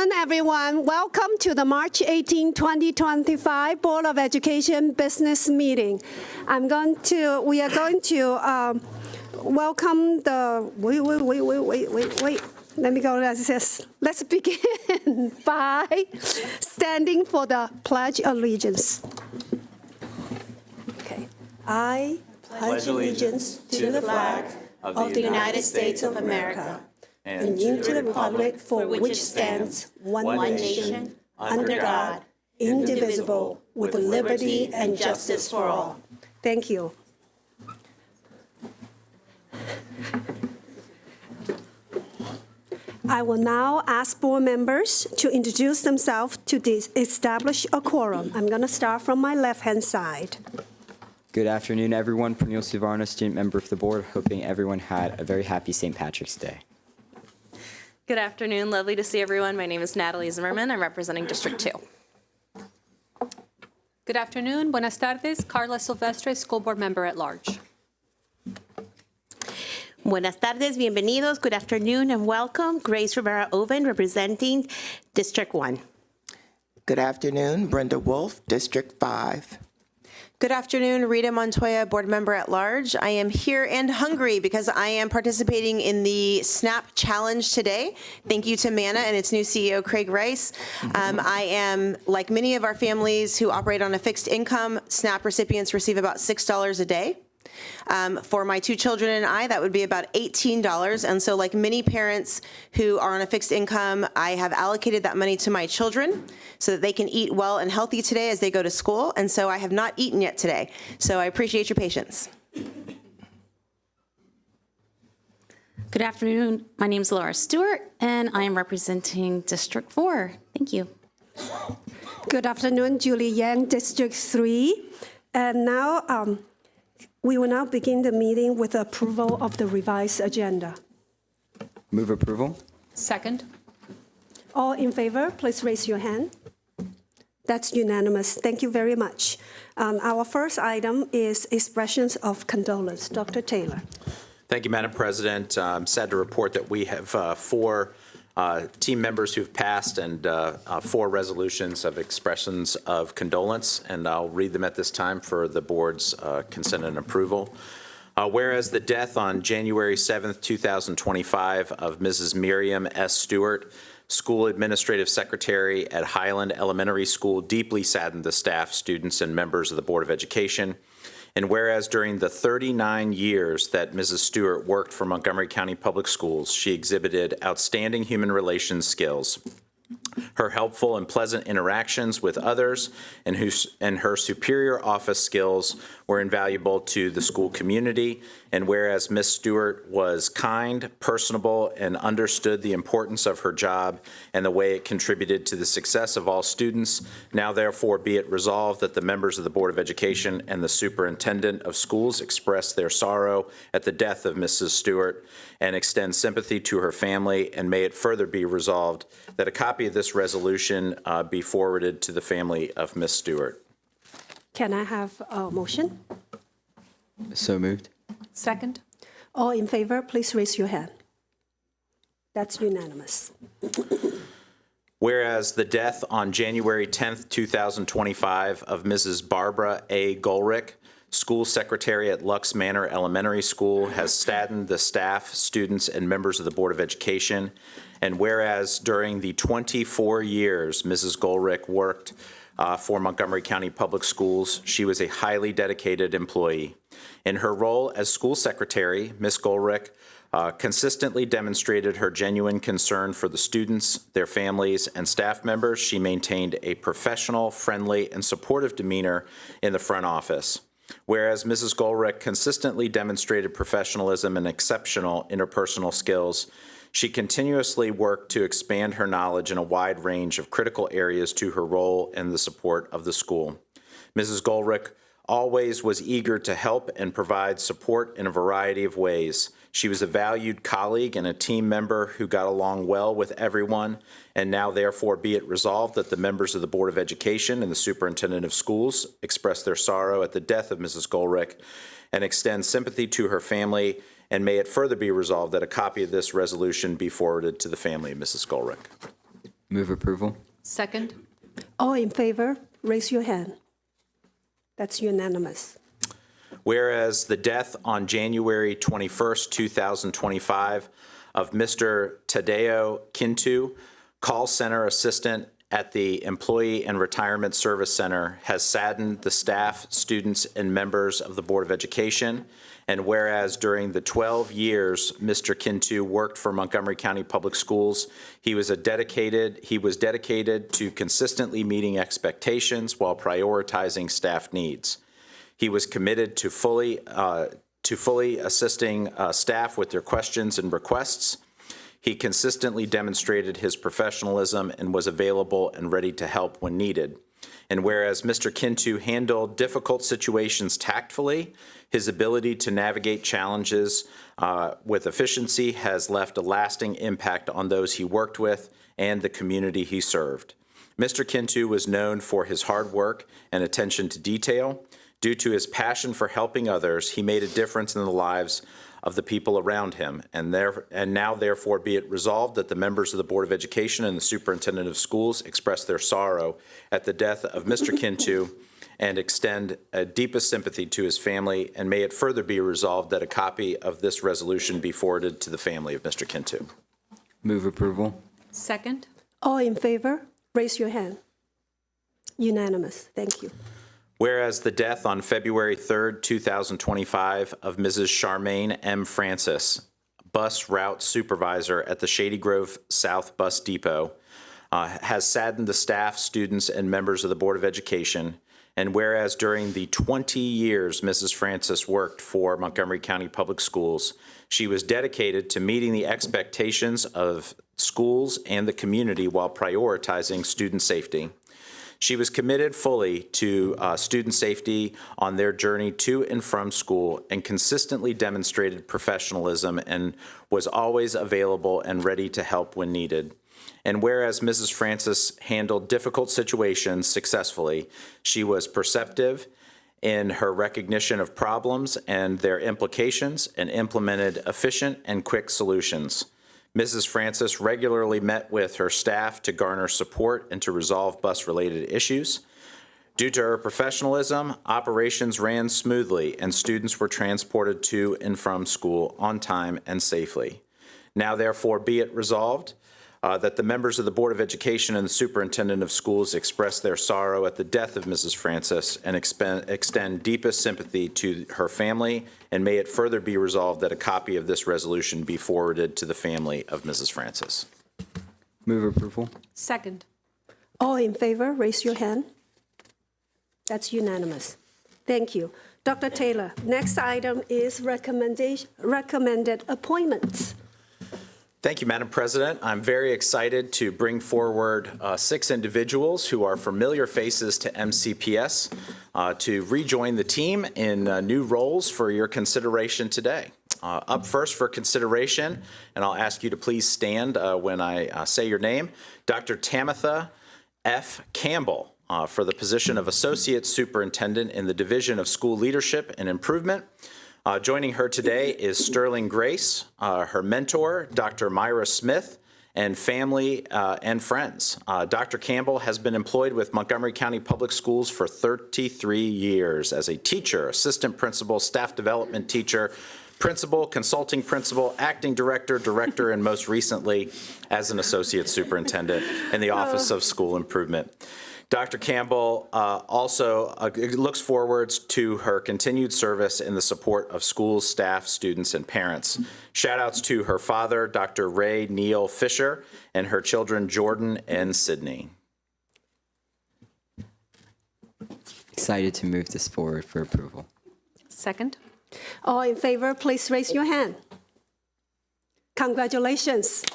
afternoon, everyone. Welcome to the March 18, 2025 Board of Education Business Meeting. We are going to welcome the, wait. Let me go like this. Let's begin by standing for the Pledge of Allegiance. Okay. I pledge allegiance to the flag of the United States of America and to the republic for which stands one nation, under God, indivisible, with liberty and justice for all. Thank you. I will now ask board members to introduce themselves to establish a quorum. I'm going to start from my left-hand side. Good afternoon, everyone. Pranil Suvarna, student member of the board, hoping everyone had a very happy St. Patrick's Day. Good afternoon. Lovely to see everyone. My name is Natalie Zimmerman. I'm representing District 2. Good afternoon. Buenas tardes. Carla Silvestre, school board member at large. Buenas tardes, bienvenidos. Good afternoon and welcome. Grace Rivera Oven, representing District 1. Good afternoon. Brenda Wolf, District 5. Good afternoon, Rita Montoya, board member at large. I am here and hungry because I am participating in the SNAP challenge today. Thank you to MANA and its new CEO, Craig Rice. I am, like many of our families who operate on a fixed income, SNAP recipients receive about $6 a day. For my two children and I, that would be about $18. And so like many parents who are on a fixed income, I have allocated that money to my children so that they can eat well and healthy today as they go to school. And so I have not eaten yet today. So I appreciate your patience. Good afternoon. My name is Laura Stewart, and I am representing District 4. Thank you. Good afternoon, Julie Yang, District 3. And now, we will now begin the meeting with approval of the revised agenda. Move approval. Second. All in favor, please raise your hand. That's unanimous. Thank you very much. Our first item is expressions of condolence. Dr. Taylor. Thank you, Madam President. I'm sad to report that we have four team members who've passed and 4 resolutions of expressions of condolence, and I'll read them at this time for the board's consent and approval. Whereas the death on January 7th, 2025 of Mrs. Miriam S. Stewart, School Administrative Secretary at Highland Elementary School, deeply saddened the staff, students, and members of the Board of Education. And whereas during the 39 years that Mrs. Stewart worked for Montgomery County Public Schools, she exhibited outstanding human relations skills. Her helpful and pleasant interactions with others and her superior office skills were invaluable to the school community. And whereas Ms. Stewart was kind, personable, and understood the importance of her job and the way it contributed to the success of all students, now therefore be it resolved that the members of the Board of Education and the Superintendent of Schools express their sorrow at the death of Mrs. Stewart and extend sympathy to her family, and may it further be resolved that a copy of this resolution be forwarded to the family of Ms. Stewart. Can I have a motion? So moved. Second. All in favor, please raise your hand. That's unanimous. Whereas the death on January 10th, 2025 of Mrs. Barbara A. Golrick, School Secretary at Lux Manor Elementary School, has saddened the staff, students, and members of the Board of Education. And whereas during the 24 years Mrs. Golrick worked for Montgomery County Public Schools, she was a highly dedicated employee. In her role as school secretary, Ms. Golrick consistently demonstrated her genuine concern for the students, their families, and staff members. She maintained a professional, friendly, and supportive demeanor in the front office. Whereas Mrs. Golrick consistently demonstrated professionalism and exceptional interpersonal skills, she continuously worked to expand her knowledge in a wide range of critical areas to her role in the support of the school. Mrs. Golrick always was eager to help and provide support in a variety of ways. She was a valued colleague and a team member who got along well with everyone, and now therefore be it resolved that the members of the Board of Education and the Superintendent of Schools express their sorrow at the death of Mrs. Golrick and extend sympathy to her family, and may it further be resolved that a copy of this resolution be forwarded to the family of Mrs. Golrick. Move approval. Second. All in favor, raise your hand. That's unanimous. Whereas the death on January 21st, 2025 of Mr. Tadeo Kintu, call center assistant at the Employee and Retirement Service Center, has saddened the staff, students, and members of the Board of Education. And whereas during the 12 years Mr. Kintu worked for Montgomery County Public Schools, he was dedicated to consistently meeting expectations while prioritizing staff needs. He was committed to fully assisting staff with their questions and requests. He consistently demonstrated his professionalism and was available and ready to help when needed. And whereas Mr. Kintu handled difficult situations tactfully, his ability to navigate challenges with efficiency has left a lasting impact on those he worked with and the community he served. Mr. Kintu was known for his hard work and attention to detail. Due to his passion for helping others, he made a difference in the lives of the people around him, and now therefore be it resolved that the members of the Board of Education and the Superintendent of Schools express their sorrow at the death of Mr. Kintu and extend deepest sympathy to his family, and may it further be resolved that a copy of this resolution be forwarded to the family of Mr. Kintu. Move approval. Second. All in favor, raise your hand. Unanimous. Thank you. Whereas the death on February 3rd, 2025 of Mrs. Charmaine M. Francis, bus route supervisor at the Shady Grove South Bus Depot, has saddened the staff, students, and members of the Board of Education. And whereas during the 20 years Mrs. Francis worked for Montgomery County Public Schools, she was dedicated to meeting the expectations of schools and the community while prioritizing student safety. She was committed fully to student safety on their journey to and from school and consistently demonstrated professionalism and was always available and ready to help when needed. And whereas Mrs. Francis handled difficult situations successfully, she was perceptive in her recognition of problems and their implications and implemented efficient and quick solutions. Mrs. Francis regularly met with her staff to garner support and to resolve bus-related issues. Due to her professionalism, operations ran smoothly and students were transported to and from school on time and safely. Now therefore be it resolved that the members of the Board of Education and the Superintendent of Schools express their sorrow at the death of Mrs. Francis and extend deepest sympathy to her family, and may it further be resolved that a copy of this resolution be forwarded to the family of Mrs. Francis. Move approval. Second. All in favor, raise your hand. That's unanimous. Thank you. Dr. Taylor, next item is recommended appointments. Thank you, Madam President. I'm very excited to bring forward 6 individuals who are familiar faces to MCPS to rejoin the team in new roles for your consideration today. Up first for consideration, and I'll ask you to please stand when I say your name, Dr. Tamitha F. Campbell for the position of Associate Superintendent in the Division of School Leadership and Improvement. Joining her today is Sterling Grace, her mentor, Dr. Myra Smith, and family and friends. Dr. Campbell has been employed with Montgomery County Public Schools for 33 years as a teacher, assistant principal, staff development teacher, principal, consulting principal, acting director, director, and most recently as an associate superintendent in the Office of School Improvement. Dr. Campbell also looks forward to her continued service in the support of schools, staff, students, and parents. Shout outs to her father, Dr. Ray Neal Fisher, and her children, Jordan and Sydney. Excited to move this forward for approval. Second. All in favor, please raise your hand. Congratulations.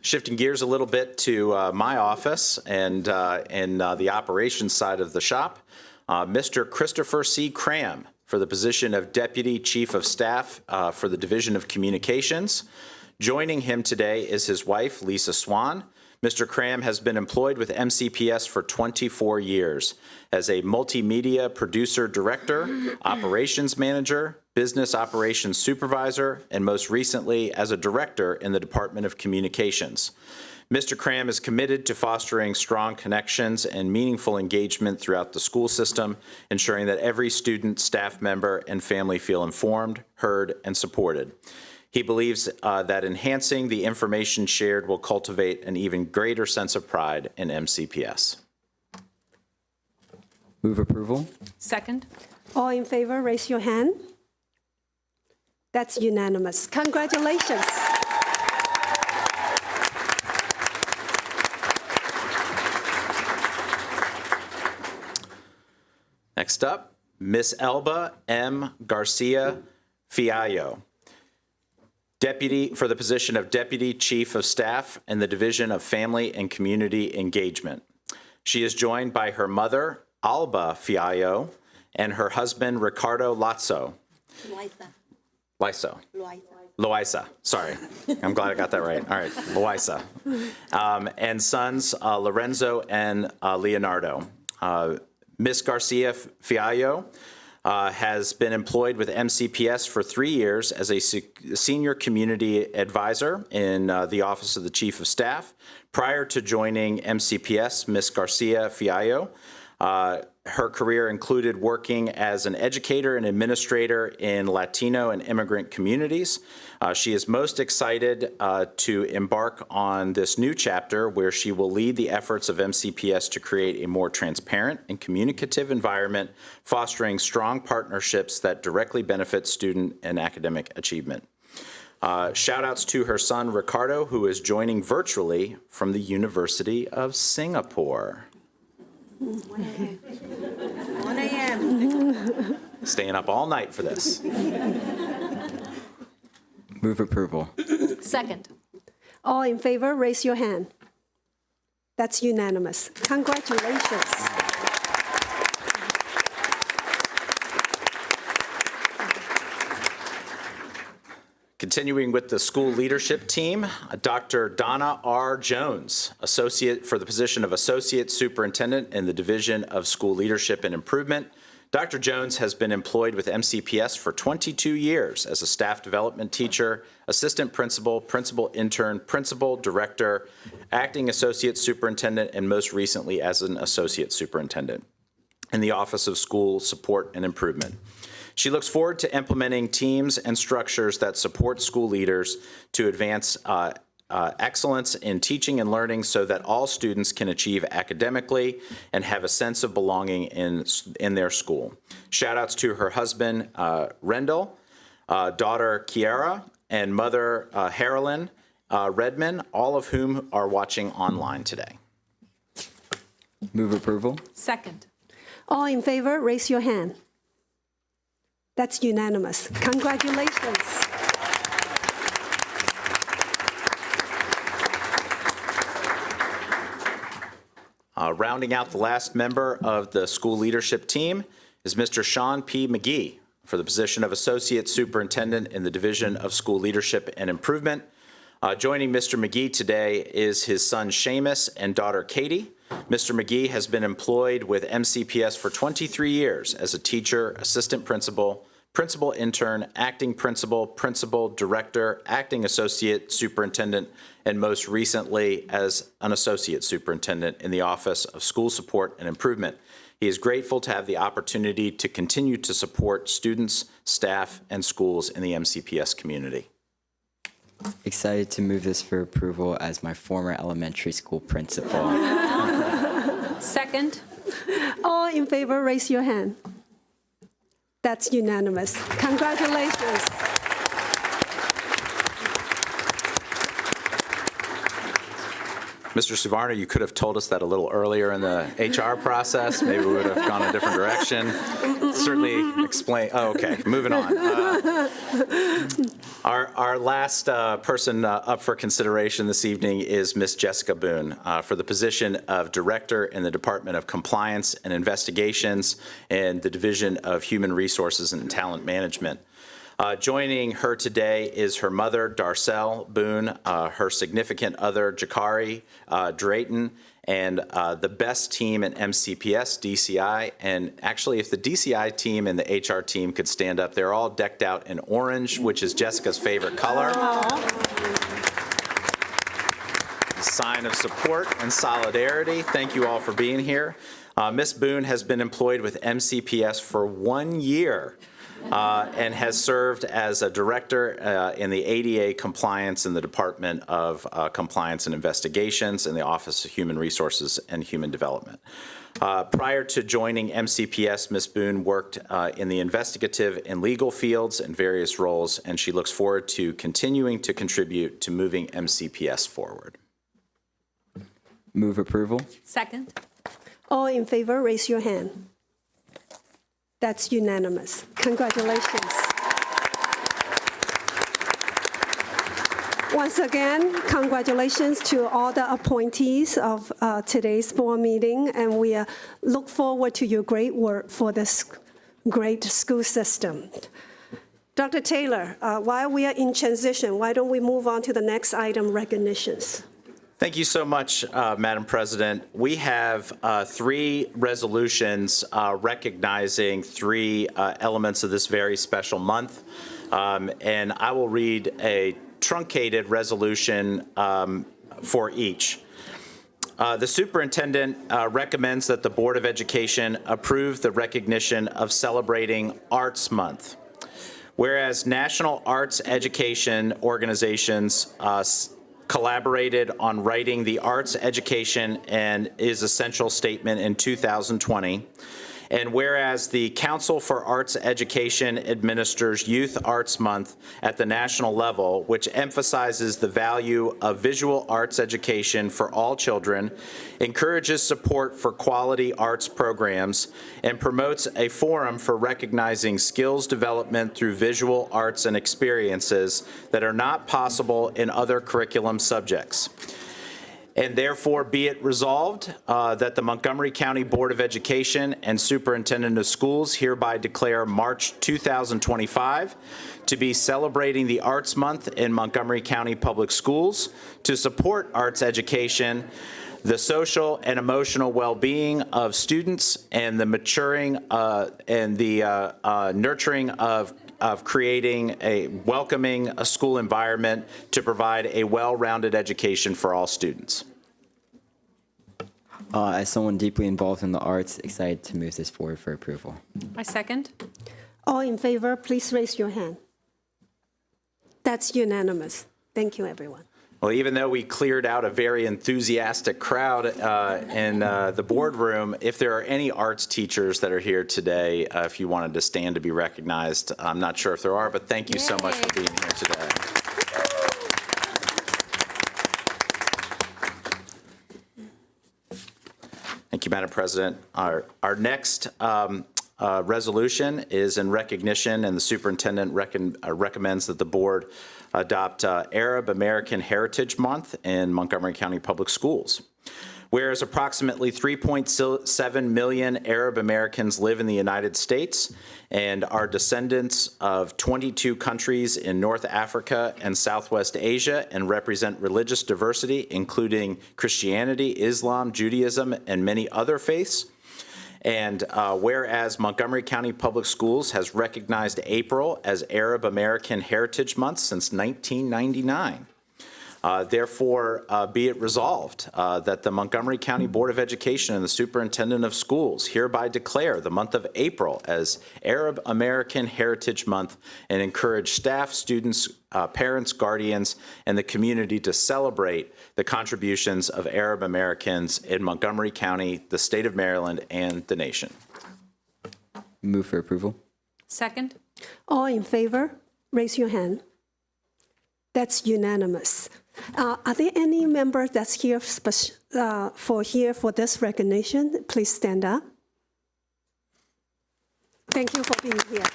Shifting gears a little bit to my office and the operations side of the shop, Mr. Christopher C. Cram for the position of Deputy Chief of Staff for the Division of Communications. Joining him today is his wife, Lisa Swan, Mr. Cram has been employed with MCPS for 24 years as a multimedia producer director, operations manager, business operations supervisor, and most recently as a director in the Department of Communications. Mr. Cram is committed to fostering strong connections and meaningful engagement throughout the school system, ensuring that every student, staff member, and family feel informed, heard, and supported. He believes that enhancing the information shared will cultivate an even greater sense of pride in MCPS. Move approval. Second. All in favor, raise your hand. That's unanimous. Congratulations. Next up, Miss Elba M. Garcia Fiallo, Deputy for the position of Deputy Chief of Staff in the Division of Family and Community Engagement. She is joined by her mother, Alba Fiallo, and her husband, Ricardo Loiza, sorry. I'm glad I got that right. All right, Loiza. And sons, Lorenzo and Leonardo. Ms. Garcia Fiallo has been employed with MCPS for 3 years as a senior community advisor in the Office of the Chief of Staff. Prior to joining MCPS, Ms. Garcia Fiallo, her career included working as an educator and administrator in Latino and immigrant communities. She is most excited to embark on this new chapter where she will lead the efforts of MCPS to create a more transparent and communicative environment, fostering strong partnerships that directly benefit student and academic achievement. Shout outs to her son, Ricardo, who is joining virtually from the University of Singapore. 1 a.m. Staying up all night for this. Move approval. Second. All in favor, raise your hand. That's unanimous. Congratulations. Continuing with the school leadership team, Dr. Donna R. Jones, associate for the position of Associate Superintendent in the Division of School Leadership and Improvement. Dr. Jones has been employed with MCPS for 22 years as a staff development teacher, assistant principal, principal intern, principal director, acting associate superintendent, and most recently as an associate superintendent in the Office of School Support and Improvement. She looks forward to implementing teams and structures that support school leaders to advance excellence in teaching and learning so that all students can achieve academically and have a sense of belonging in their school. Shout outs to her husband, Rendell, daughter, Kiara, and mother, Harolyn Redman, all of whom are watching online today. Move approval. Second. All in favor, raise your hand. That's unanimous. Congratulations. Rounding out the last member of the school leadership team is Mr. Sean P. McGee for the position of Associate Superintendent in the Division of School Leadership and Improvement. Joining Mr. McGee today is his son Seamus and daughter Katie. Mr. McGee has been employed with MCPS for 23 years as a teacher, assistant principal, principal intern, acting principal, principal director, acting associate superintendent, and most recently as an associate superintendent in the Office of School Support and Improvement. He is grateful to have the opportunity to continue to support students, staff, and schools in the MCPS community. Excited to move this for approval as my former elementary school principal. Second. All in favor, raise your hand. That's unanimous. Congratulations. Mr. Suvarna, you could have told us that a little earlier in the HR process. Maybe we would have gone a different direction. Certainly explain. Oh, okay, moving on. Our last person up for consideration this evening is Miss Jessica Boone for the position of Director in the Department of Compliance and Investigations and the Division of Human Resources and Talent Management. Joining her today is her mother, Darcel Boone, her significant other, Jakari Drayton, and the best team at MCPS, DCI. And actually, if the DCI team and the HR team could stand up, they're all decked out in orange, which is Jessica's favorite color. A sign of support and solidarity. Thank you all for being here. Ms. Boone has been employed with MCPS for 1 year. And has served as a director in the ADA compliance in the Department of Compliance and Investigations in the Office of Human Resources and Human Development. Prior to joining MCPS, Ms. Boone worked in the investigative and legal fields in various roles, and she looks forward to continuing to contribute to moving MCPS forward. Move approval. Second. All in favor, raise your hand. That's unanimous. Congratulations. Once again, congratulations to all the appointees of today's board meeting, and we look forward to your great work for this great school system. Dr. Taylor, while we are in transition, why don't we move on to the next item, recognitions? Thank you so much, Madam President. We have 3 resolutions recognizing 3 elements of this very special month. And I will read a truncated resolution for each. The superintendent recommends that the Board of Education approve the recognition of celebrating Arts Month. Whereas national arts education organizations collaborated on writing the Arts Education and is Essential Statement in 2020. And whereas the Council for Arts Education administers Youth Arts Month at the national level, which emphasizes the value of visual arts education for all children, encourages support for quality arts programs, and promotes a forum for recognizing skills development through visual arts and experiences that are not possible in other curriculum subjects. And therefore, be it resolved that the Montgomery County Board of Education and Superintendent of Schools hereby declare March 2025 to be celebrating the Arts Month in Montgomery County Public Schools to support arts education, the social and emotional well-being of students, and the maturing and the nurturing of creating a welcoming school environment to provide a well-rounded education for all students. As someone deeply involved in the arts, excited to move this forward for approval. I second. All in favor, please raise your hand. That's unanimous. Thank you, everyone. Well, even though we cleared out a very enthusiastic crowd in the boardroom, if there are any arts teachers that are here today, if you wanted to stand to be recognized, I'm not sure if there are, but thank you so much for being here today. Thank you, Madam President. Our next resolution is in recognition, and the superintendent recommends that the board adopt Arab American Heritage Month in Montgomery County Public Schools. Whereas approximately 3.7 million Arab Americans live in the United States and are descendants of 22 countries in North Africa and Southwest Asia and represent religious diversity, including Christianity, Islam, Judaism, and many other faiths. And whereas Montgomery County Public Schools has recognized April as Arab American Heritage Month since 1999. Therefore, be it resolved that the Montgomery County Board of Education and the Superintendent of Schools hereby declare the month of April as Arab American Heritage Month and encourage staff, students, parents, guardians, and the community to celebrate the contributions of Arab Americans in Montgomery County, the state of Maryland, and the nation. Move for approval. Second. All in favor, raise your hand. That's unanimous. Are there any members that's here for this recognition? Please stand up. Thank you for being here.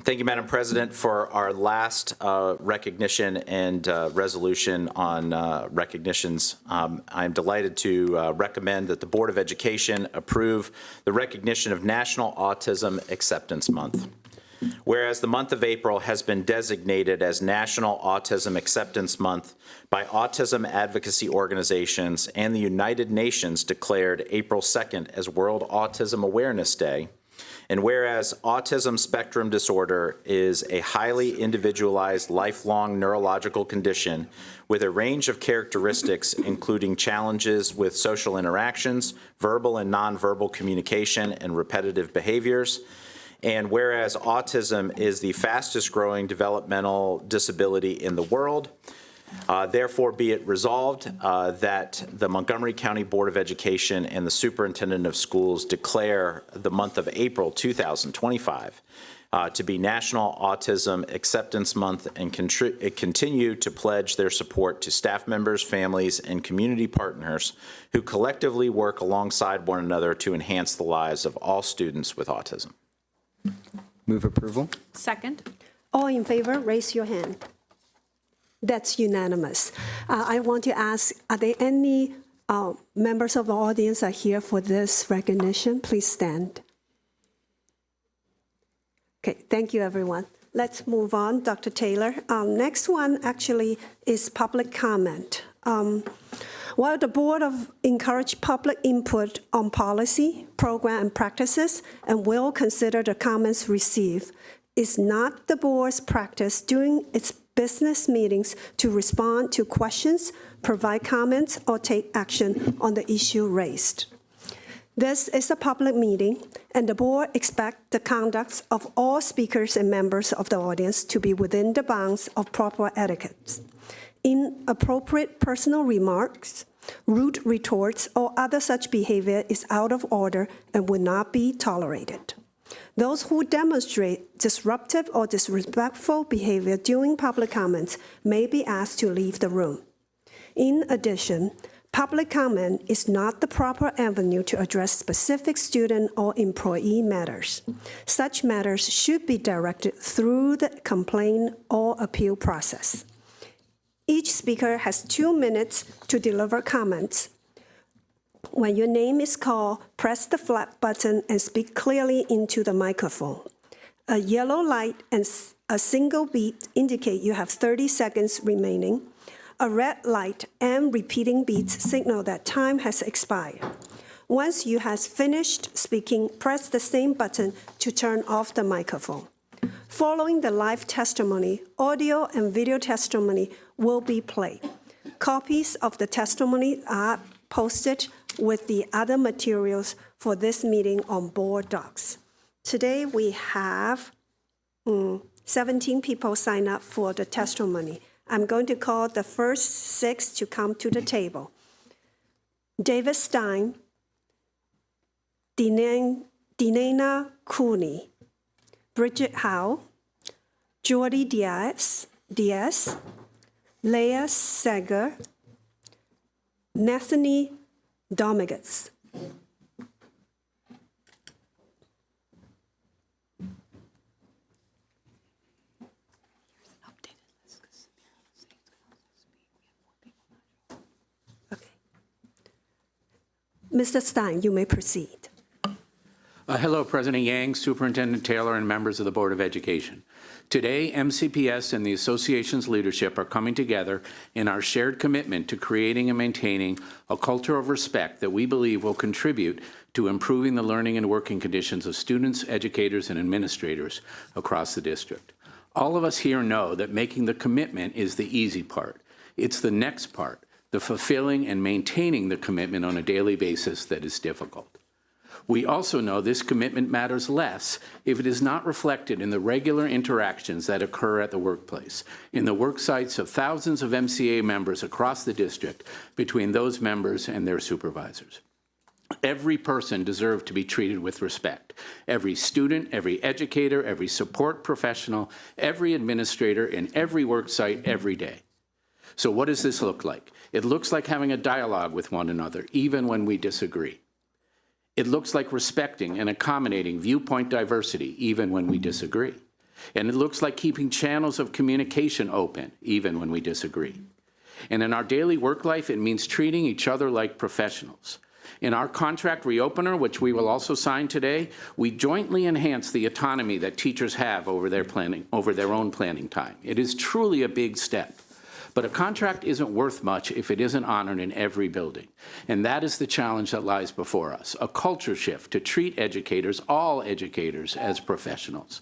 Thank you, Madam President. For our last recognition and resolution on recognitions, I'm delighted to recommend that the Board of Education approve the recognition of National Autism Acceptance Month. Whereas the month of April has been designated as National Autism Acceptance Month by autism advocacy organizations, and the United Nations declared April 2nd as World Autism Awareness Day, and whereas autism spectrum disorder is a highly individualized, lifelong neurological condition with a range of characteristics, including challenges with social interactions, verbal and nonverbal communication, and repetitive behaviors, and whereas autism is the fastest growing developmental disability in the world, therefore be it resolved that the Montgomery County Board of Education and the Superintendent of Schools declare the month of April 2025 to be National Autism Acceptance Month, and continue to pledge their support to staff members, families, and community partners who collectively work alongside one another to enhance the lives of all students with autism. Move approval. Second. All in favor, raise your hand. That's unanimous. I want to ask, are there any members of the audience are here for this recognition? Please stand. Okay, thank you, everyone. Let's move on, Dr. Taylor. Next one actually is public comment. While the board encourage public input on policy, program, and practices, and will consider the comments received, it's not the board's practice during its business meetings to respond to questions, provide comments, or take action on the issue raised. This is a public meeting, and the board expects the conduct of all speakers and members of the audience to be within the bounds of proper etiquette. Inappropriate personal remarks, rude retorts, or other such behavior is out of order and will not be tolerated. Those who demonstrate disruptive or disrespectful behavior during public comments may be asked to leave the room. In addition, public comment is not the proper avenue to address specific student or employee matters. Such matters should be directed through the complaint or appeal process. Each speaker has 2 minutes to deliver comments. When your name is called, press the flag button and speak clearly into the microphone. A yellow light and a single beep indicate you have 30 seconds remaining. A red light and repeating beeps signal that time has expired. Once you have finished speaking, press the same button to turn off the microphone. Following the live testimony, audio and video testimony will be played. Copies of the testimony are posted with the other materials for this meeting on board docs. Today we have 17 people sign up for the testimony. I'm going to call the first 6 to come to the table. David Stein, Dinana Cooney, Bridget Howe, Jordi Diaz, Leah Sager, Nathanie Dominguez. Okay. Mr. Stein, you may proceed. Hello, President Yang, Superintendent Taylor, and members of the Board of Education. Today, MCPS and the association's leadership are coming together in our shared commitment to creating and maintaining a culture of respect that we believe will contribute to improving the learning and working conditions of students, educators, and administrators across the district. All of us here know that making the commitment is the easy part. It's the next part, the fulfilling and maintaining the commitment on a daily basis, that is difficult. We also know this commitment matters less if it is not reflected in the regular interactions that occur at the workplace, in the work sites of thousands of MCA members across the district, between those members and their supervisors. Every person deserves to be treated with respect. Every student, every educator, every support professional, every administrator in every work site every day. So what does this look like? It looks like having a dialogue with one another, even when we disagree. It looks like respecting and accommodating viewpoint diversity, even when we disagree. And it looks like keeping channels of communication open, even when we disagree. And in our daily work life, it means treating each other like professionals. In our contract reopener, which we will also sign today, we jointly enhance the autonomy that teachers have over their own planning time. It is truly a big step. But a contract isn't worth much if it isn't honored in every building. And that is the challenge that lies before us, a culture shift to treat educators, all educators, as professionals.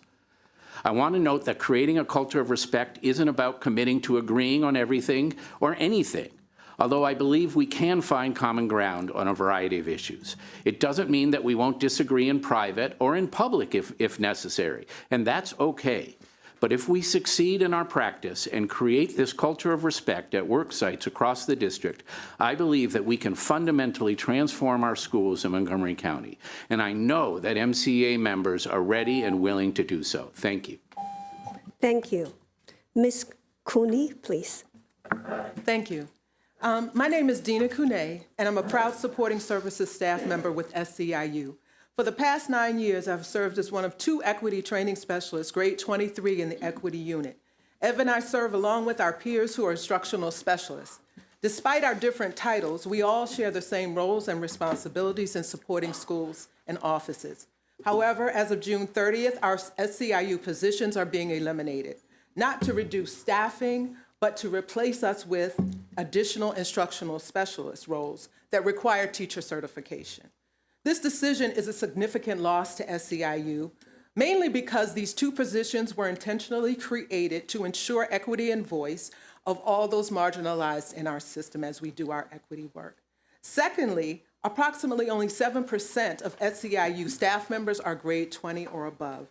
I want to note that creating a culture of respect isn't about committing to agreeing on everything or anything, although I believe we can find common ground on a variety of issues. It doesn't mean that we won't disagree in private or in public if necessary, and that's okay. But if we succeed in our practice and create this culture of respect at work sites across the district, I believe that we can fundamentally transform our schools in Montgomery County. And I know that MCA members are ready and willing to do so. Thank you. Thank you. Ms. Cooney, please. Thank you. My name is Dina Cooney, and I'm a proud supporting services staff member with SCIU. For the past 9 years, I've served as one of 2 equity training specialists, grade 23 in the equity unit. Ev and I serve along with our peers who are instructional specialists. Despite our different titles, we all share the same roles and responsibilities in supporting schools and offices. However, as of June 30th, our SCIU positions are being eliminated, not to reduce staffing, but to replace us with additional instructional specialist roles that require teacher certification. This decision is a significant loss to SCIU, mainly because these 2 positions were intentionally created to ensure equity and voice of all those marginalized in our system as we do our equity work. Secondly, approximately only 7% of SCIU staff members are grade 20 or above.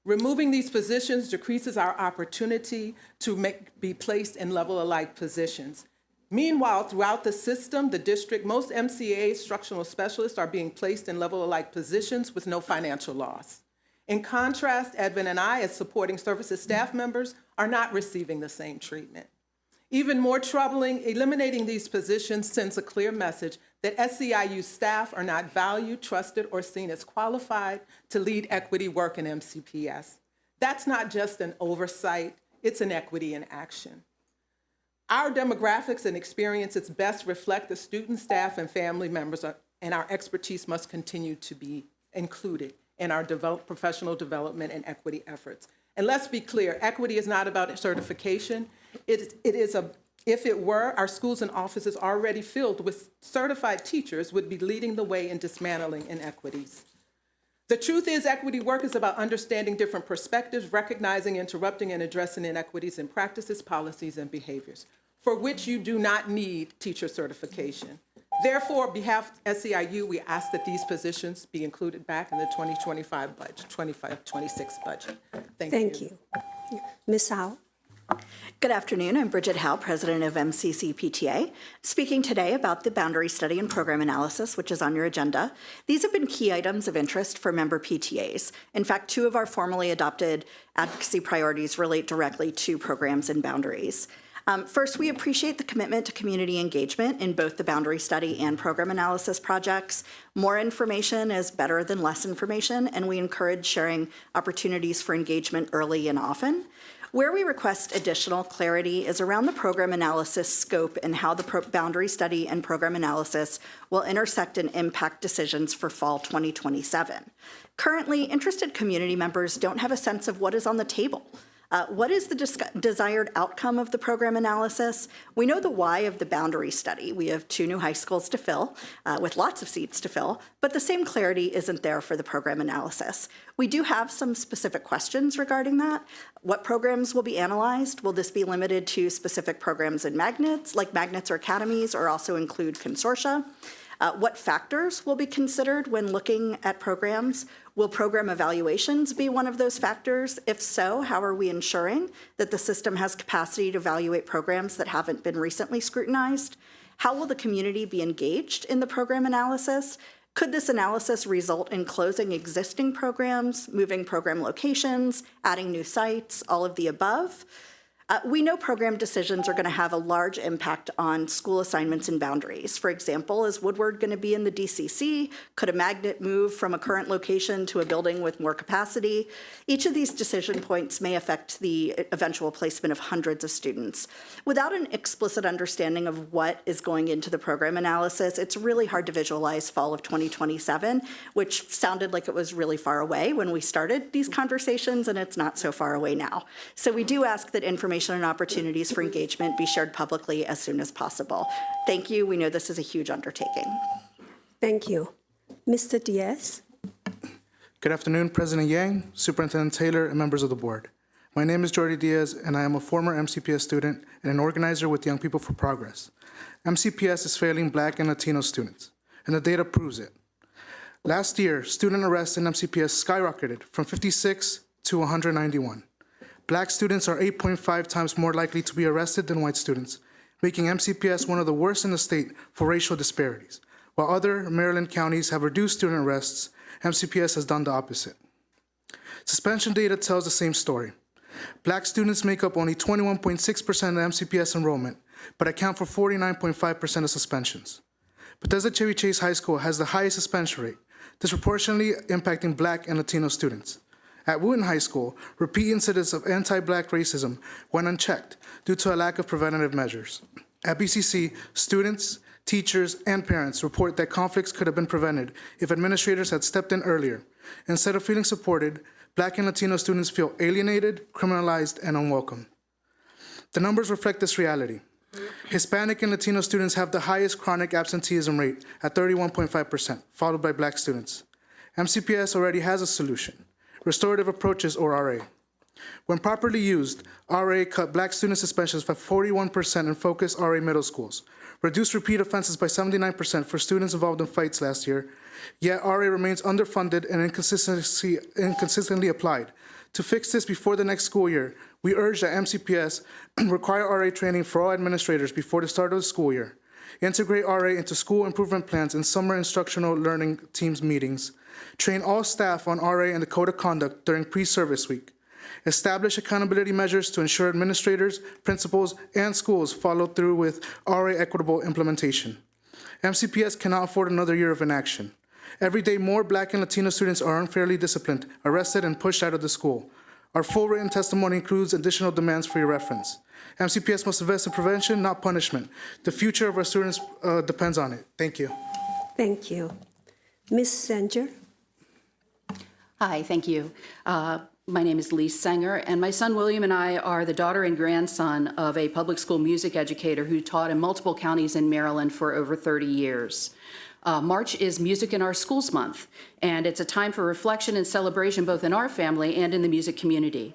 Removing these positions decreases our opportunity to be placed in level-alike positions. Meanwhile, throughout the system, the district, most MCA instructional specialists are being placed in level-alike positions with no financial loss. In contrast, Edwin and I, as supporting services staff members, are not receiving the same treatment. Even more troubling, eliminating these positions sends a clear message that SCIU staff are not valued, trusted, or seen as qualified to lead equity work in MCPS. That's not just an oversight, it's an equity in action. Our demographics and experiences best reflect the student, staff, and family members, and our expertise must continue to be included in our professional development and equity efforts. And let's be clear, equity is not about certification. If it were, our schools and offices already filled with certified teachers would be leading the way in dismantling inequities. The truth is, equity work is about understanding different perspectives, recognizing, interrupting, and addressing inequities in practices, policies, and behaviors, for which you do not need teacher certification. Therefore, on behalf of SCIU, we ask that these positions be included back in the 2025 budget, 25-26 budget. Thank you. Ms. Howe. Good afternoon. I'm Bridget Howe, president of MCCPTA, speaking today about the boundary study and program analysis, which is on your agenda. These have been key items of interest for member PTAs. In fact, 2 of our formally adopted advocacy priorities relate directly to programs and boundaries. First, we appreciate the commitment to community engagement in both the boundary study and program analysis projects. More information is better than less information, and we encourage sharing opportunities for engagement early and often. Where we request additional clarity is around the program analysis scope and how the boundary study and program analysis will intersect and impact decisions for fall 2027. Currently, interested community members don't have a sense of what is on the table. What is the desired outcome of the program analysis? We know the why of the boundary study. We have 2 new high schools to fill, with lots of seats to fill, but the same clarity isn't there for the program analysis. We do have some specific questions regarding that. What programs will be analyzed? Will this be limited to specific programs and magnets, like magnets or academies, or also include consortia? What factors will be considered when looking at programs? Will program evaluations be one of those factors? If so, how are we ensuring that the system has capacity to evaluate programs that haven't been recently scrutinized? How will the community be engaged in the program analysis? Could this analysis result in closing existing programs, moving program locations, adding new sites, all of the above? We know program decisions are going to have a large impact on school assignments and boundaries. For example, is Woodward going to be in the DCC? Could a magnet move from a current location to a building with more capacity? Each of these decision points may affect the eventual placement of hundreds of students. Without an explicit understanding of what is going into the program analysis, it's really hard to visualize fall of 2027, which sounded like it was really far away when we started these conversations, and it's not so far away now. So we do ask that information and opportunities for engagement be shared publicly as soon as possible. Thank you. We know this is a huge undertaking. Thank you. Mr. Diaz? Good afternoon, President Yang, Superintendent Taylor, and members of the board. My name is Jordi Diaz, and I am a former MCPS student and an organizer with Young People for Progress. MCPS is failing Black and Latino students, and the data proves it. Last year, student arrests in MCPS skyrocketed from 56 to 191. Black students are 8.5 times more likely to be arrested than white students, making MCPS one of the worst in the state for racial disparities. While other Maryland counties have reduced student arrests, MCPS has done the opposite. Suspension data tells the same story. Black students make up only 21.6% of MCPS enrollment, but account for 49.5% of suspensions. Bethesda Chevy Chase High School has the highest suspension rate, disproportionately impacting Black and Latino students. At Wooten High School, repeat incidents of anti-Black racism went unchecked due to a lack of preventative measures. At BCC, students, teachers, and parents report that conflicts could have been prevented if administrators had stepped in earlier. Instead of feeling supported, Black and Latino students feel alienated, criminalized, and unwelcome. The numbers reflect this reality. Hispanic and Latino students have the highest chronic absenteeism rate at 31.5%, followed by Black students. MCPS already has a solution: restorative approaches, or RA. When properly used, RA cut Black student suspensions by 41% in focused RA middle schools, reduced repeat offenses by 79% for students involved in fights last year, yet RA remains underfunded and inconsistently applied. To fix this before the next school year, we urge that MCPS require RA training for all administrators before the start of the school year, integrate RA into school improvement plans and summer instructional learning teams meetings, train all staff on RA and the code of conduct during pre-service week, establish accountability measures to ensure administrators, principals, and schools follow through with RA equitable implementation. MCPS cannot afford another year of inaction. Every day, more Black and Latino students are unfairly disciplined, arrested, and pushed out of the school. Our full written testimony includes additional demands for your reference. MCPS must invest in prevention, not punishment. The future of our students depends on it. Thank you. Thank you. Ms. Sanger? Hi, thank you. My name is Lise Sanger, and my son William and I are the daughter and grandson of a public school music educator who taught in multiple counties in Maryland for over 30 years. March is Music in Our Schools Month, and it's a time for reflection and celebration both in our family and in the music community.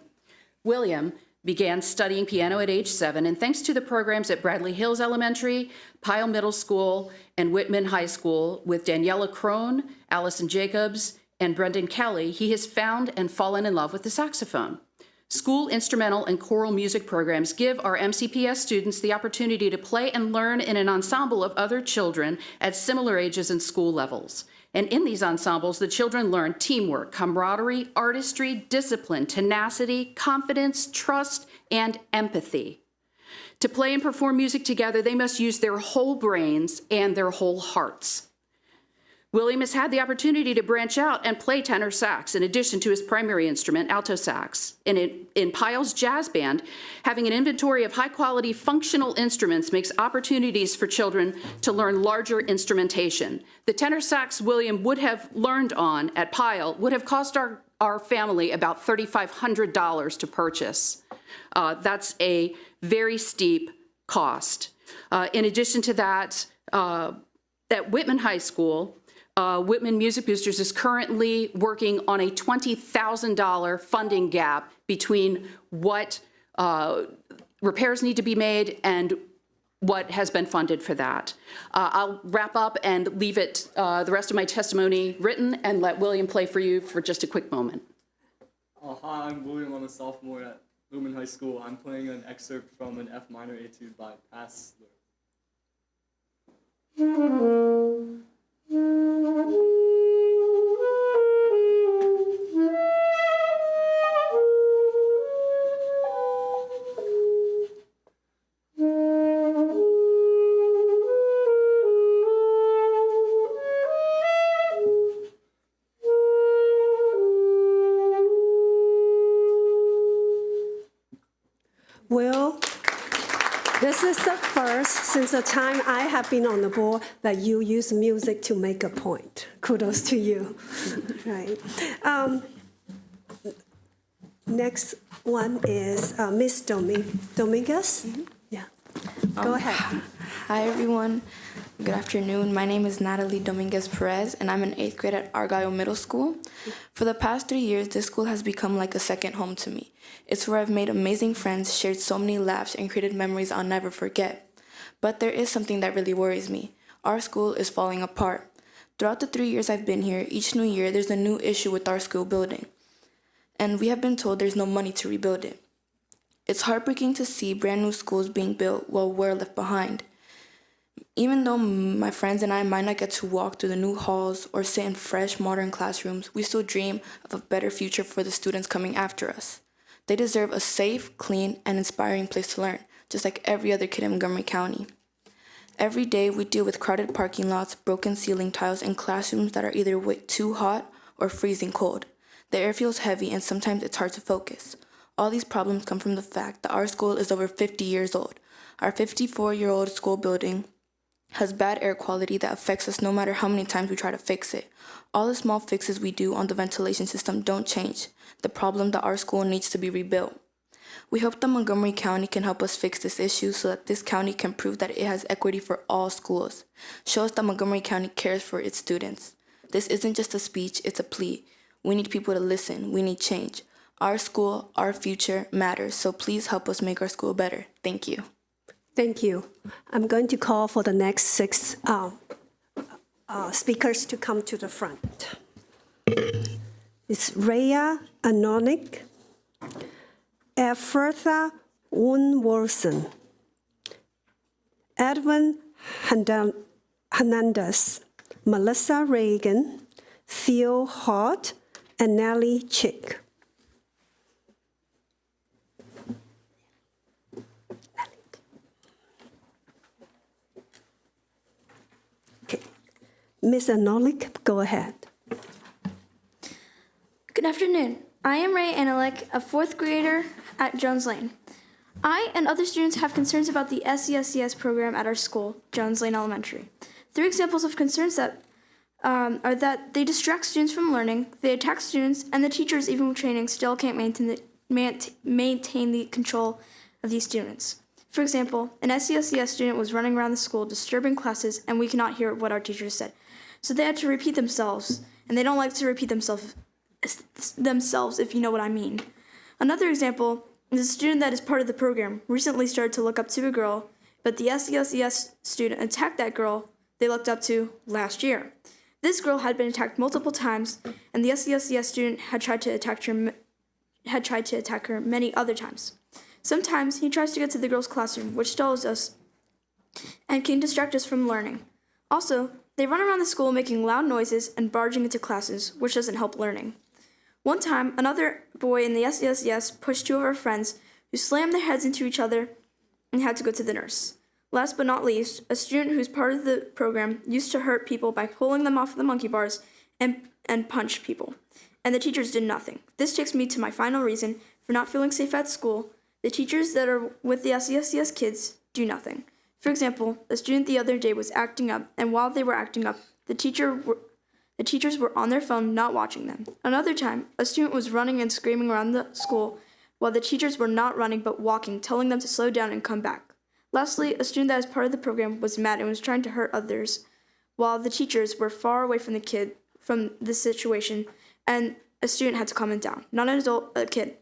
William began studying piano at age 7, and thanks to the programs at Bradley Hills Elementary, Pyle Middle School, and Whitman High School with Daniela Crone, Allison Jacobs, and Brendan Kelly, he has found and fallen in love with the saxophone. School instrumental and choral music programs give our MCPS students the opportunity to play and learn in an ensemble of other children at similar ages and school levels. And in these ensembles, the children learn teamwork, camaraderie, artistry, discipline, tenacity, confidence, trust, and empathy. To play and perform music together, they must use their whole brains and their whole hearts. William has had the opportunity to branch out and play tenor sax in addition to his primary instrument, alto sax. And in Pyle's jazz band, having an inventory of high-quality functional instruments makes opportunities for children to learn larger instrumentation. The tenor sax William would have learned on at Pyle would have cost our family about $3,500 to purchase. That's a very steep cost. In addition to that, at Whitman High School, Whitman Music Boosters is currently working on a $20,000 funding gap between what repairs need to be made and what has been funded for that. I'll wrap up and leave it the rest of my testimony written and let William play for you for just a quick moment. Hi, I'm William. I'm a sophomore at Whitman High School. I'm playing an excerpt from an F minor etude by Passler. Will, this is the first since the time I have been on the board that you use music to make a point. Kudos to you. Right. Next one is Miss Dominguez. Yeah. Go ahead. Hi, everyone. Good afternoon. My name is Natalie Dominguez Perez, and I'm in 8th grade at Argyle Middle School. For the past 3 years, this school has become like a second home to me. It's where I've made amazing friends, shared so many laughs, and created memories I'll never forget. But there is something that really worries me. Our school is falling apart. Throughout the 3 years I've been here, each new year there's a new issue with our school building. And we have been told there's no money to rebuild it. It's heartbreaking to see brand new schools being built while we're left behind. Even though my friends and I might not get to walk through the new halls or sit in fresh, modern classrooms, we still dream of a better future for the students coming after us. They deserve a safe, clean, and inspiring place to learn, just like every other kid in Montgomery County. Every day, we deal with crowded parking lots, broken ceiling tiles, and classrooms that are either way too hot or freezing cold. The air feels heavy, and sometimes it's hard to focus. All these problems come from the fact that our school is over 50 years old. Our 54-year-old school building has bad air quality that affects us no matter how many times we try to fix it. All the small fixes we do on the ventilation system don't change the problem that our school needs to be rebuilt. We hope that Montgomery County can help us fix this issue so that this county can prove that it has equity for all schools. Show us that Montgomery County cares for its students. This isn't just a speech, it's a plea. We need people to listen. We need change. Our school, our future matters, so please help us make our school better. Thank you. Thank you. I'm going to call for the next 6 speakers to come to the front. It's Rhea Anonik, Ephrata Woon-Wilson, Edwin Hernandez, Melissa Reagan, Theo Hart, and Nellie Chick. Ms. Anolik, go ahead. Good afternoon. I am Ray Analik, a 4th grader at Jones Lane. I and other students have concerns about the SESCS program at our school, Jones Lane Elementary. 3 examples of concerns that are that they distract students from learning, they attack students, and the teachers, even with training, still can't maintain the control of these students. For example, an SESCS student was running around the school disturbing classes, and we cannot hear what our teachers said. So they had to repeat themselves, and they don't like to repeat themselves, if you know what I mean. Another example is a student that is part of the program recently started to look up to a girl, but the SESCS student attacked that girl they looked up to last year. This girl had been attacked multiple times, and the SESCS student had tried to attack her many other times. Sometimes he tries to get to the girl's classroom, which stalls us and can distract us from learning. Also, they run around the school making loud noises and barging into classes, which doesn't help learning. One time, another boy in the SESCS pushed 2 of our friends who slammed their heads into each other and had to go to the nurse. Last but not least, a student who's part of the program used to hurt people by pulling them off the monkey bars and punch people. And the teachers did nothing. This takes me to my final reason for not feeling safe at school. The teachers that are with the SESCS kids do nothing. For example, a student the other day was acting up, and while they were acting up, the teachers were on their phone not watching them. Another time, a student was running and screaming around the school while the teachers were not running but walking, telling them to slow down and come back. Lastly, a student that is part of the program was mad and was trying to hurt others while the teachers were far away from the situation, and a student had to calm him down, not an adult, a kid.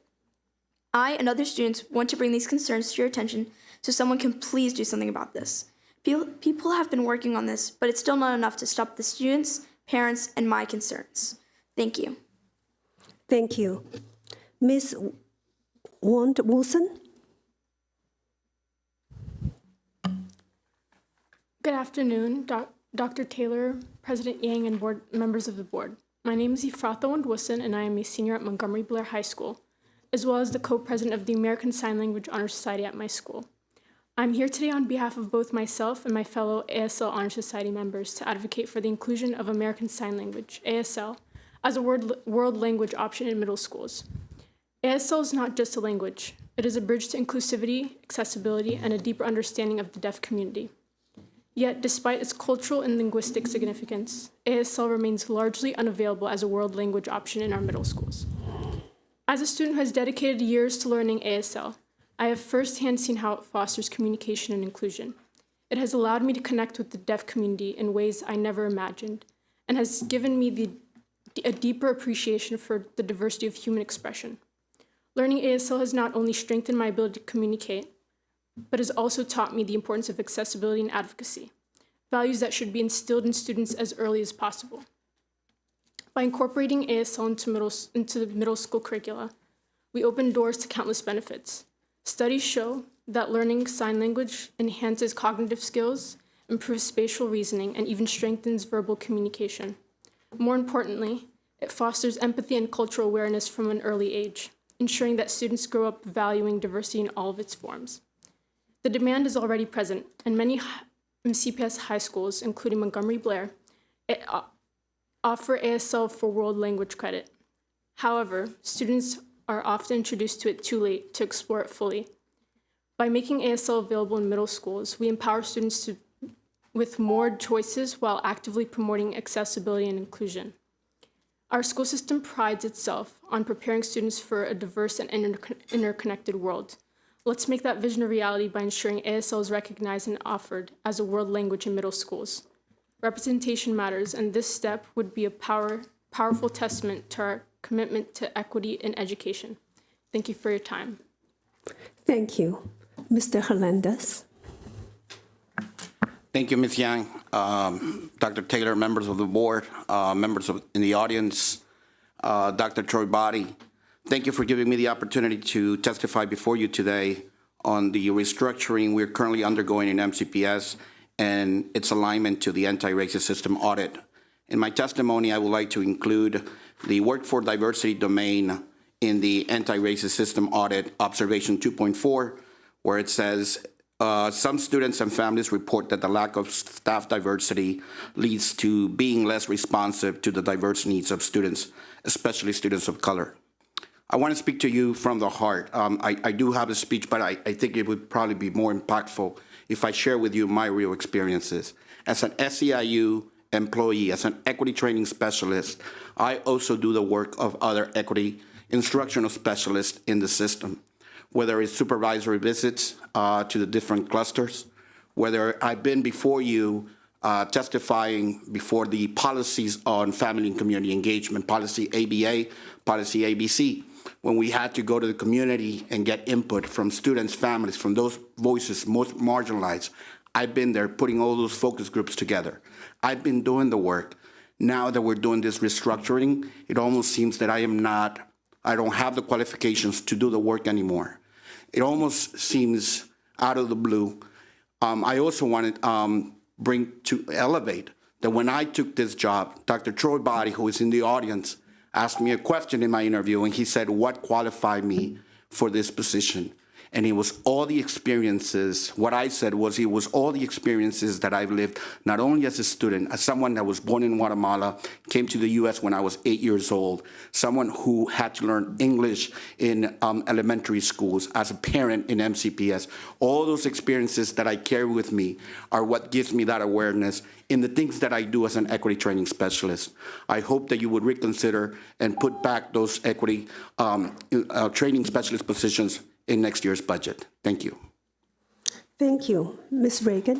I and other students want to bring these concerns to your attention so someone can please do something about this. People have been working on this, but it's still not enough to stop the students, parents, and my concerns. Thank you. Thank you. Ms. Woon-Wilson? Good afternoon, Dr. Taylor, President Yang, and board members of the board. My name is Ephrata Woon-Wilson, and I am a senior at Montgomery Blair High School, as well as the co-president of the American Sign Language Honor Society at my school. I'm here today on behalf of both myself and my fellow ASL Honor Society members to advocate for the inclusion of American Sign Language, ASL, as a world language option in middle schools. ASL is not just a language. It is a bridge to inclusivity, accessibility, and a deeper understanding of the deaf community. Yet, despite its cultural and linguistic significance, ASL remains largely unavailable as a world language option in our middle schools. As a student who has dedicated years to learning ASL, I have firsthand seen how it fosters communication and inclusion. It has allowed me to connect with the deaf community in ways I never imagined, and has given me a deeper appreciation for the diversity of human expression. Learning ASL has not only strengthened my ability to communicate, but has also taught me the importance of accessibility and advocacy, values that should be instilled in students as early as possible. By incorporating ASL into the middle school curricula, we open doors to countless benefits. Studies show that learning sign language enhances cognitive skills, improves spatial reasoning, and even strengthens verbal communication. More importantly, it fosters empathy and cultural awareness from an early age, ensuring that students grow up valuing diversity in all of its forms. The demand is already present, and many MCPS high schools, including Montgomery Blair, offer ASL for world language credit. However, students are often introduced to it too late to explore it fully. By making ASL available in middle schools, we empower students with more choices while actively promoting accessibility and inclusion. Our school system prides itself on preparing students for a diverse and interconnected world. Let's make that vision a reality by ensuring ASL is recognized and offered as a world language in middle schools. Representation matters, and this step would be a powerful testament to our commitment to equity in education. Thank you for your time. Thank you. Mr. Hernandez. Thank you, Ms. Yang, Dr. Taylor, members of the board, members in the audience, Dr. Troy Body. Thank you for giving me the opportunity to testify before you today on the restructuring we're currently undergoing in MCPS and its alignment to the anti-racist system audit. In my testimony, I would like to include the workforce diversity domain in the anti-racist system audit observation 2.4, where it says, some students and families report that the lack of staff diversity leads to being less responsive to the diverse needs of students, especially students of color. I want to speak to you from the heart. I do have a speech, but I think it would probably be more impactful if I share with you my real experiences. As an SEIU employee, as an equity training specialist, I also do the work of other equity instructional specialists in the system, whether it's supervisory visits to the different clusters, whether I've been before you testifying before the policies on family and community engagement, policy ABA, policy ABC, when we had to go to the community and get input from students, families, from those voices most marginalized. I've been there putting all those focus groups together. I've been doing the work. Now that we're doing this restructuring, it almost seems that I don't have the qualifications to do the work anymore. It almost seems out of the blue. I also wanted to elevate that when I took this job, Dr. Troy Body, who is in the audience, asked me a question in my interview, and he said, what qualified me for this position? And it was all the experiences. What I said was it was all the experiences that I've lived, not only as a student, as someone that was born in Guatemala, came to the U.S. when I was 8 years old, someone who had to learn English in elementary schools, as a parent in MCPS. All those experiences that I carry with me are what gives me that awareness in the things that I do as an equity training specialist. I hope that you would reconsider and put back those equity training specialist positions in next year's budget. Thank you. Thank you. Ms. Reagan.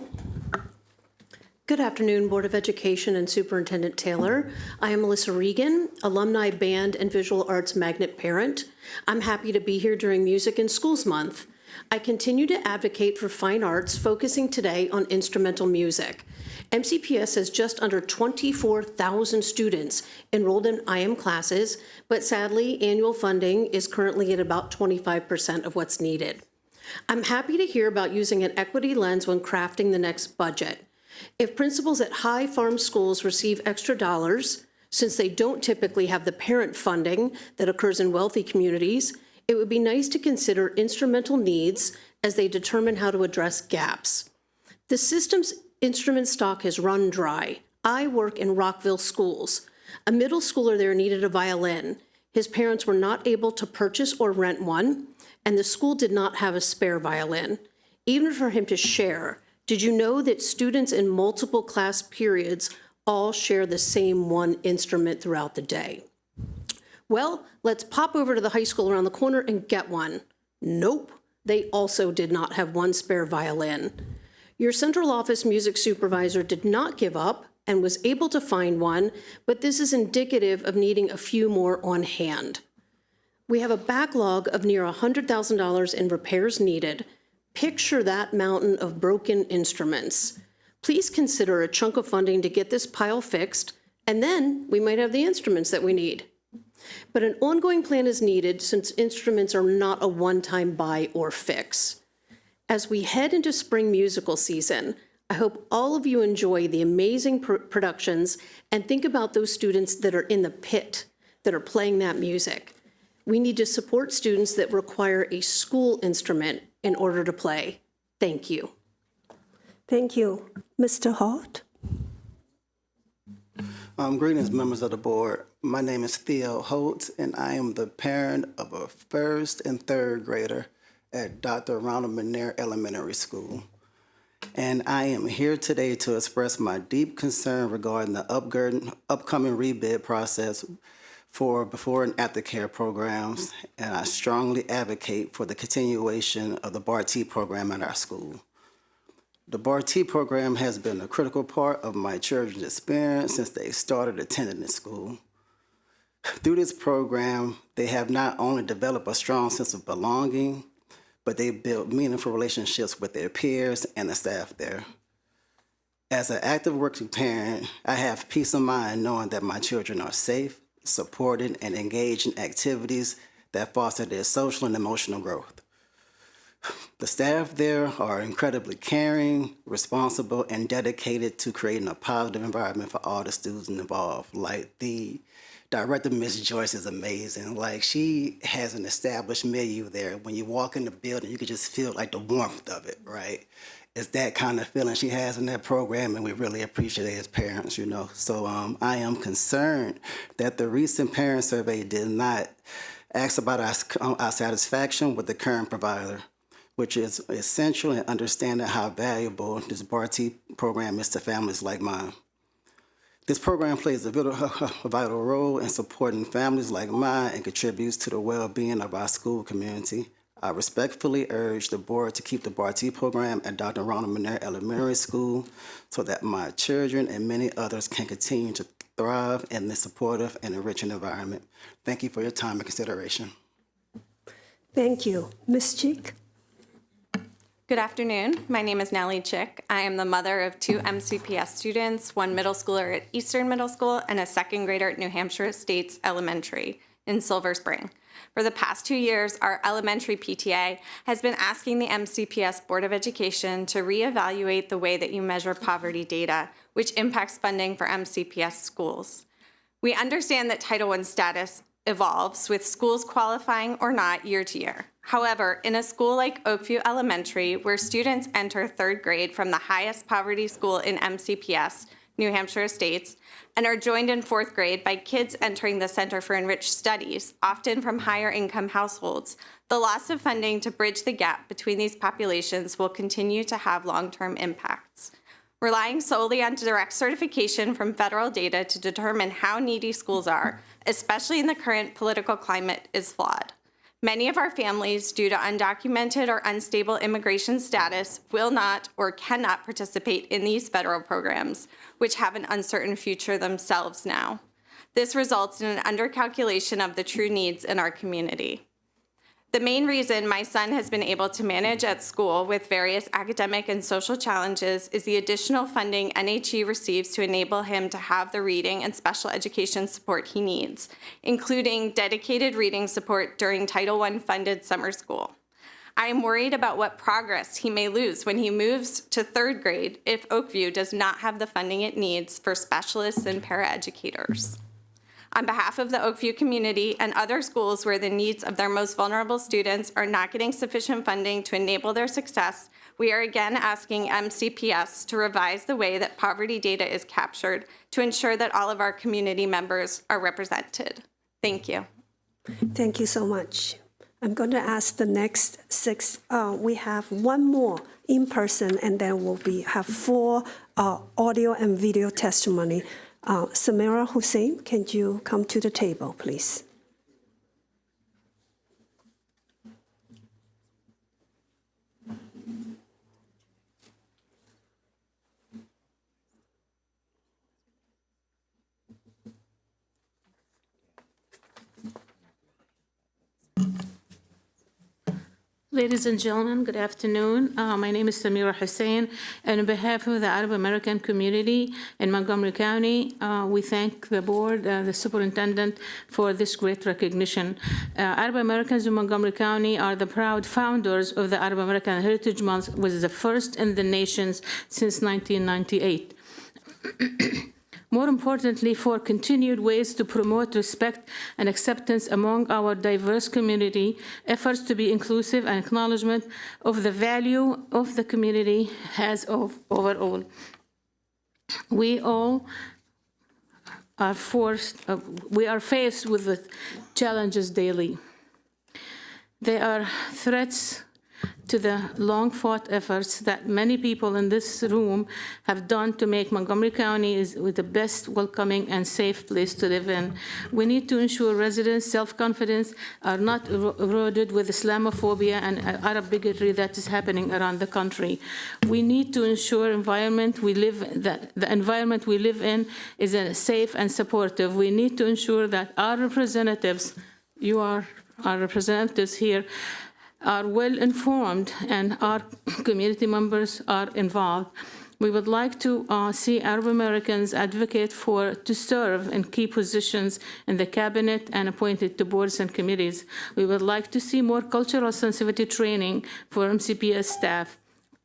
Good afternoon, Board of Education and Superintendent Taylor. I am Melissa Regan, alumni band and visual arts magnet parent. I'm happy to be here during Music in Schools Month. I continue to advocate for fine arts, focusing today on instrumental music. MCPS has just under 24,000 students enrolled in IM classes, but sadly, annual funding is currently at about 25% of what's needed. I'm happy to hear about using an equity lens when crafting the next budget. If principals at high farm schools receive extra dollars, since they don't typically have the parent funding that occurs in wealthy communities, it would be nice to consider instrumental needs as they determine how to address gaps. The system's instrument stock has run dry. I work in Rockville schools. A middle schooler there needed a violin. His parents were not able to purchase or rent one, and the school did not have a spare violin, even for him to share. Did you know that students in multiple class periods all share the same one instrument throughout the day? Well, let's pop over to the high school around the corner and get one. Nope, they also did not have one spare violin. Your central office music supervisor did not give up and was able to find one, but this is indicative of needing a few more on hand. We have a backlog of near $100,000 in repairs needed. Picture that mountain of broken instruments. Please consider a chunk of funding to get this pile fixed, and then we might have the instruments that we need. But an ongoing plan is needed since instruments are not a one-time buy or fix. As we head into spring musical season, I hope all of you enjoy the amazing productions and think about those students that are in the pit that are playing that music. We need to support students that require a school instrument in order to play. Thank you. Thank you. Mr. Hart? Greetings, members of the board. My name is Theo Holtz, and I am the parent of a first and third grader at Dr. Ronald McNair Elementary School. And I am here today to express my deep concern regarding the upcoming rebid process for before and after care programs, and I strongly advocate for the continuation of the BART program at our school. The BART program has been a critical part of my children's experience since they started attending the school. Through this program, they have not only developed a strong sense of belonging, but they built meaningful relationships with their peers and the staff there. As an active working parent, I have peace of mind knowing that my children are safe, supported, and engaged in activities that foster their social and emotional growth. The staff there are incredibly caring, responsible, and dedicated to creating a positive environment for all the students involved. Like the director, Ms. Joyce, is amazing. Like, she has an established milieu there. When you walk in the building, you can just feel like the warmth of it, right? It's that kind of feeling she has in that program, and we really appreciate it as parents, you know. So I am concerned that the recent parent survey did not ask about our satisfaction with the current provider, which is essential in understanding how valuable this BART program is to families like mine. This program plays a vital role in supporting families like mine and contributes to the well-being of our school community. I respectfully urge the board to keep the BART program at Dr. Ronald McNair Elementary School so that my children and many others can continue to thrive in this supportive and enriching environment. Thank you for your time and consideration. Thank you. Ms. Cheek? Good afternoon. My name is Nellie Chick. I am the mother of 2 MCPS students, 1 middle schooler at Eastern Middle School and a 2nd grader at New Hampshire Estates Elementary in Silver Spring. For the past 2 years, our elementary PTA has been asking the MCPS Board of Education to reevaluate the way that you measure poverty data, which impacts funding for MCPS schools. We understand that Title I status evolves, with schools qualifying or not year to year. However, in a school like Oakview Elementary, where students enter 3rd grade from the highest poverty school in MCPS, New Hampshire Estates, and are joined in 4th grade by kids entering the Center for Enriched Studies, often from higher income households, the loss of funding to bridge the gap between these populations will continue to have long-term impacts. Relying solely on direct certification from federal data to determine how needy schools are, especially in the current political climate, is flawed. Many of our families, due to undocumented or unstable immigration status, will not or cannot participate in these federal programs, which have an uncertain future themselves now. This results in an undercalculation of the true needs in our community. The main reason my son has been able to manage at school with various academic and social challenges is the additional funding NHE receives to enable him to have the reading and special education support he needs, including dedicated reading support during Title I funded summer school. I am worried about what progress he may lose when he moves to 3rd grade if Oakview does not have the funding it needs for specialists and paraeducators. On behalf of the Oakview community and other schools where the needs of their most vulnerable students are not getting sufficient funding to enable their success, we are again asking MCPS to revise the way that poverty data is captured to ensure that all of our community members are represented. Thank you. Thank you so much. I'm going to ask the next six. We have one more in person, and then have four audio and video testimony. Samira Hussein, can you come to the table, please? Ladies and gentlemen, good afternoon. My name is Samira Hussein, and on behalf of the Arab American community in Montgomery County, we thank the board, the superintendent, for this great recognition. Arab Americans in Montgomery County are the proud founders of the Arab American Heritage Month, which is the first in the nation since 1998. More importantly, for continued ways to promote respect and acceptance among our diverse community, efforts to be inclusive and acknowledgement of the value of the community as overall. We all are faced with the challenges daily. They are threats to the long-fought efforts that many people in this room have done to make Montgomery County the best welcoming and safe place to live in. We need to ensure residents' self-confidence are not eroded with Islamophobia and Arab bigotry that is happening around the country. We need to ensure the environment we live in is safe and supportive. We need to ensure that our representatives, you are our representatives here, are well informed and our community members are involved. We would like to see Arab Americans advocate to serve in key positions in the cabinet and appointed to boards and committees. We would like to see more cultural sensitivity training for MCPS staff.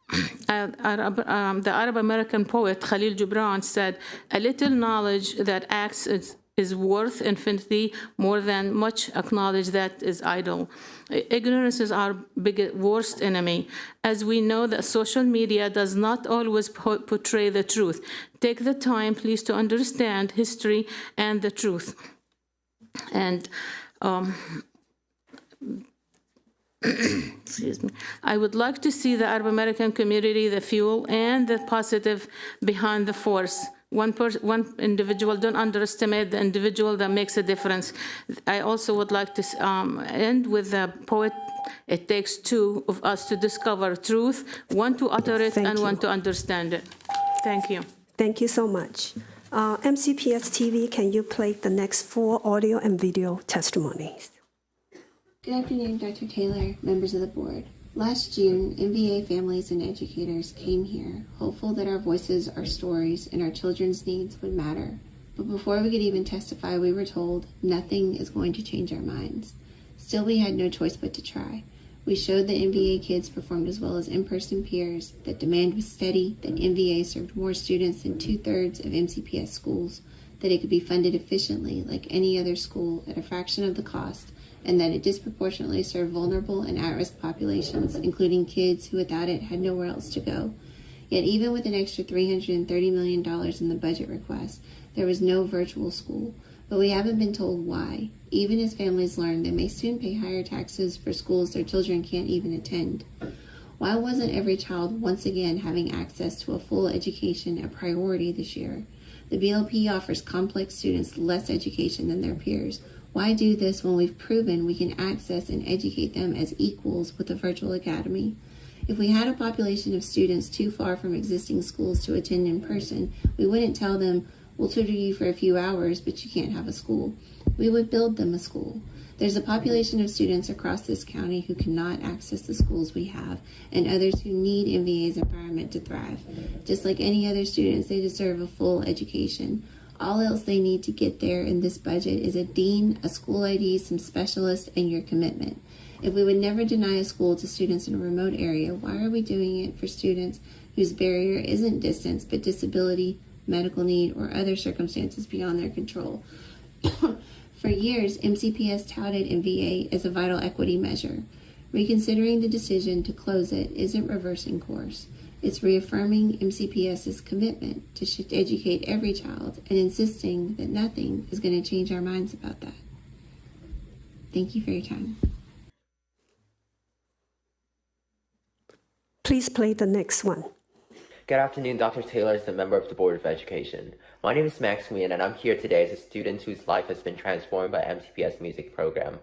The Arab American poet Khalil Gibran said, "A little knowledge that acts is worth infinity more than much knowledge that is idle." Ignorance is our worst enemy. As we know that social media does not always portray the truth. Take the time, please, to understand history and the truth. And excuse me. I would like to see the Arab American community the fuel and the positive behind the force. One individual, don't underestimate the individual that makes a difference. I also would like to end with the poet, "It takes two of us to discover truth, one to utter it and one to understand it." Thank you. Thank you so much. MCPS TV, can you play the next four audio and video testimonies? Good afternoon, Dr. Taylor, members of the board. Last June, MBA families and educators came here, hopeful that our voices, our stories, and our children's needs would matter. But before we could even testify, we were told nothing is going to change our minds. Still, we had no choice but to try. We showed that MBA kids performed as well as in-person peers, that demand was steady, that MBA served more students than 2/3 of MCPS schools, that it could be funded efficiently like any other school at a fraction of the cost, and that it disproportionately served vulnerable and at-risk populations, including kids who without it had nowhere else to go. Yet even with an extra $330 million in the budget request, there was no virtual school. But we haven't been told why, even as families learn they may soon pay higher taxes for schools their children can't even attend. Why wasn't every child once again having access to a full education a priority this year? The BLP offers complex students less education than their peers. Why do this when we've proven we can access and educate them as equals with a virtual academy? If we had a population of students too far from existing schools to attend in person, we wouldn't tell them, "We'll tutor you for a few hours, but you can't have a school." We would build them a school. There's a population of students across this county who cannot access the schools we have, and others who need MVA's environment to thrive. Just like any other students, they deserve a full education. All else they need to get there in this budget is a dean, a school ID, some specialists, and your commitment. If we would never deny a school to students in a remote area, why are we doing it for students whose barrier isn't distance, but disability, medical need, or other circumstances beyond their control? For years, MCPS touted MVA as a vital equity measure. Reconsidering the decision to close it isn't reversing course. It's reaffirming MCPS's commitment to educate every child and insisting that nothing is going to change our minds about that. Thank you for your time. Please play the next one. Good afternoon, Dr. Taylor is a member of the Board of Education. My name is Maximilian, and I'm here today as a student whose life has been transformed by MCPS music program.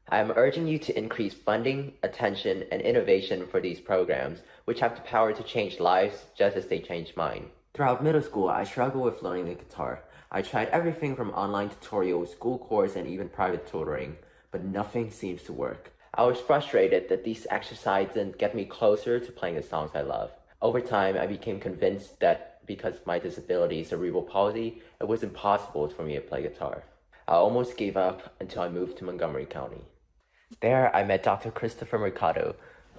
I am urging you to increase funding, attention, and innovation for these programs, which have the power to change lives just as they changed mine. Throughout middle school, I struggled with learning the guitar. I tried everything from online tutorials, school courses, and even private tutoring, but nothing seems to work. I was frustrated that these exercises didn't get me closer to playing the songs I love. Over time, I became convinced that because of my disability, cerebral palsy, it was impossible for me to play guitar. I almost gave up until I moved to Montgomery County. There, I met Dr. Christopher Mercado,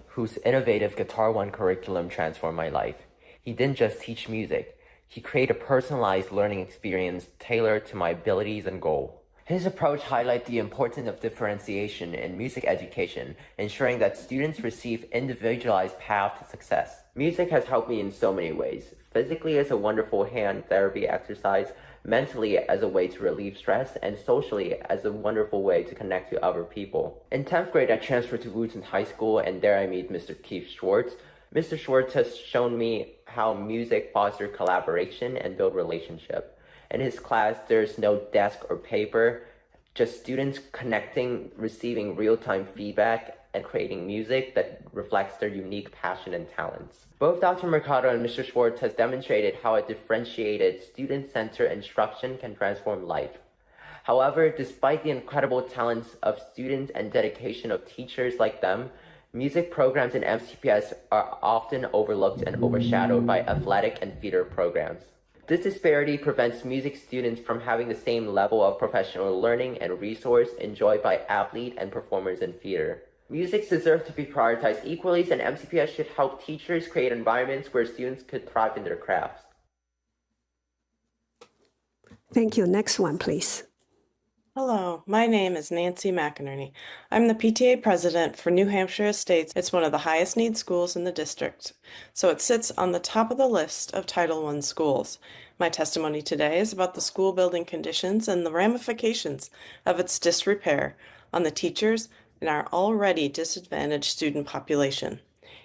whose innovative Guitar One curriculum transformed my life. He didn't just teach music, he created a personalized learning experience tailored to my abilities and goals. His approach highlights the importance of differentiation in music education, ensuring that students receive individualized paths to success. Music has helped me in so many ways, physically as a wonderful hand therapy exercise, mentally as a way to relieve stress, and socially as a wonderful way to connect to other people. In 10th grade, I transferred to Woodson High School, and there I meet Mr. Keith Schwartz. Mr. Schwartz has shown me how music fosters collaboration and build relationship. In his class, there's no desk or paper, just students connecting, receiving real-time feedback, and creating music that reflects their unique passion and talents. Both Dr. Mercado and Mr. Schwartz has demonstrated how a differentiated, student-centered instruction can transform life. However, despite the incredible talents of students and dedication of teachers like them, music programs in MCPS are often overlooked and overshadowed by athletic and theater programs. This disparity prevents music students from having the same level of professional learning and resource enjoyed by athletes and performers in theater. Music deserves to be prioritized equally, and MCPS should help teachers create environments where students could thrive in their crafts. Thank you. Next one, please. Hello, my name is Nancy McInerney. I'm the PTA president for New Hampshire Estates. It's one of the highest need schools in the district, so it sits on the top of the list of Title I schools. My testimony today is about the school building conditions and the ramifications of its disrepair on the teachers and our already disadvantaged student population.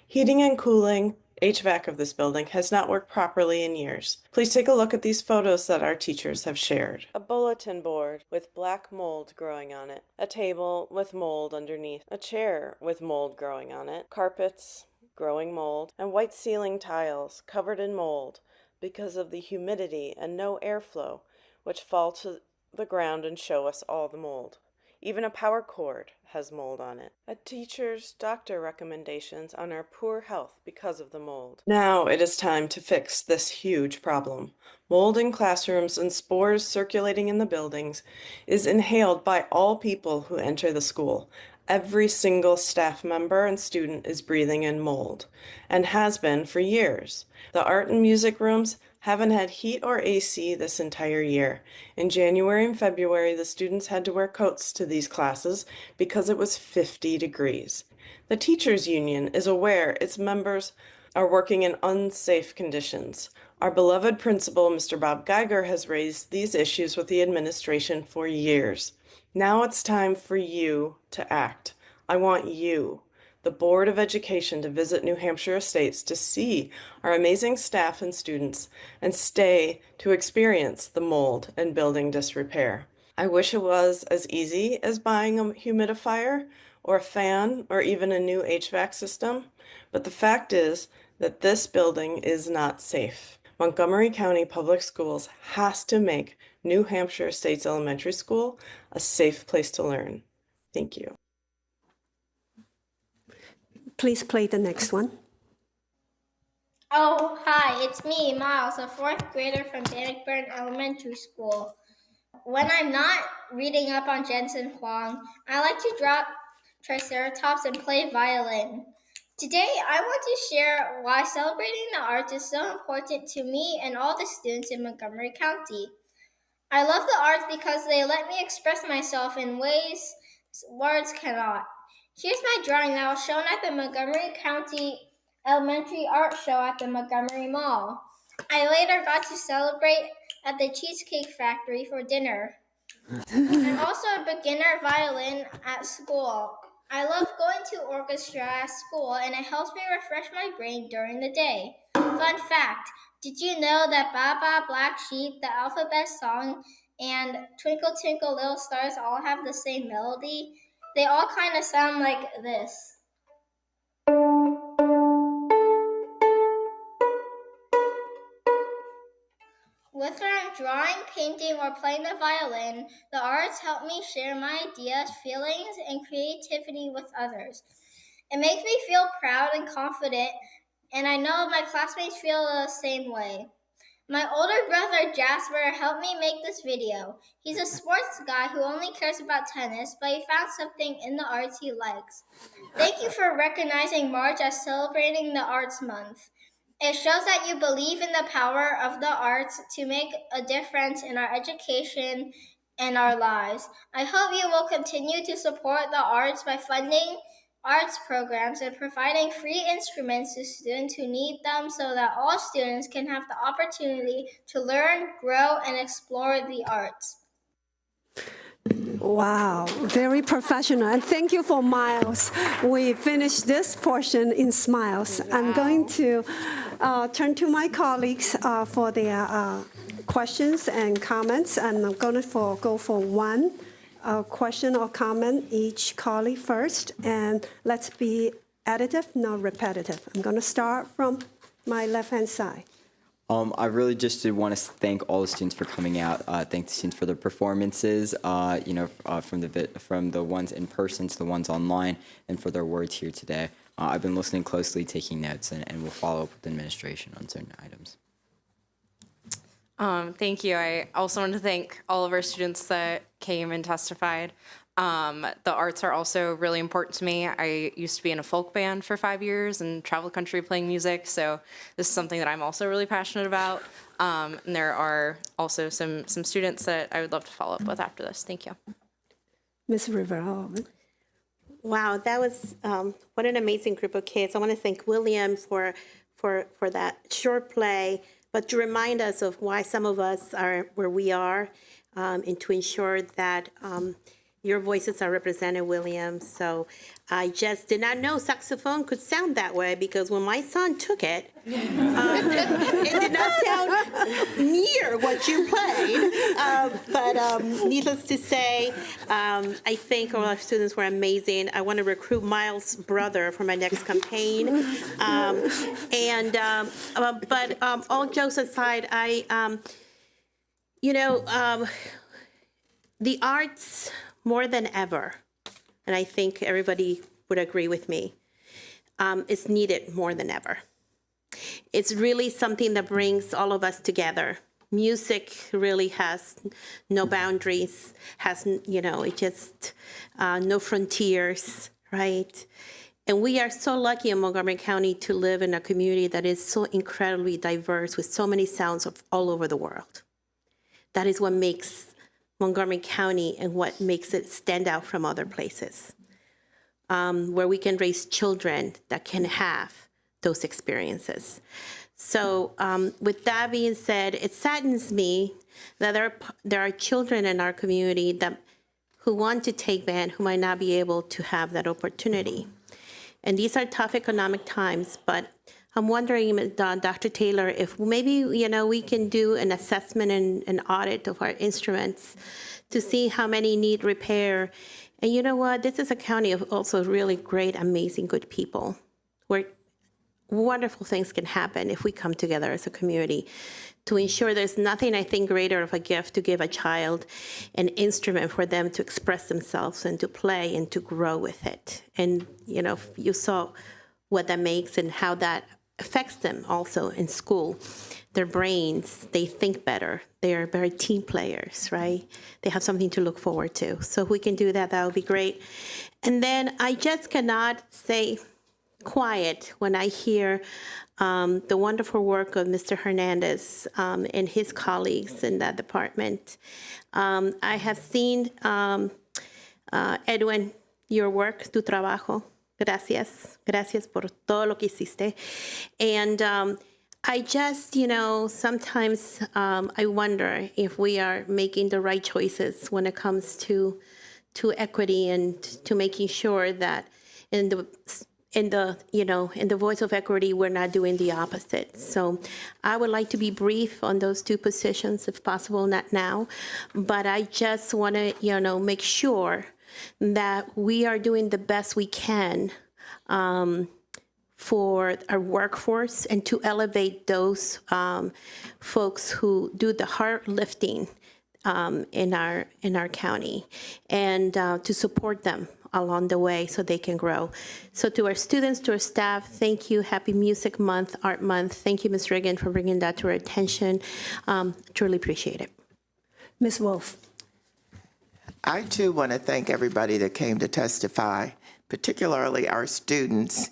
Heating and cooling, HVAC of this building has not worked properly in years. Please take a look at these photos that our teachers have shared. A bulletin board with black mold growing on it. A table with mold underneath. A chair with mold growing on it. Carpets, growing mold, and white ceiling tiles covered in mold because of the humidity and no airflow, which fall to the ground and show us all the mold. Even a power cord has mold on it. A teacher's doctor recommendations on our poor health because of the mold. Now it is time to fix this huge problem. Mold in classrooms and spores circulating in the buildings is inhaled by all people who enter the school. Every single staff member and student is breathing in mold, and has been for years. The art and music rooms haven't had heat or AC this entire year. In January and February, the students had to wear coats to these classes because it was 50 degrees. The teachers' union is aware its members are working in unsafe conditions. Our beloved principal, Mr. Bob Geiger, has raised these issues with the administration for years. Now it's time for you to act. I want you, the Board of Education, to visit New Hampshire Estates to see our amazing staff and students and stay to experience the mold and building disrepair. I wish it was as easy as buying a humidifier or a fan or even a new HVAC system, but the fact is that this building is not safe. Montgomery County Public Schools has to make New Hampshire Estates Elementary School a safe place to learn. Thank you. Please play the next one. Oh, hi, it's me, Miles, a fourth grader from Bannockburn Elementary School. When I'm not reading up on Jensen Huang, I like to drop Triceratops and play violin. Today, I want to share why celebrating the arts is so important to me and all the students in Montgomery County. I love the arts because they let me express myself in ways words cannot. Here's my drawing that was shown at the Montgomery County Elementary Art Show at the Montgomery Mall. I later got to celebrate at the Cheesecake Factory for dinner. I'm also a beginner violin at school. I love going to orchestra at school, and it helps me refresh my brain during the day. Fun fact, did you know that Baba Black Sheep, the alphabet song, and Twinkle Twinkle Little Stars all have the same melody? They all kind of sound like this. Whether I'm drawing, painting, or playing the violin, the arts help me share my ideas, feelings, and creativity with others. It makes me feel proud and confident, and I know my classmates feel the same way. My older brother Jasper helped me make this video. He's a sports guy who only cares about tennis, but he found something in the arts he likes. Thank you for recognizing March as celebrating the Arts Month. It shows that you believe in the power of the arts to make a difference in our education and our lives. I hope you will continue to support the arts by funding arts programs and providing free instruments to students who need them so that all students can have the opportunity to learn, grow, and explore the arts. Wow, very professional. And thank you for Miles. We finished this portion in smiles. Wow. I'm going to turn to my colleagues for their questions and comments. And I'm going to go for one question or comment each colleague first. And let's be additive, not repetitive. I'm going to start from my left-hand side. I really just did want to thank all the students for coming out. Thank the students for their performances, from the ones in person to the ones online, and for their words here today. I've been listening closely, taking notes, and will follow up with the administration on certain items. Thank you. I also want to thank all of our students that came and testified. The arts are also really important to me. I used to be in a folk band for 5 years and travel the country playing music, so this is something that I'm also really passionate about. And there are also some students that I would love to follow up with after this. Thank you. Ms. Rivera. Wow, that was what an amazing group of kids. I want to thank William for that short play, but to remind us of why some of us are where we are, and to ensure that your voices are represented, William. So I just did not know saxophone could sound that way, because when my son took it, it did not sound near what you played. But needless to say, I think all our students were amazing. I want to recruit Miles' brother for my next campaign. But all jokes aside, the arts, more than ever, and I think everybody would agree with me, is needed more than ever. It's really something that brings all of us together. Music really has no boundaries, it just no frontiers, right? And we are so lucky in Montgomery County to live in a community that is so incredibly diverse, with so many sounds of all over the world. That is what makes Montgomery County and what makes it stand out from other places, where we can raise children that can have those experiences. So with that being said, it saddens me that there are children in our community who want to take band who might not be able to have that opportunity. And these are tough economic times, but I'm wondering, Dr. Taylor, if maybe, we can do an assessment and an audit of our instruments to see how many need repair. And you know what? This is a county of also really great, amazing, good people, where wonderful things can happen if we come together as a community to ensure there's nothing, I think, greater of a gift to give a child an instrument for them to express themselves and to play and to grow with it. And, you saw what that makes and how that affects them also in school. Their brains, they think better. They are very team players, right? They have something to look forward to. So if we can do that, that would be great. And then I just cannot stay quiet when I hear the wonderful work of Mr. Hernandez and his colleagues in that department. I have seen, Edwin, your work, tu trabajo. Gracias. Gracias por todo lo que hiciste. And I just, sometimes I wonder if we are making the right choices when it comes to equity and to making sure that in the voice of equity, we're not doing the opposite. So I would like to be brief on those two positions, if possible, not now. But I just want to, make sure that we are doing the best we can for our workforce and to elevate those folks who do the hard lifting in our county, and to support them along the way so they can grow. So to our students, to our staff, thank you. Happy Music Month, Art Month. Thank you, Ms. Reagan, for bringing that to our attention. Truly appreciate it. Ms. Wolf. I too want to thank everybody that came to testify, particularly our students.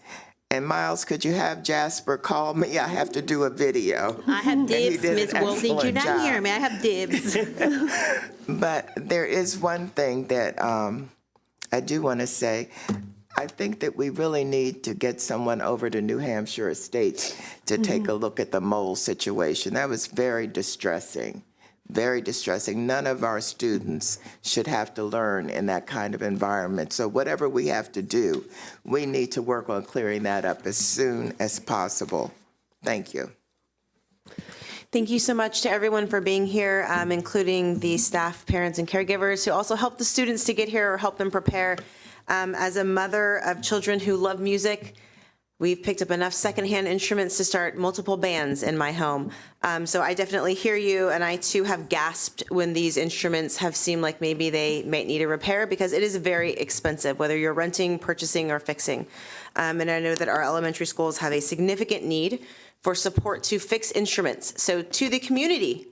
And Miles, could you have Jasper call me? I have to do a video. I have dibs, Ms. Wolf. Did you not hear me? I have dibs. But there is one thing that I do want to say. I think that we really need to get someone over to New Hampshire Estates to take a look at the mold situation. That was very distressing. Very distressing. None of our students should have to learn in that kind of environment. So whatever we have to do, we need to work on clearing that up as soon as possible. Thank you. Thank you so much to everyone for being here, including the staff, parents, and caregivers who also helped the students to get here or help them prepare. As a mother of children who love music, we've picked up enough secondhand instruments to start multiple bands in my home. So I definitely hear you, and I too have gasped when these instruments have seemed like maybe they might need a repair, because it is very expensive, whether you're renting, purchasing, or fixing. And I know that our elementary schools have a significant need for support to fix instruments. So to the community,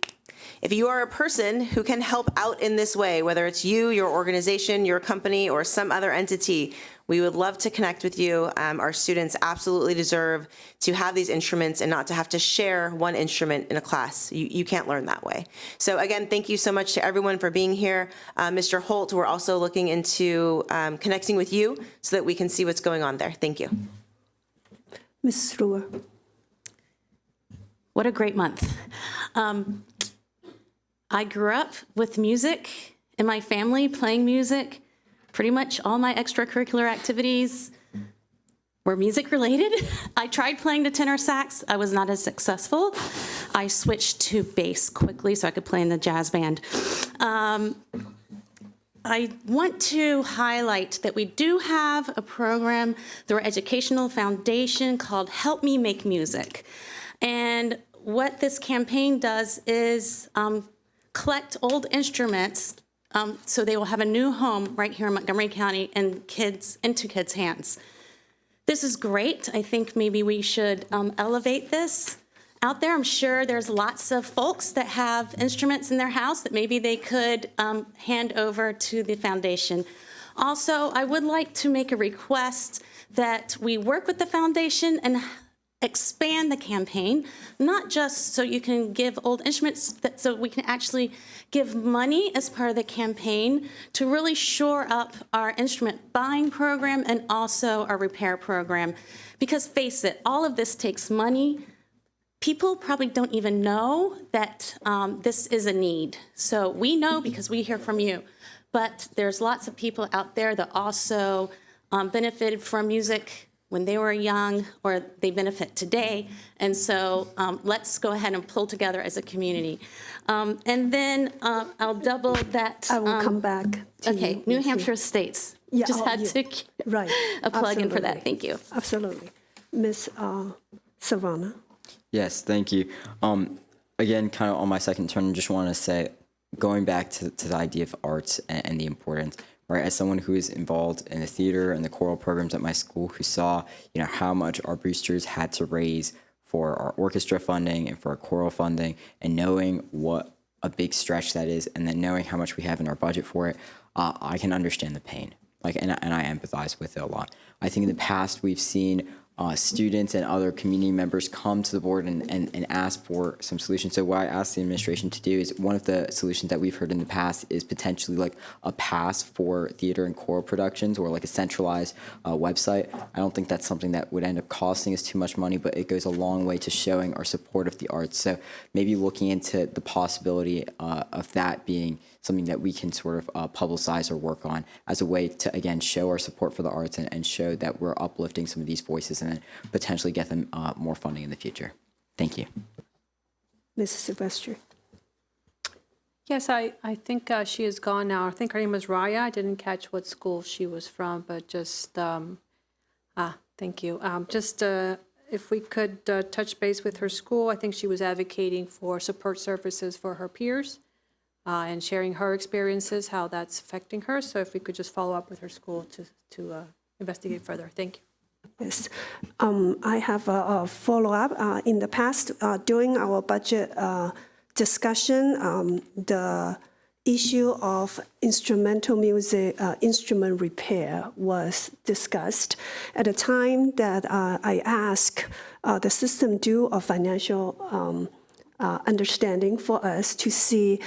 if you are a person who can help out in this way, whether it's you, your organization, your company, or some other entity, we would love to connect with you. Our students absolutely deserve to have these instruments and not to have to share one instrument in a class. You can't learn that way. So again, thank you so much to everyone for being here. Mr. Holt, we're also looking into connecting with you so that we can see what's going on there. Thank you. Ms. Ruhr. What a great month. I grew up with music in my family, playing music. Pretty much all my extracurricular activities were music related. I tried playing the tenor sax. I was not as successful. I switched to bass quickly so I could play in the jazz band. I want to highlight that we do have a program through our educational foundation called Help Me Make Music. And what this campaign does is collect old instruments so they will have a new home right here in Montgomery County and into kids' hands. This is great. I think maybe we should elevate this out there. I'm sure there's lots of folks that have instruments in their house that maybe they could hand over to the foundation. Also, I would like to make a request that we work with the foundation and expand the campaign, not just so you can give old instruments, so we can actually give money as part of the campaign to really shore up our instrument buying program and also our repair program. Because face it, all of this takes money. People probably don't even know that this is a need. So we know because we hear from you, but there's lots of people out there that also benefited from music when they were young, or they benefit today. And so let's go ahead and pull together as a community. And then I'll double that. I will come back to okay, you. New Hampshire States. Yeah, Just had to right. a plug in for Absolutely. that. Thank you. Absolutely. Ms. Savannah. Yes, thank you. Again, kind of on my second turn, I just want to say, going back to the idea of arts and the importance, right? As someone who is involved in the theater and the choral programs at my school, who saw, how much our boosters had to raise for our orchestra funding and for our choral funding, and knowing what a big stretch that is, and then knowing how much we have in our budget for it, I can understand the pain. And I empathize with it a lot. I think in the past we've seen students and other community members come to the board and ask for some solutions. So what I asked the administration to do is, one of the solutions that we've heard in the past is potentially like a pass for theater and choral productions, or like a centralized website. I don't think that's something that would end up costing us too much money, but it goes a long way to showing our support of the arts. So maybe looking into the possibility of that being something that we can sort of publicize or work on as a way to, again, show our support for the arts and show that we're uplifting some of these voices and then potentially get them more funding in the future. Thank you. Mrs. Silvestri. Yes, I think she is gone now. I think her name was Raya. I didn't catch what school she was from, but just, thank you. If we could touch base with her school, I think she was advocating for support services for her peers and sharing her experiences, how that's affecting her. So if we could just follow up with her school to investigate further. Thank you. Yes, I have a follow-up. In the past, during our budget discussion, the issue of instrumental music, instrument repair was discussed. At the time that I asked the system do a financial understanding for us to see,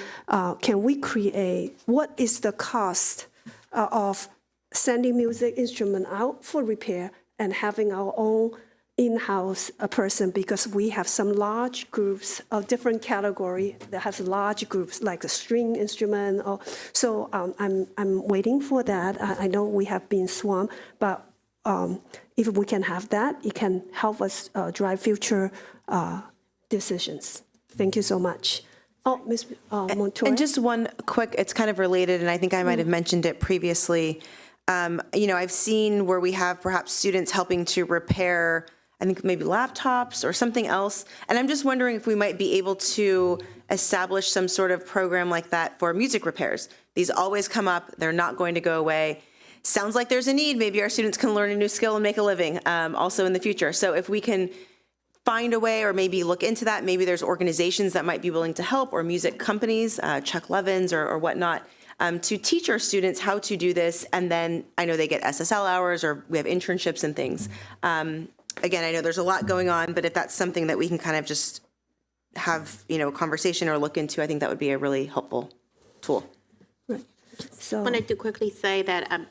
can we create, what is the cost of sending music instrument out for repair and having our own in-house person, because we have some large groups of different category that has large groups like a string instrument. So I'm waiting for that. I know we have been swamped, but if we can have that, it can help us drive future decisions. Thank you so much. Oh, Ms. Montoya. And just one quick, it's kind of related, and I think I might have mentioned it previously. I've seen where we have perhaps students helping to repair, I think maybe laptops or something else. And I'm just wondering if we might be able to establish some sort of program like that for music repairs. These always come up. They're not going to go away. Sounds like there's a need. Maybe our students can learn a new skill and make a living also in the future. So if we can find a way or maybe look into that, maybe there's organizations that might be willing to help, or music companies, Chuck Levins or whatnot, to teach our students how to do this. And then I know they get SSL hours, or we have internships and things. Again, I know there's a lot going on, but if that's something that we can kind of just have, a conversation or look into, I think that would be a really helpful tool. Right. So I wanted to quickly say that I'm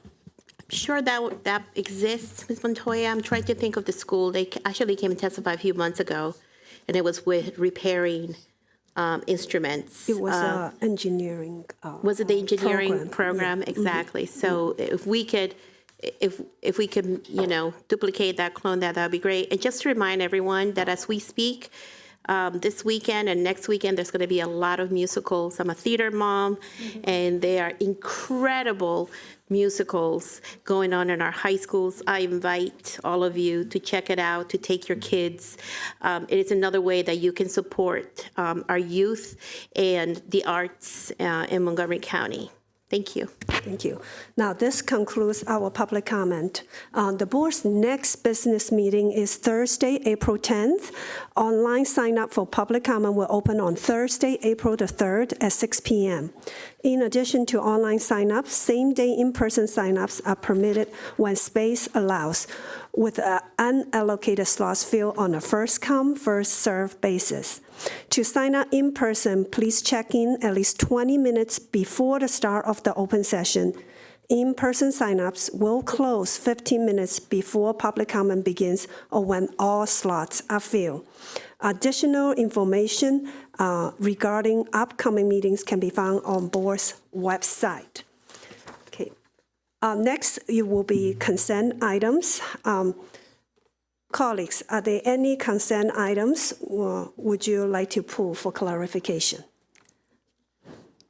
sure that exists, Ms. Montoya. I'm trying to think of the school. They actually came and testified a few months ago, and it was with repairing instruments. It was engineering. Was it the engineering program? Yeah. Exactly. Mm-hmm. So if we could, duplicate that, clone that, that would be great. And just to remind everyone that as we speak, this weekend and next weekend, there's going to be a lot of musicals. I'm a theater mom, and they are incredible musicals going on in our high schools. I invite all of you to check it out, to take your kids. It is another way that you can support our youth and the arts in Montgomery County. Thank you. Thank you. Now, this concludes our public comment. The board's next business meeting is Thursday, April 10th. Online sign-up for public comment will open on Thursday, April the 3rd at 6 p.m. In addition to online sign-ups, same-day in-person sign-ups are permitted when space allows, with unallocated slots filled on a first-come, first-served basis. To sign up in person, please check in at least 20 minutes before the start of the open session. In-person sign-ups will close 15 minutes before public comment begins or when all slots are filled. Additional information regarding upcoming meetings can be found on board's website. Okay. Next, it will be consent items. Colleagues, are there any consent items would you like to pull for clarification?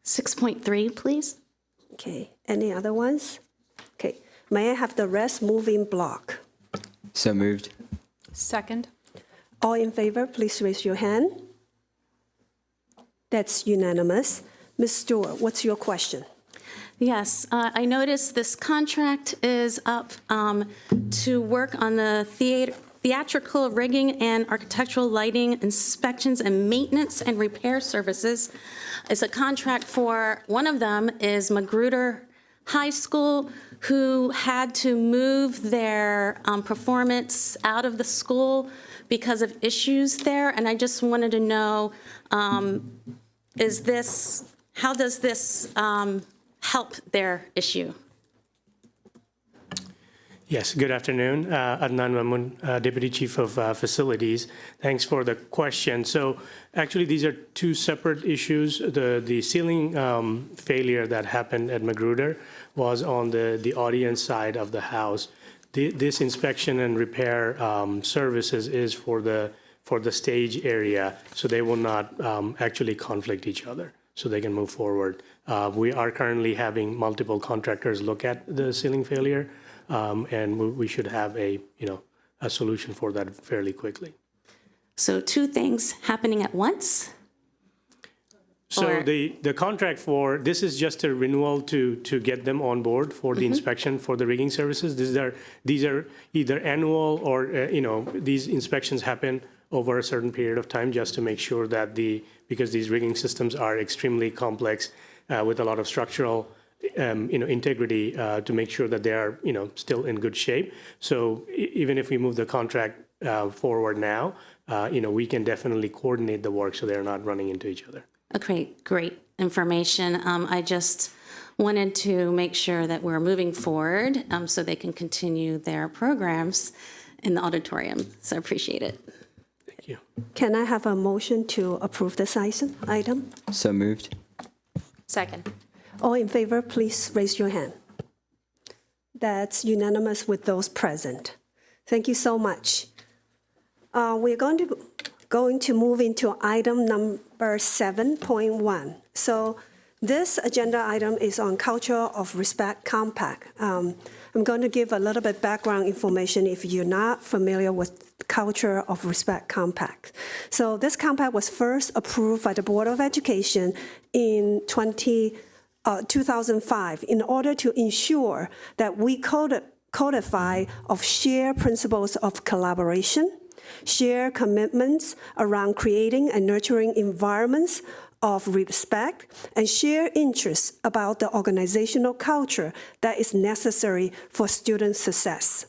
6.3, please. Okay, any other ones? Okay, may I have the rest move in block? So moved. Second. All in favor, please raise your hand. That's unanimous. Ms. Stewart, what's your question? Yes, I noticed this contract is up to work on the theatrical rigging and architectural lighting inspections and maintenance and repair services. It's a contract for, one of them is Magruder High School, who had to move their performance out of the school because of issues there. And I just wanted to know, how does this help their issue? Yes, good afternoon. Adnan Mamoun, Deputy Chief of Facilities. Thanks for the question. So actually, these are two separate issues. The ceiling failure that happened at Magruder was on the audience side of the house. This inspection and repair services is for the stage area, so they will not actually conflict each other, so they can move forward. We are currently having multiple contractors look at the ceiling failure, and we should have a solution for that fairly quickly. So two things happening at once? So the contract for this is just a renewal to get them on board for the inspection for the rigging services. These are either annual or these inspections happen over a certain period of time just to make sure that because these rigging systems are extremely complex with a lot of structural integrity to make sure that they are still in good shape. So even if we move the contract forward now, we can definitely coordinate the work so they're not running into each other. Okay, great information. I just wanted to make sure that we're moving forward so they can continue their programs in the auditorium. So I appreciate it. Thank you. Can I have a motion to approve this item? So moved. Second. All in favor, please raise your hand. That's unanimous with those present. Thank you so much. We're going to move into item number 7.1. So this agenda item is on Culture of Respect Compact. I'm going to give a little bit background information if you're not familiar with Culture of Respect Compact. So this compact was first approved by the Board of Education in 2005 in order to ensure that we codify of shared principles of collaboration, share commitments around creating and nurturing environments of respect, and share interests about the organizational culture that is necessary for student success.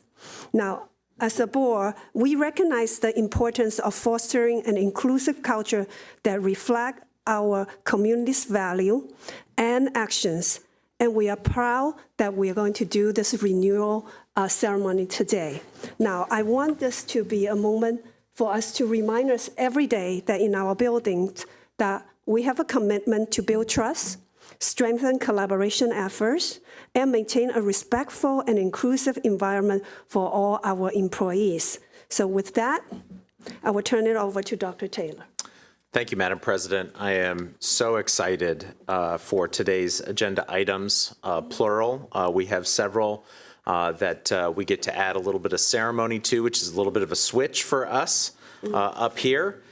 Now, as a board, we recognize the importance of fostering an inclusive culture that reflects our community's value and actions, and we are proud that we are going to do this renewal ceremony today. Now, I want this to be a moment for us to remind us every day that in our buildings that we have a commitment to build trust, strengthen collaboration efforts, and maintain a respectful and inclusive environment for all our employees. So with that, I will turn it over to Dr. Taylor. Thank you, Madam President. I am so excited for today's agenda items, plural. We have several that we get to add a little bit of ceremony to, which is a little bit of a switch for us up here.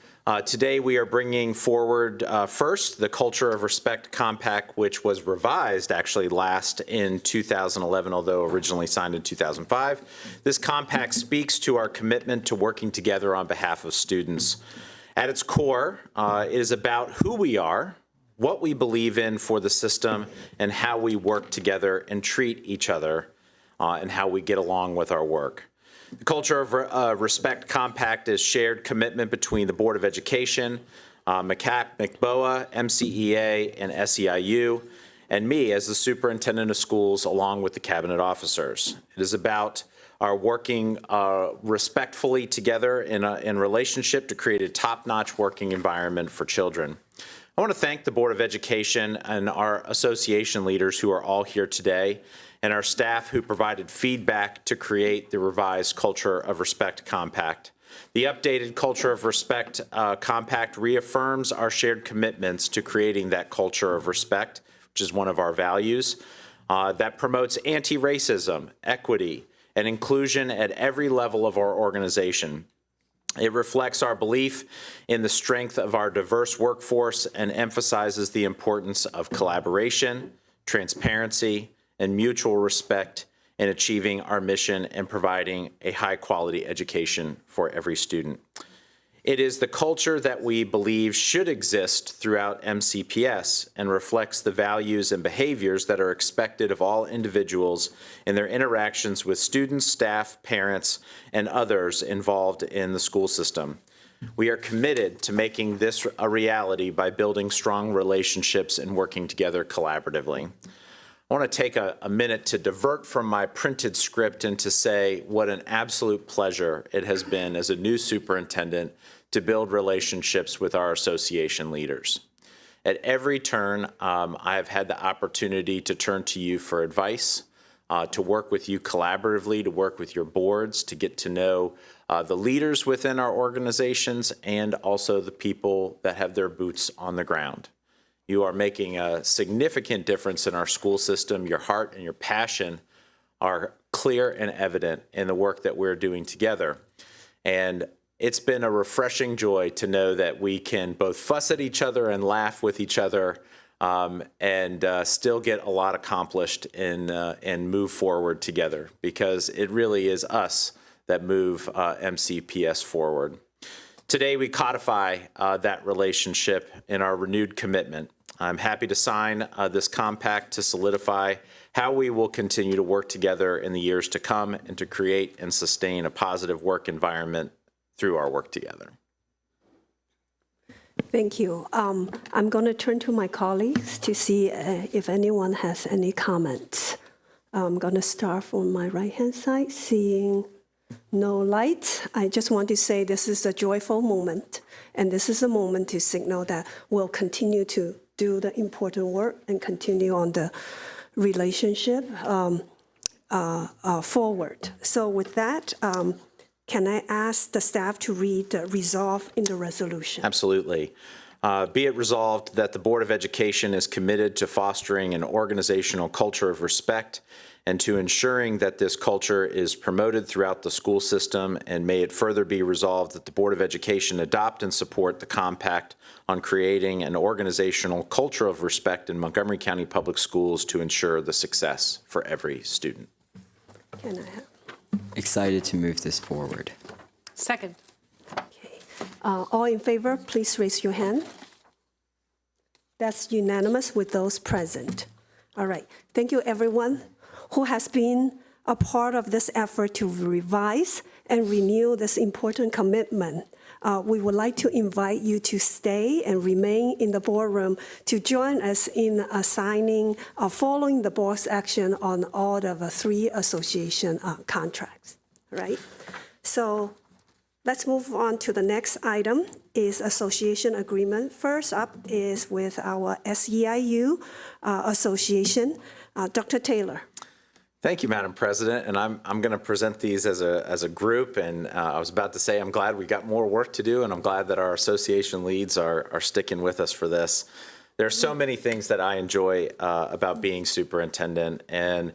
Today we are bringing forward first the Culture of Respect Compact, which was revised actually last in 2011, although originally signed in 2005. This compact speaks to our commitment to working together on behalf of students. At its core, it is about who we are, what we believe in for the system, and how we work together and treat each other, and how we get along with our work. The Culture of Respect Compact is shared commitment between the Board of Education, MCAP, MCBOA, MCEA, and SEIU, and me as the Superintendent of Schools, along with the Cabinet officers. It is about our working respectfully together in relationship to create a top-notch working environment for children. I want to thank the Board of Education and our association leaders who are all here today, and our staff who provided feedback to create the revised Culture of Respect Compact. The updated Culture of Respect Compact reaffirms our shared commitments to creating that culture of respect, which is one of our values, that promotes anti-racism, equity, and inclusion at every level of our organization. It reflects our belief in the strength of our diverse workforce and emphasizes the importance of collaboration, transparency, and mutual respect in achieving our mission and providing a high-quality education for every student. It is the culture that we believe should exist throughout MCPS and reflects the values and behaviors that are expected of all individuals in their interactions with students, staff, parents, and others involved in the school system. We are committed to making this a reality by building strong relationships and working together collaboratively. I want to take a minute to divert from my printed script and to say what an absolute pleasure it has been as a new superintendent to build relationships with our association leaders. At every turn, I have had the opportunity to turn to you for advice, to work with you collaboratively, to work with your boards, to get to know the leaders within our organizations and also the people that have their boots on the ground. You are making a significant difference in our school system. Your heart and your passion are clear and evident in the work that we're doing together. And it's been a refreshing joy to know that we can both fuss at each other and laugh with each other and still get a lot accomplished and move forward together, because it really is us that move MCPS forward. Today, we codify that relationship in our renewed commitment. I'm happy to sign this compact to solidify how we will continue to work together in the years to come and to create and sustain a positive work environment through our work together. Thank you. I'm going to turn to my colleagues to see if anyone has any comments. I'm going to start from my right-hand side, seeing no lights. I just want to say this is a joyful moment, and this is a moment to signal that we'll continue to do the important work and continue on the relationship forward. So with that, can I ask the staff to read the resolve in the resolution? Absolutely. Be it resolved that the Board of Education is committed to fostering an organizational culture of respect and to ensuring that this culture is promoted throughout the school system, and may it further be resolved that the Board of Education adopt and support the compact on creating an organizational culture of respect in Montgomery County Public Schools to ensure the success for every student. Can I have? Excited to move this forward. Second. Okay. All in favor, please raise your hand. That's unanimous with those present. All right. Thank you, everyone who has been a part of this effort to revise and renew this important commitment. We would like to invite you to stay and remain in the boardroom to join us in assigning, following the board's action on all of the 3 association contracts, right? So let's move on to the next item, is association agreement. First up is with our SEIU association. Dr. Taylor. Thank you, Madam President, and I'm going to present these as a group, and I was about to say I'm glad we got more work to do, and I'm glad that our association leads are sticking with us for this. There are so many things that I enjoy about being superintendent, and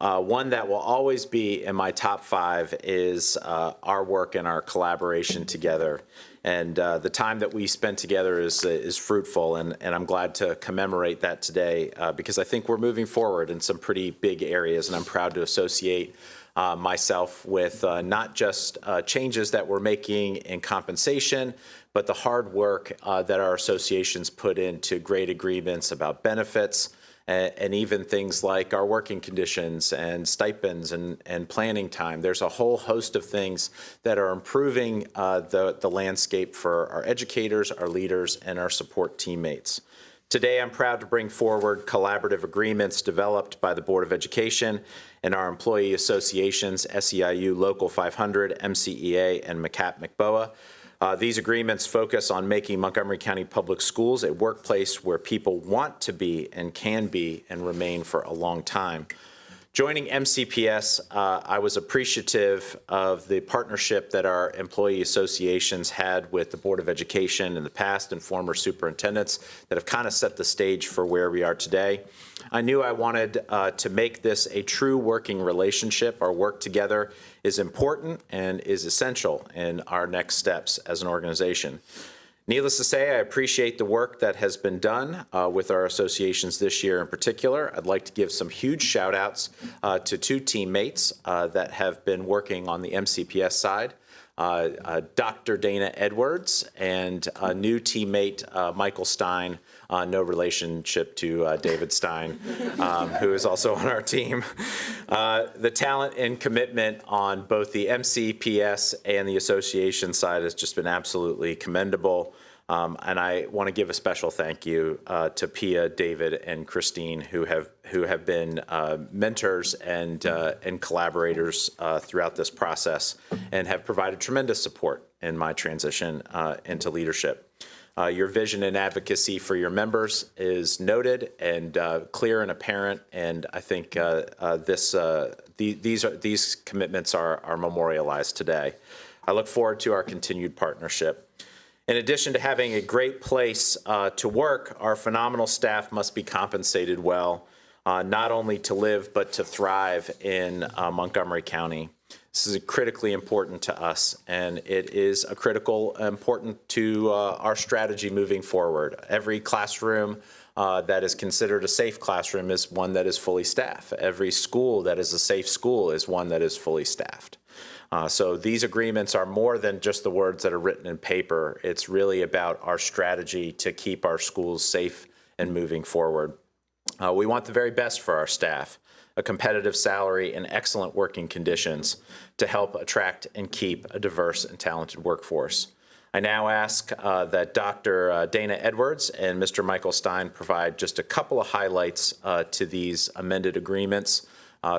one that will always be in my top 5 is our work and our collaboration together. And the time that we spent together is fruitful, and I'm glad to commemorate that today because I think we're moving forward in some pretty big areas, and I'm proud to associate myself with not just changes that we're making in compensation, but the hard work that our associations put into great agreements about benefits, and even things like our working conditions and stipends and planning time. There's a whole host of things that are improving the landscape for our educators, our leaders, and our support teammates. Today, I'm proud to bring forward collaborative agreements developed by the Board of Education and our employee associations, SEIU Local 500, MCEA, and MCAP-MCBOA. These agreements focus on making Montgomery County Public Schools a workplace where people want to be and can be and remain for a long time. Joining MCPS, I was appreciative of the partnership that our employee associations had with the Board of Education in the past and former superintendents that have kind of set the stage for where we are today. I knew I wanted to make this a true working relationship. Our work together is important and is essential in our next steps as an organization. Needless to say, I appreciate the work that has been done with our associations this year in particular. I'd like to give some huge shout outs to 2 teammates that have been working on the MCPS side. Dr. Dana Edwards, and a new teammate, Michael Stein, no relationship to David Stein, who is also on our team. The talent and commitment on both the MCPS and the association side has just been absolutely commendable. And I want to give a special thank you to Pia, David, and Christine, who have been mentors and collaborators throughout this process, and have provided tremendous support in my transition into leadership. Your vision and advocacy for your members is noted and clear and apparent, and I think these commitments are memorialized today. I look forward to our continued partnership. In addition to having a great place to work, our phenomenal staff must be compensated well, not only to live but to thrive in Montgomery County. This is critically important to us, and it is important to our strategy moving forward. Every classroom that is considered a safe classroom is one that is fully staffed. Every school that is a safe school is one that is fully staffed. So these agreements are more than just the words that are written in paper. It's really about our strategy to keep our schools safe and moving forward. We want the very best for our staff, a competitive salary and excellent working conditions to help attract and keep a diverse and talented workforce. I now ask that Dr. Dana Edwards and Mr. Michael Stein provide just a couple of highlights to these amended agreements,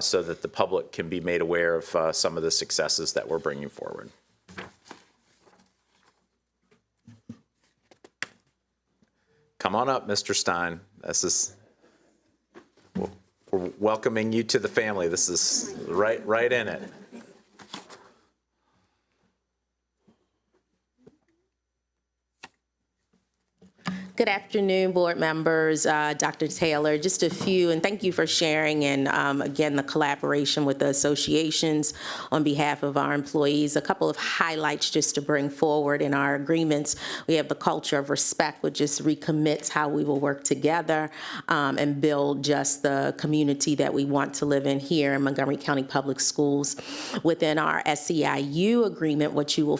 so that the public can be made aware of some of the successes that we're bringing forward. Come on up, Mr. Stein. We're welcoming you to the family. This is right in it. Good afternoon, board members, Dr. Taylor. Just a few, and thank you for sharing, and again, the collaboration with the associations on behalf of our employees. A couple of highlights just to bring forward in our agreements. We have the culture of respect, which just recommits how we will work together and build just the community that we want to live in here in Montgomery County Public Schools. Within our SEIU agreement, what you will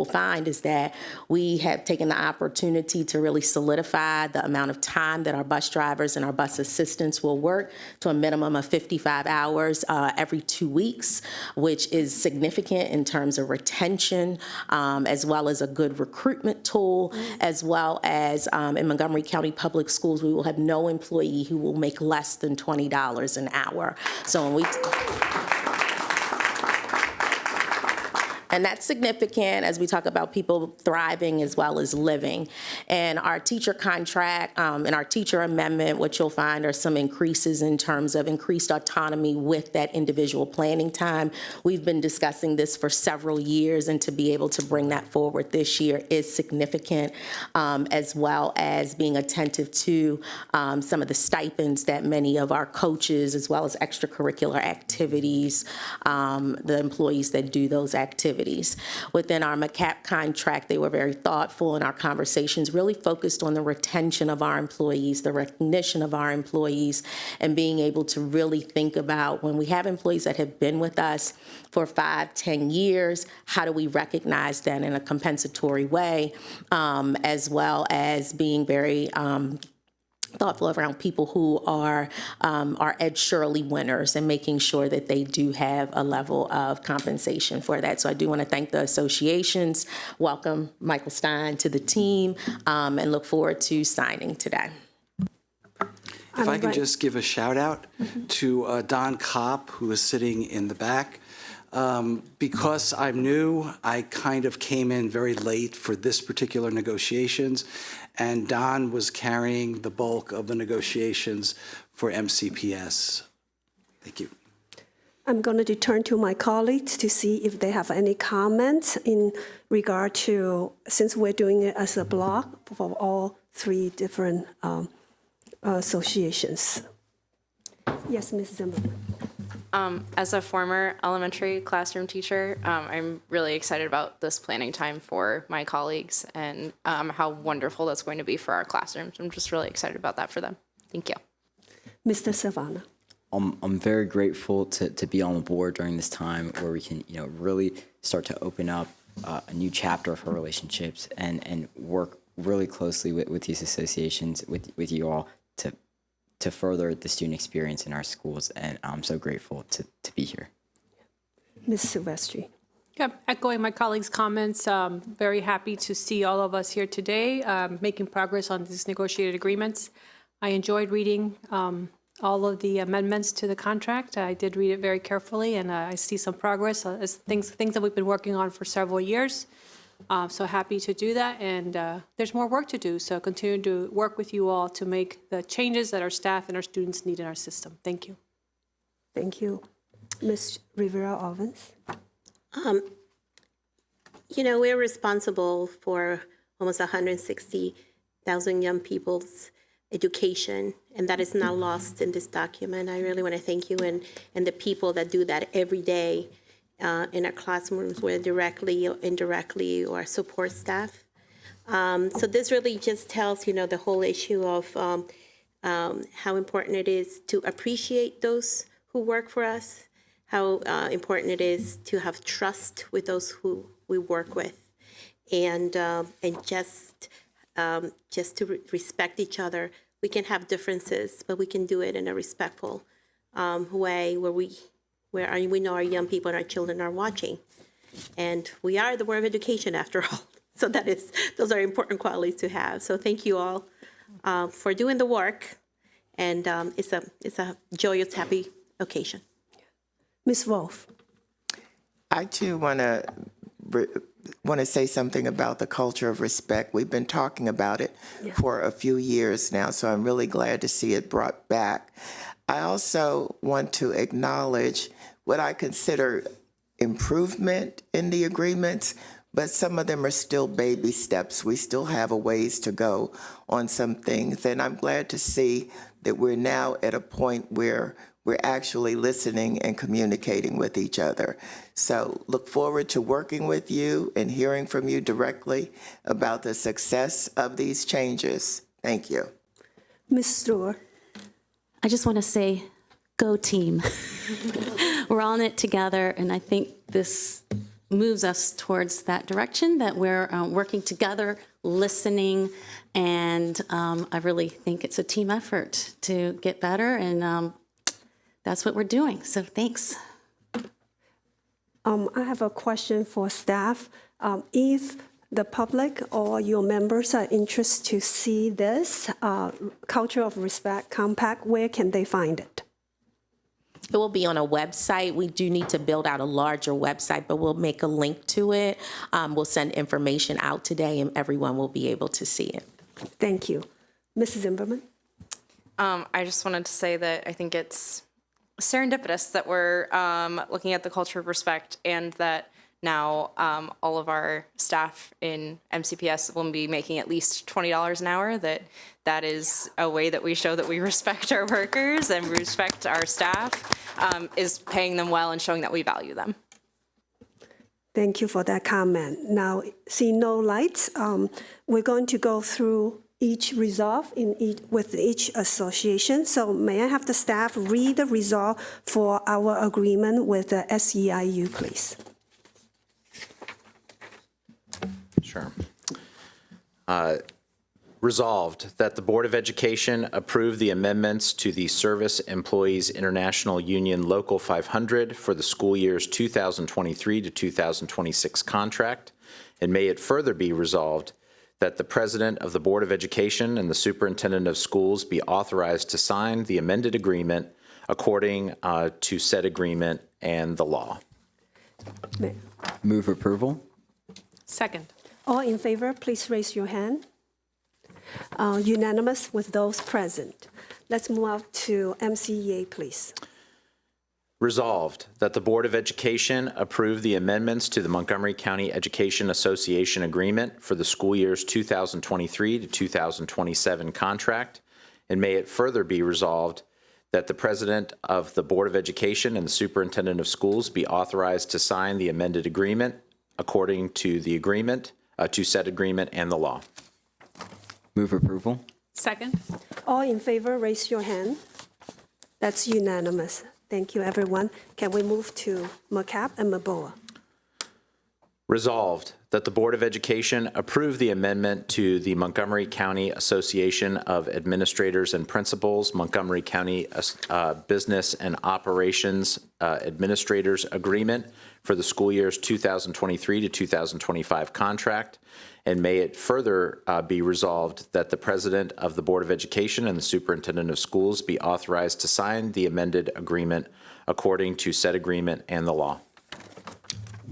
find is that we have taken the opportunity to really solidify the amount of time that our bus drivers and our bus assistants will work to a minimum of 55 hours every 2 weeks, which is significant in terms of retention, as well as a good recruitment tool, as well as in Montgomery County Public Schools, we will have no employee who will make less than $20 an hour. So when we and that's significant as we talk about people thriving as well as living. And our teacher contract and our teacher amendment, what you'll find are some increases in terms of increased autonomy with that individual planning time. We've been discussing this for several years, and to be able to bring that forward this year is significant, as well as being attentive to some of the stipends that many of our coaches, as well as extracurricular activities, the employees that do those activities. Within our MCAP contract, they were very thoughtful in our conversations, really focused on the retention of our employees, the recognition of our employees, and being able to really think about when we have employees that have been with us for 5, 10 years, how do we recognize that in a compensatory way, as well as being very thoughtful around people who are Ed Shirley winners and making sure that they do have a level of compensation for that. So I do want to thank the associations, welcome Michael Stein to the team, and look forward to signing today. If I can just give a shout out to Don Kopp, who is sitting in the back. Because I'm new, I kind of came in very late for this particular negotiations, and Don was carrying the bulk of the negotiations for MCPS. Thank you. I'm going to turn to my colleagues to see if they have any comments in regard to, since we're doing it as a block for all 3 different associations. Yes, Ms. Zimmerman. As a former elementary classroom teacher, I'm really excited about this planning time for my colleagues and how wonderful that's going to be for our classrooms. I'm just really excited about that for them. Thank you. Mr. Savannah. I'm very grateful to be on the board during this time where we can, really start to open up a new chapter of our relationships and work really closely with these associations, with you all to further the student experience in our schools. And I'm so grateful to be here. Ms. Silvestri. Yeah, echoing my colleagues' comments, very happy to see all of us here today making progress on these negotiated agreements. I enjoyed reading all of the amendments to the contract. I did read it very carefully, and I see some progress as things that we've been working on for several years. So happy to do that, and there's more work to do. So continue to work with you all to make the changes that our staff and our students need in our system. Thank you. Thank you. Ms. Rivera-Ovens. We're responsible for almost 160,000 young people's education, and that is not lost in this document. I really want to thank you and the people that do that every day in our classrooms, whether directly or indirectly, or our support staff. So this really just tells, the whole issue of how important it is to appreciate those who work for us, how important it is to have trust with those who we work with, and just to respect each other. We can have differences, but we can do it in a respectful way where we know our young people and our children are watching. And we are the Board of Education, after all. So those are important qualities to have. So thank you all for doing the work. And it's a joyous, happy occasion. Ms. Wolf. I too want to say something about the culture of respect. We've been talking about it for a few years now, so I'm really glad to see it brought back. I also want to acknowledge what I consider improvement in the agreements, but some of them are still baby steps. We still have a ways to go on some things, and I'm glad to see that we're now at a point where we're actually listening and communicating with each other. So look forward to working with you and hearing from you directly about the success of these changes. Thank you. Ms. Stewart. I just want to say, go team. We're all in it together, and I think this moves us towards that direction, that we're working together, listening, and I really think it's a team effort to get better, and that's what we're doing. So thanks. I have a question for staff. If the public or your members are interested to see this Culture of Respect Compact, where can they find it? It will be on a website. We do need to build out a larger website, but we'll make a link to it. We'll send information out today, and everyone will be able to see it. Thank you. Mrs. Zimmerman? I just wanted to say that I think it's serendipitous that we're looking at the culture of respect, and that now all of our staff in MCPS will be making at least $20 an hour. That is a way that we show that we respect our workers and respect our staff, is paying them well and showing that we value them. Thank you for that comment. Now, see no lights. We're going to go through each resolve with each association. So may I have the staff read the resolve for our agreement with the SEIU, please? Sure. Resolved that the Board of Education approve the amendments to the Service Employees International Union Local 500 for the school years 2023 to 2026 contract, and may it further be resolved that the President of the Board of Education and the Superintendent of Schools be authorized to sign the amended agreement according to said agreement and the law. Move approval. Second. All in favor, please raise your hand. Unanimous with those present. Let's move on to MCEA, please. Resolved that the Board of Education approve the amendments to the Montgomery County Education Association Agreement for the school years 2023 to 2027 contract, and may it further be resolved that the President of the Board of Education and the Superintendent of Schools be authorized to sign the amended agreement according to the agreement, to said agreement and the law. Move approval. Second. All in favor, raise your hand. That's unanimous. Thank you, everyone. Can we move to McCap and Maboa? Resolved that the Board of Education approve the amendment to the Montgomery County Association of Administrators and Principals, Montgomery County Business and Operations Administrators Agreement for the school years 2023 to 2025 contract, and may it further be resolved that the President of the Board of Education and the Superintendent of Schools be authorized to sign the amended agreement according to said agreement and the law.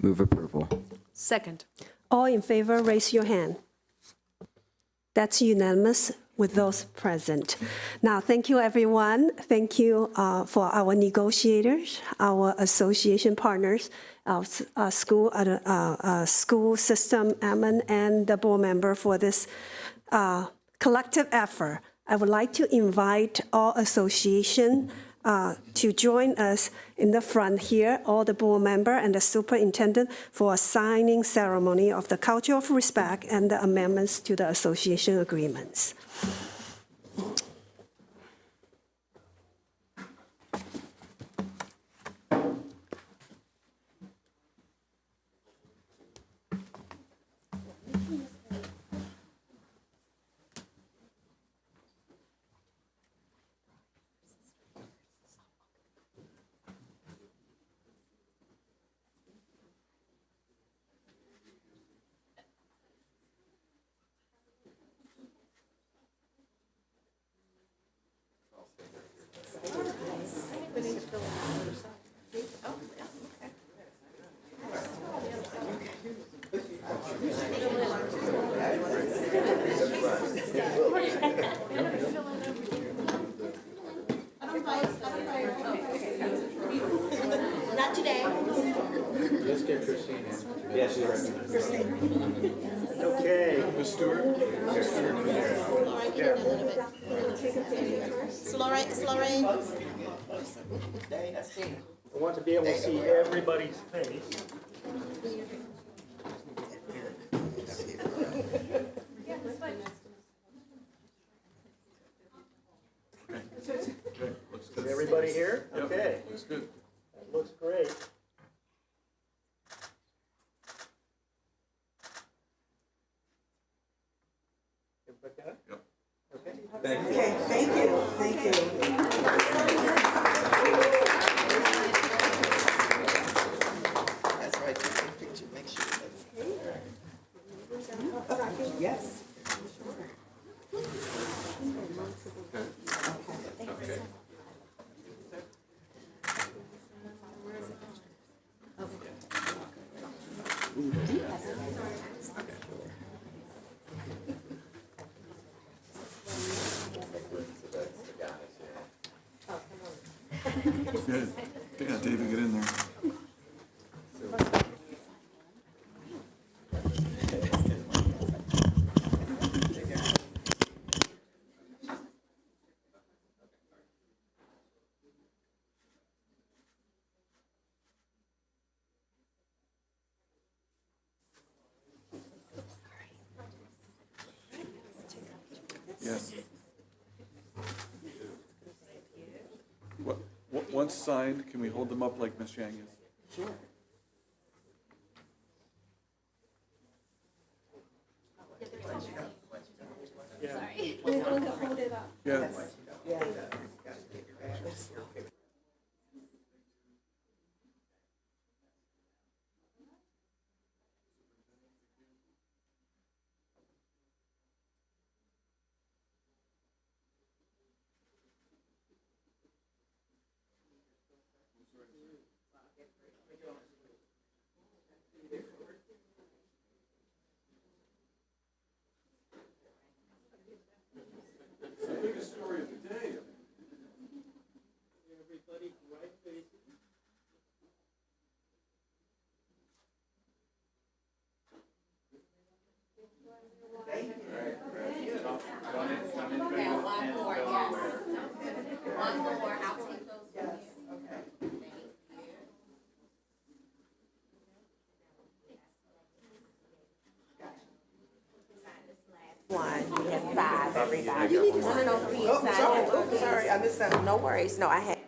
Move approval. Second. All in favor, raise your hand. That's unanimous with those present. Now, thank you, everyone. Thank you for our negotiators, our association partners, our school system admin, and the board member for this collective effort. I would like to invite all association to join us in the front here, all the board member and the superintendent, for a signing ceremony of the culture of respect and the amendments to the association agreements. Not today. Let's get Christine in. Yes, Christine. Okay. Ms. Stewart? Lorraine. I want to be able to see everybody's face. Is everybody here? Okay. Looks good. That looks great. Everybody got it? Yep. Okay. Thank you. Okay, thank you. Thank you. That's right. Take a picture. Make sure that's yes. Okay. Good. Yeah, David, get in there. Yes. Once signed, can we hold them up like Ms. Yang is? Sure. Sorry. Hold it up. Yeah. The biggest story of the day. everybody. Sorry, I missed that. No worries. No, I had.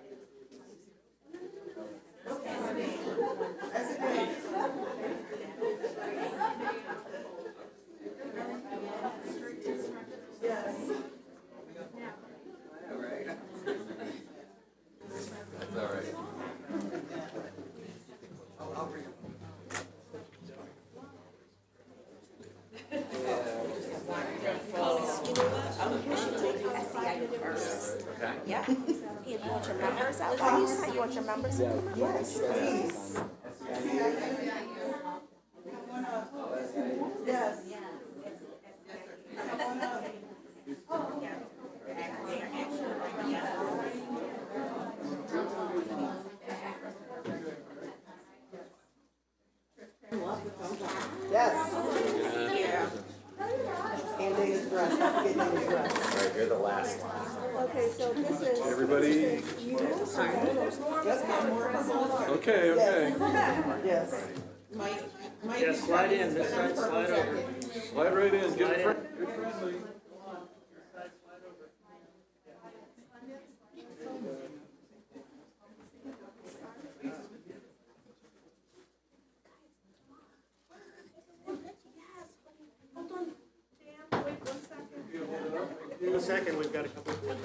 Yeah. You want your members out? You want your members? Yes, please. Yes. Yes. And they is dressed. All right, you're the last. Okay, so this is. Everybody. Okay, okay. Yes. Yeah, slide in, this side, slide over. Slide right in, get friendly. In a second, we've got a couple of board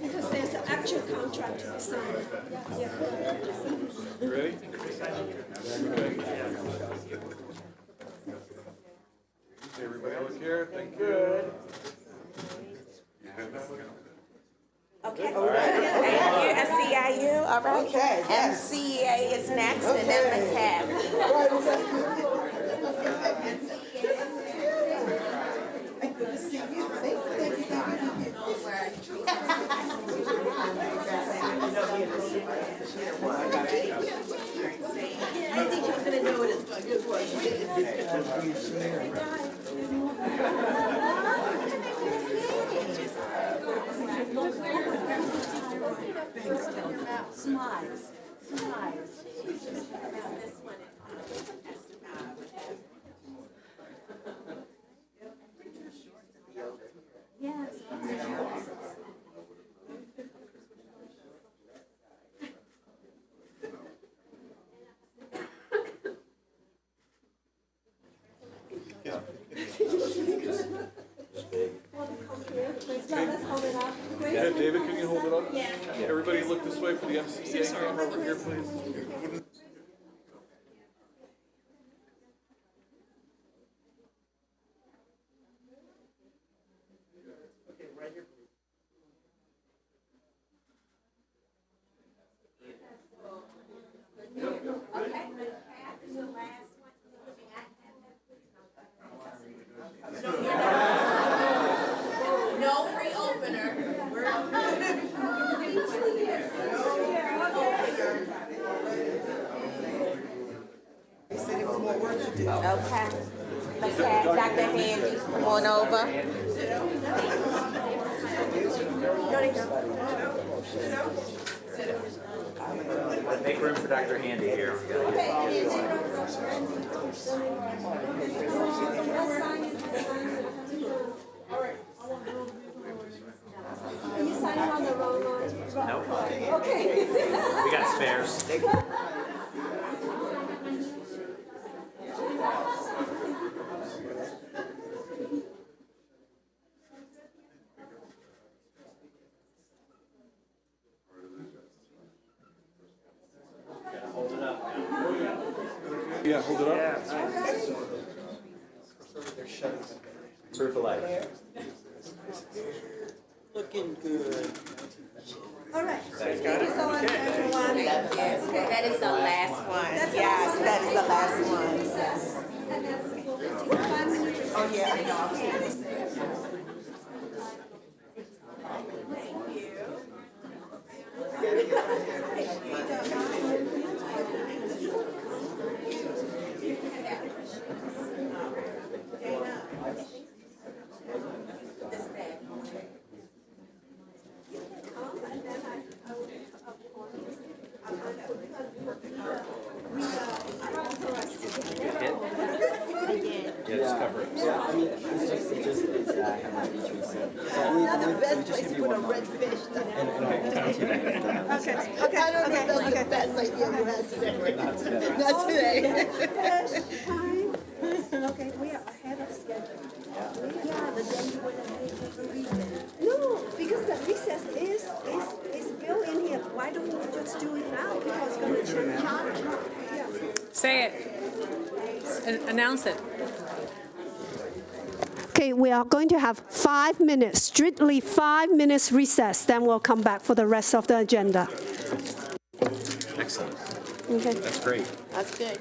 Because there's an actual contract to be signed. You ready? Everybody look here, thank you. Okay. All right. SCIU, all right. Okay. MCA is next, and then the cab. I think he's gonna know it as good Smiles. Smiles. Yes. Yeah, David, can you hold it up? Yeah. Everybody look this way for the MCPA camera over here, please. No pre-opener. Okay. Okay, Dr. Handy, come on over. Make room for Dr. Handy here. Are you signing on the wrong one? Nope. Okay. We got spares. Yeah, hold it up. Proof of life. Looking good. All right. Thank you so much, everyone. Yes, that is the last one. Yes, that is the last one. Oh, yeah, I know. Yeah, just cover it. Yeah, I mean, it's just back. I'm going to be Teresa. So Not the best place to put a red fish. Okay. I don't know if that's the best idea you had today. Not today. Okay, we are ahead of schedule. Yeah, but then you would have made the recess. No, because the recess is built in here. Why don't we just do it now? Because it's going to change. Yeah. Say it. Announce it. Okay, we are going to have 5 minutes, strictly 5 minutes recess. Then we'll come back for the rest of the agenda. Excellent. Okay. That's great. That's good.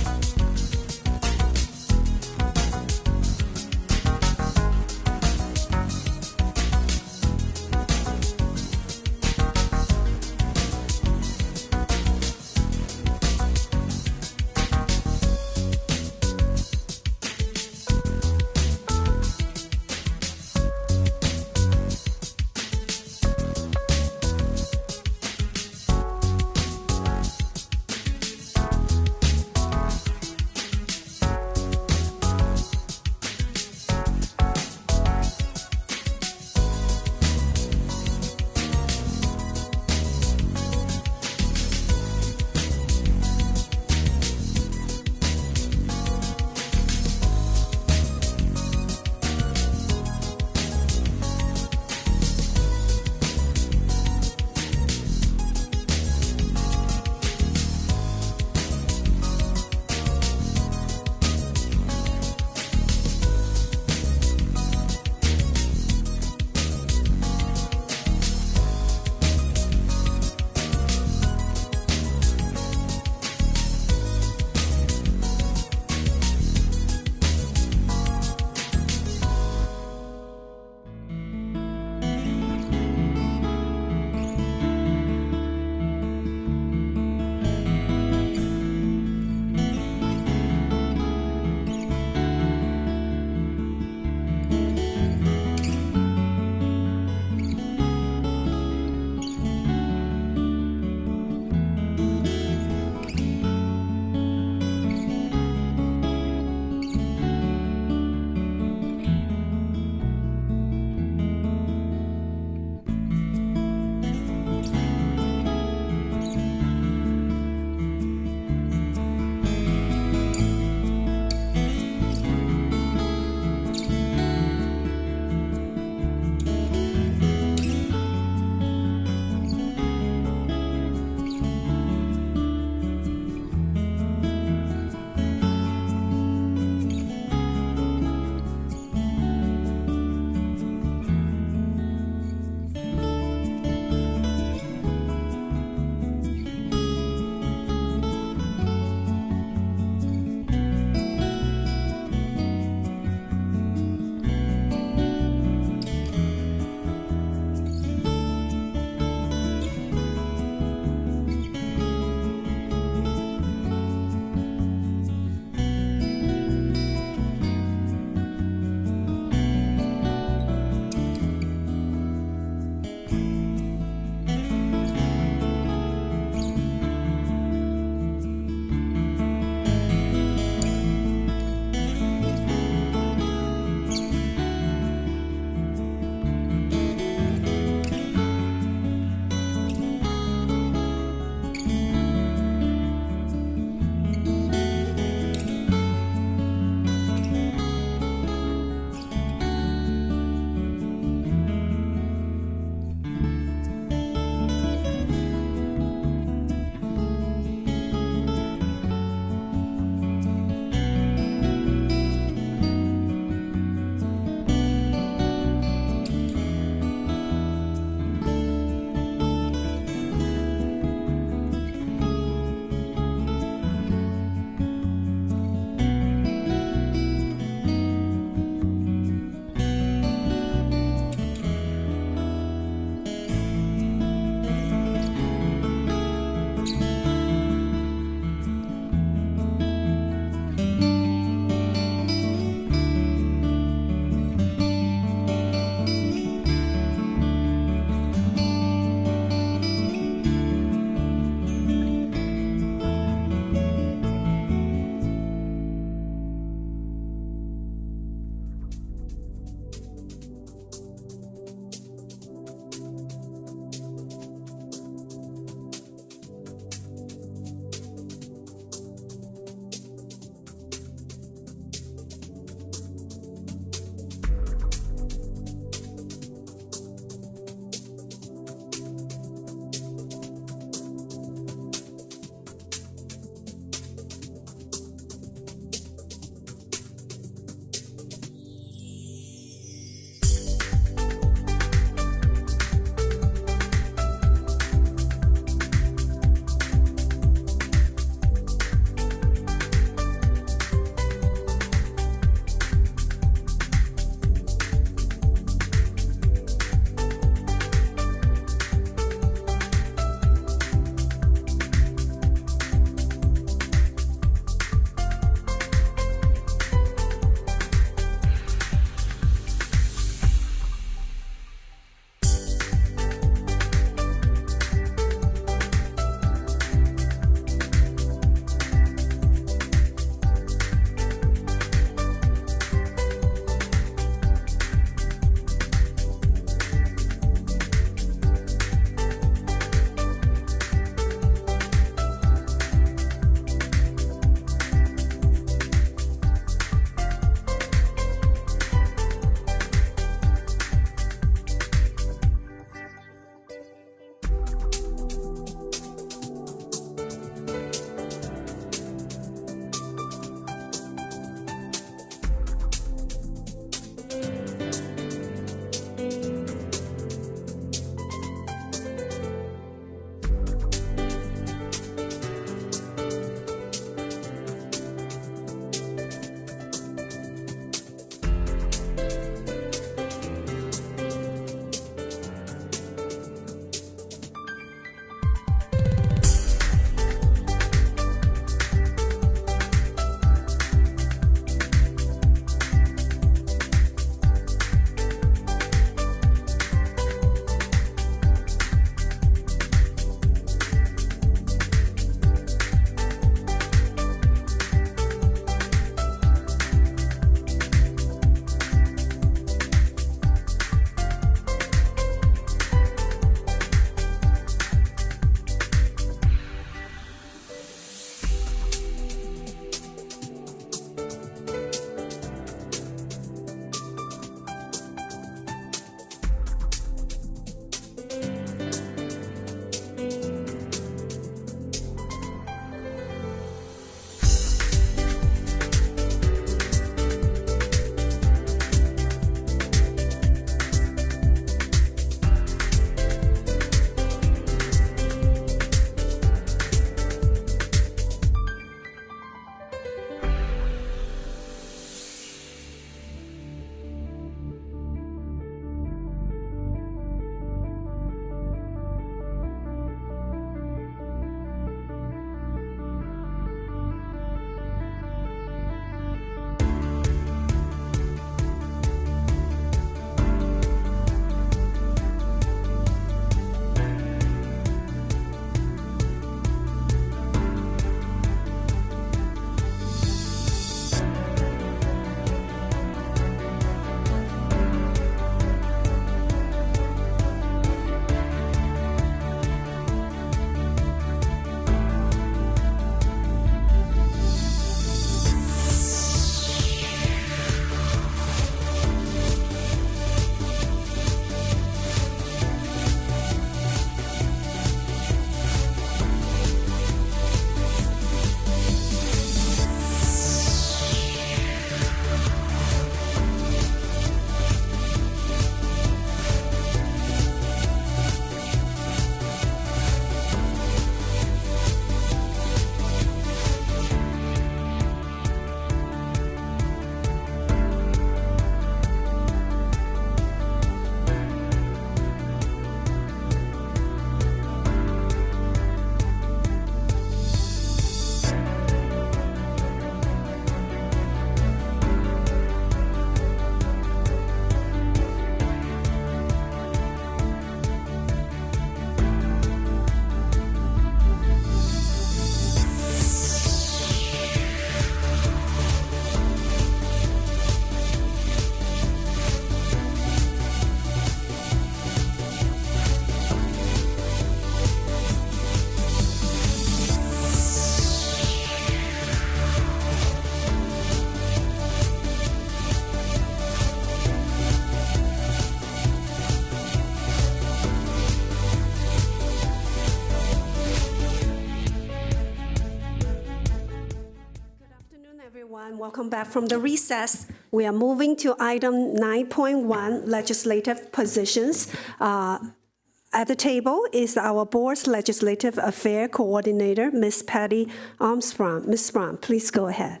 Welcome back from the recess. We are moving to item 9.1, legislative positions. At the table is our board's legislative affair coordinator, Ms. Patty Armstrong. Ms. Sprawn, please go ahead.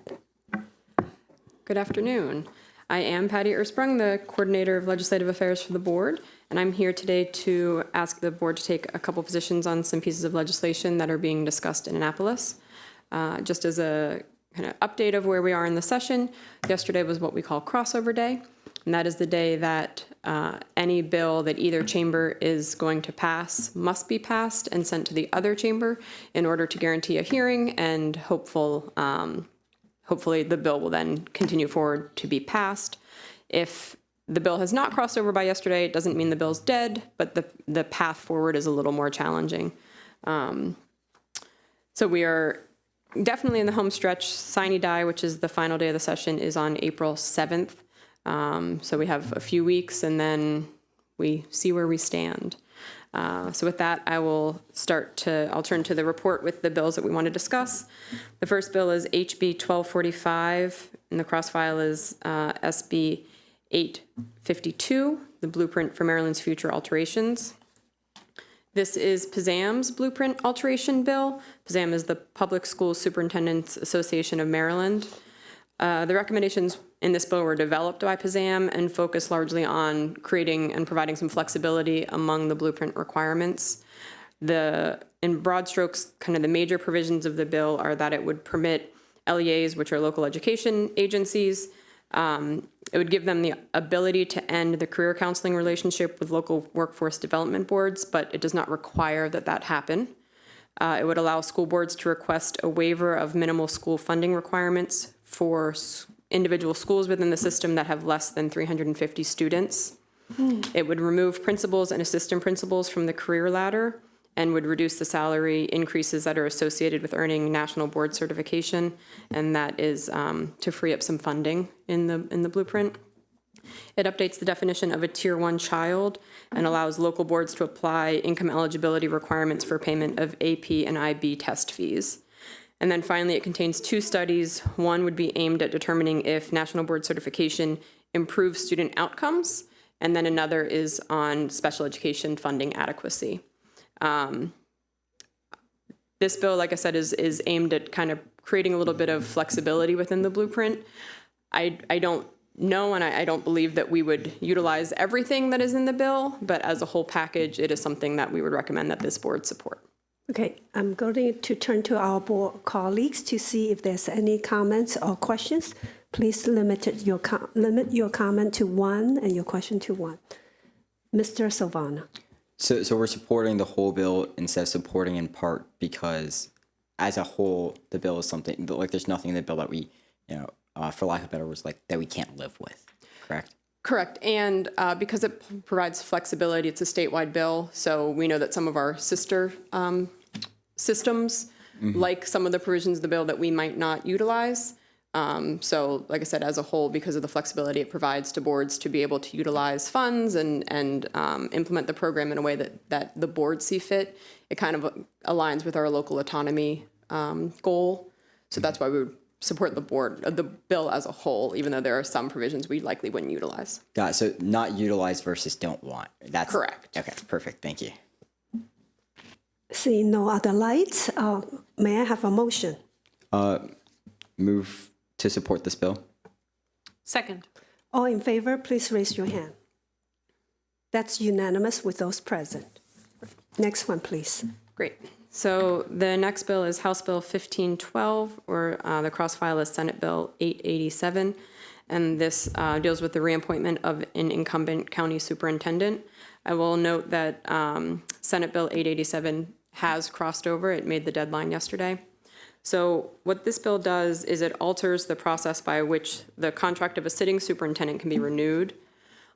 Good afternoon. I am Patty Ersprung, the coordinator of legislative affairs for the board, and I'm here today to ask the board to take a couple positions on some pieces of legislation that are being discussed in Annapolis. Just as a kind of update of where we are in the session, yesterday was what we call crossover day, and that is the day that any bill that either chamber is going to pass must be passed and sent to the other chamber in order to guarantee a hearing, and hopefully the bill will then continue forward to be passed. If the bill has not crossed over by yesterday, it doesn't mean the bill's dead, but the path forward is a little more challenging. So we are definitely in the home stretch. Sine Die, which is the final day of the session, is on April 7th. So we have a few weeks, and then we see where we stand. So with that, I'll turn to the report with the bills that we want to discuss. The first bill is HB 1245, and the cross file is SB 852, the Blueprint for Maryland's Future Alterations. This is PSAM's Blueprint Alteration Bill. PSAM is the Public School Superintendents Association of Maryland. The recommendations in this bill were developed by PSAM and focus largely on creating and providing some flexibility among the blueprint requirements. In broad strokes, kind of the major provisions of the bill are that it would permit LEAs, which are local education agencies, it would give them the ability to end the career counseling relationship with local workforce development boards, but it does not require that happen. It would allow school boards to request a waiver of minimal school funding requirements for individual schools within the system that have less than 350 students. It would remove principals and assistant principals from the career ladder and would reduce the salary increases that are associated with earning national board certification, and that is to free up some funding in the blueprint. It updates the definition of a Tier 1 child and allows local boards to apply income eligibility requirements for payment of AP and IB test fees. And then finally, it contains two studies. One would be aimed at determining if national board certification improves student outcomes, and then another is on special education funding adequacy. This bill, like I said, is aimed at kind of creating a little bit of flexibility within the blueprint. I don't know, and I don't believe that we would utilize everything that is in the bill, but as a whole package, it is something that we would recommend that this board support. Okay, I'm going to turn to our board colleagues to see if there's any comments or questions. Please limit your comment to one and your question to one. Mr. Silvana. So we're supporting the whole bill instead of supporting in part because as a whole, the bill is something, like there's nothing in the bill that we, for lack of better words, like that we can't live with, correct? Correct, and because it provides flexibility, it's a statewide bill, so we know that some of our sister systems, like some of the provisions of the bill that we might not utilize. So like I said, as a whole, because of the flexibility it provides to boards to be able to utilize funds and implement the program in a way that the boards see fit, it kind of aligns with our local autonomy goal. So that's why we would support the bill as a whole, even though there are some provisions we likely wouldn't utilize. Got it. So not utilize versus don't want. That's correct. Okay, perfect. Thank you. Seeing no other lights, may I have a motion? Move to support this bill. Second. All in favor, please raise your hand. That's unanimous with those present. Next one, please. Great. So the next bill is House Bill 1512, or the cross file is Senate Bill 887, and this deals with the reappointment of an incumbent county superintendent. I will note that Senate Bill 887 has crossed over. It made the deadline yesterday. So what this bill does is it alters the process by which the contract of a sitting superintendent can be renewed.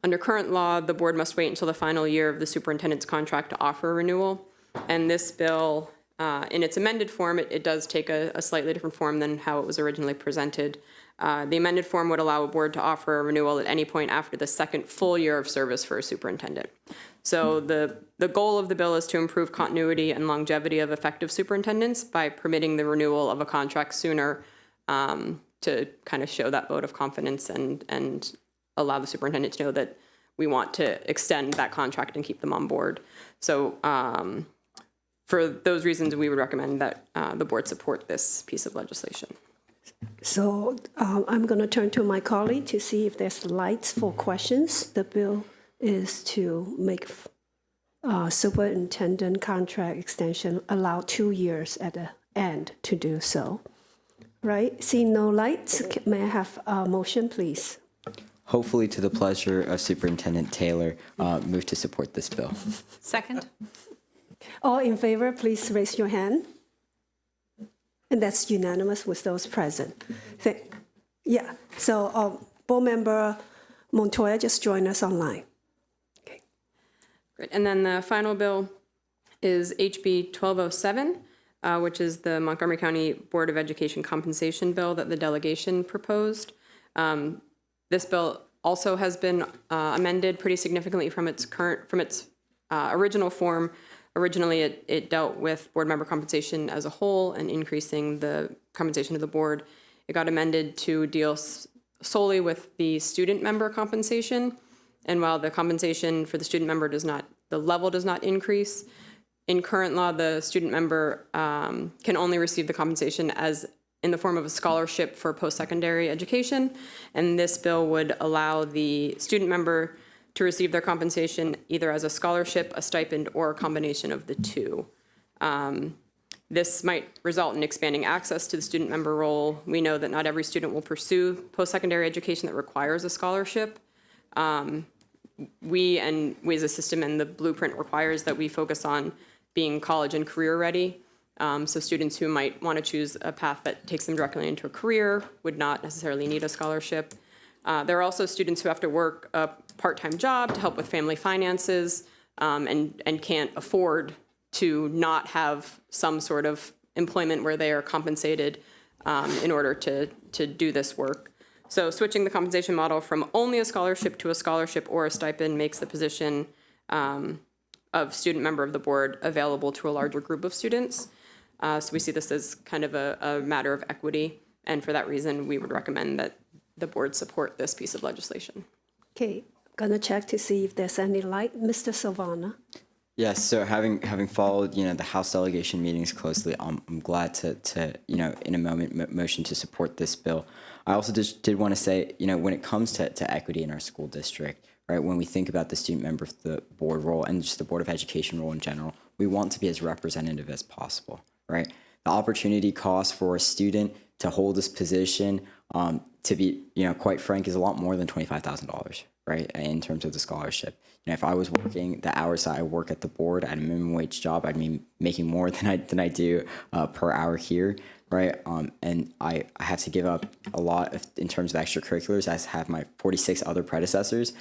Under current law, the board must wait until the final year of the superintendent's contract to offer a renewal. And this bill, in its amended form, it does take a slightly different form than how it was originally presented. The amended form would allow a board to offer a renewal at any point after the second full year of service for a superintendent. So the goal of the bill is to improve continuity and longevity of effective superintendents by permitting the renewal of a contract sooner to kind of show that vote of confidence and allow the superintendent to know that we want to extend that contract and keep them on board. So for those reasons, we would recommend that the board support this piece of legislation. So I'm going to turn to my colleague to see if there's lights for questions. The bill is to make superintendent contract extension allow 2 years at the end to do so. Right? Seeing no lights, may I have a motion, please? Hopefully to the pleasure of Superintendent Taylor, move to support this bill. Second? All in favor, please raise your hand. And that's unanimous with those present. Yeah, so Board Member Montoya just joined us online. Okay. Great. And then the final bill is HB 1207, which is the Montgomery County Board of Education compensation bill that the delegation proposed. This bill also has been amended pretty significantly from its original form. Originally, it dealt with board member compensation as a whole and increasing the compensation of the board. It got amended to deal solely with the student member compensation. And while the compensation for the student member the level does not increase, in current law, the student member can only receive the compensation as in the form of a scholarship for post-secondary education. And this bill would allow the student member to receive their compensation either as a scholarship, a stipend, or a combination of the two. This might result in expanding access to the student member role. We know that not every student will pursue post-secondary education that requires a scholarship. We as a system and the blueprint requires that we focus on being college and career ready. So students who might want to choose a path that takes them directly into a career would not necessarily need a scholarship. There are also students who have to work a part-time job to help with family finances and can't afford to not have some sort of employment where they are compensated in order to do this work. So switching the compensation model from only a scholarship to a scholarship or a stipend makes the position of student member of the board available to a larger group of students. So we see this as kind of a matter of equity. And for that reason, we would recommend that the board support this piece of legislation. Okay, gonna check to see if there's any light. Mr. Silvana. Yes, so having followed, the House delegation meetings closely, I'm glad to in a moment motion to support this bill. I also just did want to say, when it comes to equity in our school district, right, when we think about the student member of the board role and just the Board of Education role in general, we want to be as representative as possible, right? The opportunity cost for a student to hold this position, to be, quite frank, is a lot more than $25,000, right, in terms of the scholarship. If I was working the hours that I work at the board at a minimum wage job, I'd be making more than I do per hour here, right? And I have to give up a lot in terms of extracurriculars, as have my 46 other predecessors.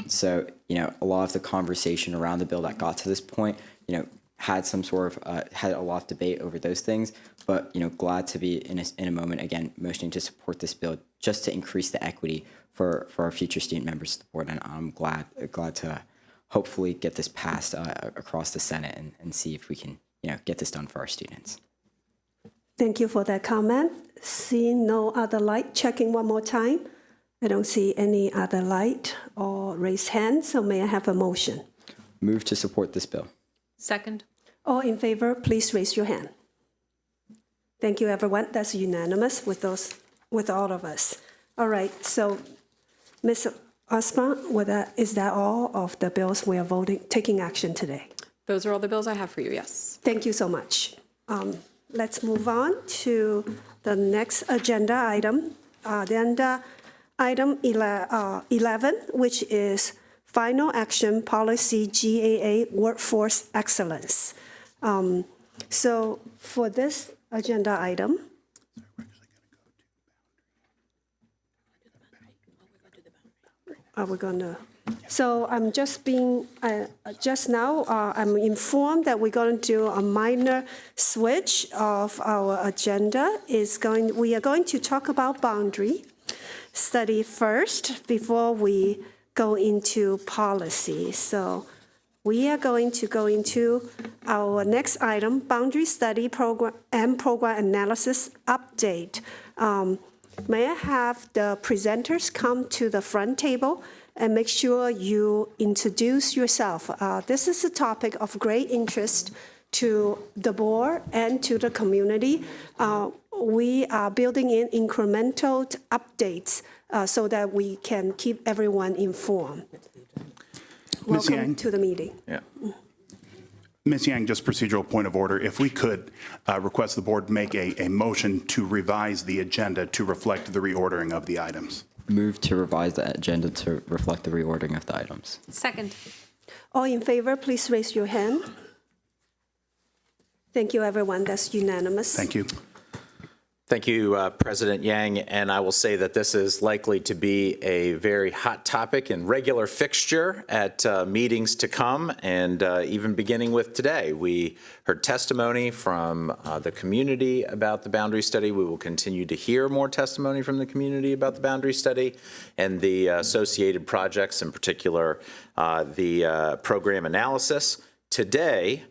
So, a lot of the conversation around the bill that got to this point, had some sort of had a lot of debate over those things, but glad to be in a moment again motioning to support this bill just to increase the equity for our future student members of the board, and I'm glad to hopefully get this passed across the Senate and see if we can get this done for our students. Thank you for that comment. Seeing no other light, checking one more time. I don't see any other light or raised hand, so may I have a motion? Move to support this bill. Second. All in favor, please raise your hand. Thank you, everyone. That's unanimous with all of us. All right, so Ms. Osborne, is that all of the bills we are taking action today? Those are all the bills I have for you, yes. Thank you so much. Let's move on to the next agenda item. Agenda item 11, which is Final Action Policy GAA Workforce Excellence. So for this agenda item, so I'm just now I'm informed that we're going to do a minor switch of our agenda. We are going to talk about boundary study first before we go into policy. So we are going to go into our next item, boundary study program and program analysis update. May I have the presenters come to the front table and make sure you introduce yourself. This is a topic of great interest to the board and to the community. We are building in incremental updates so that we can keep everyone informed. Welcome to the meeting. Yeah. Ms. Yang, just procedural point of order. If we could request the board make a motion to revise the agenda to reflect the reordering of the items. Move to revise the agenda to reflect the reordering of the items. Second. All in favor, please raise your hand. Thank you, everyone. That's unanimous. Thank you. Thank you, President Yang, and I will say that this is likely to be a very hot topic and regular fixture at meetings to come, and even beginning with today. We heard testimony from the community about the boundary study. We will continue to hear more testimony from the community about the boundary study and the associated projects, in particular the program analysis. Today,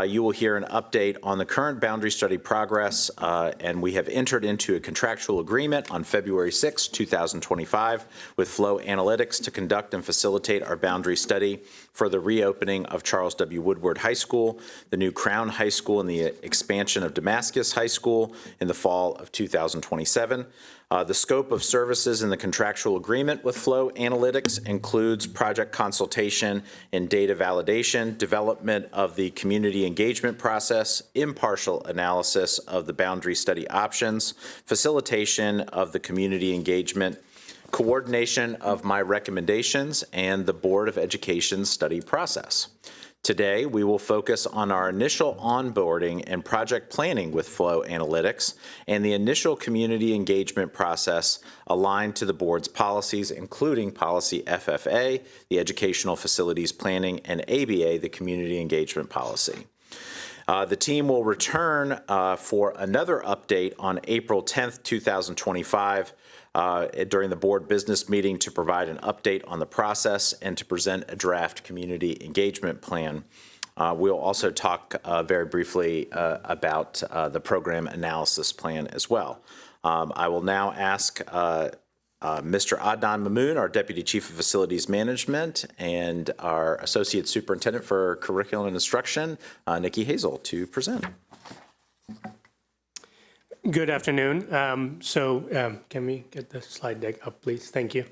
you will hear an update on the current boundary study progress, and we have entered into a contractual agreement on February 6, 2025 with Flow Analytics to conduct and facilitate our boundary study for the reopening of Charles W. Woodward High School, the new Crown High School, and the expansion of Damascus High School in the fall of 2027. The scope of services in the contractual agreement with Flow Analytics includes project consultation and data validation, development of the community engagement process, impartial analysis of the boundary study options, facilitation of the community engagement, coordination of my recommendations, and the Board of Education study process. Today, we will focus on our initial onboarding and project planning with Flow Analytics and the initial community engagement process aligned to the board's policies, including policy FFA, the Educational Facilities Planning, and ABA, the Community Engagement Policy. The team will return for another update on April 10th, 2025, during the board business meeting to provide an update on the process and to present a draft community engagement plan. We'll also talk very briefly about the program analysis plan as well. I will now ask Mr. Adnan Mamoon, our Deputy Chief of Facilities Management, and our Associate Superintendent for Curriculum and Instruction, Nikki Hazel, to present. Good afternoon. Can we get the slide deck up, please? Thank you.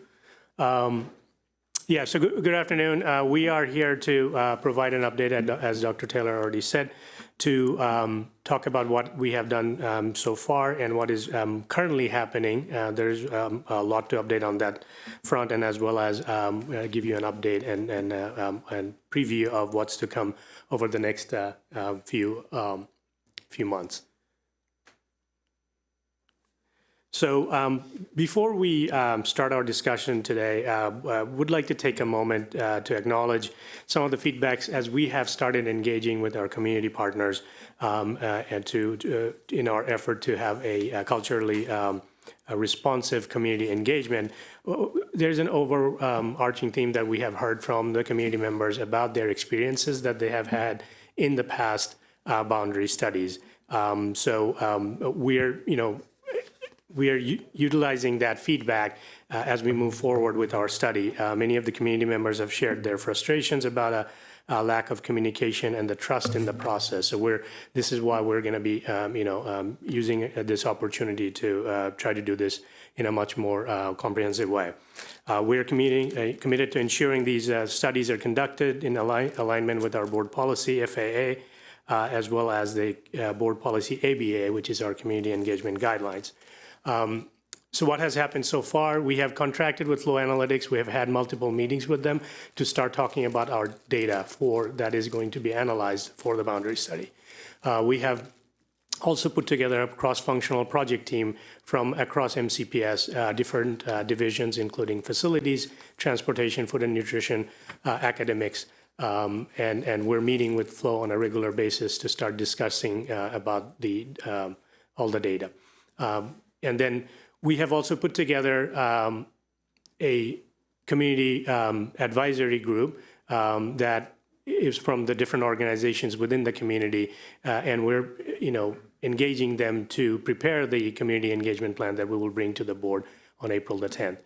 So good afternoon. We are here to provide an update, as Dr. Taylor already said, to talk about what we have done so far and what is currently happening. There's a lot to update on that front, and as well as give you an update and preview of what's to come over the next few months. So before we start our discussion today, I would like to take a moment to acknowledge some of the feedbacks as we have started engaging with our community partners and in our effort to have a culturally responsive community engagement. There's an overarching theme that we have heard from the community members about their experiences that they have had in the past boundary studies. We are utilizing that feedback as we move forward with our study. Many of the community members have shared their frustrations about a lack of communication and the trust in the process. So this is why we're going to be, using this opportunity to try to do this in a much more comprehensive way. We're committed to ensuring these studies are conducted in alignment with our board policy, FAA, as well as the board policy, ABA, which is our community engagement guidelines. So what has happened so far? We have contracted with Flow Analytics. We have had multiple meetings with them to start talking about our data that is going to be analyzed for the boundary study. We have also put together a cross-functional project team from across MCPS, different divisions, including facilities, transportation, food and nutrition, academics, and we're meeting with Flow on a regular basis to start discussing about all the data. And then we have also put together a community advisory group that is from the different organizations within the community, and we're, engaging them to prepare the community engagement plan that we will bring to the board on April the 10th.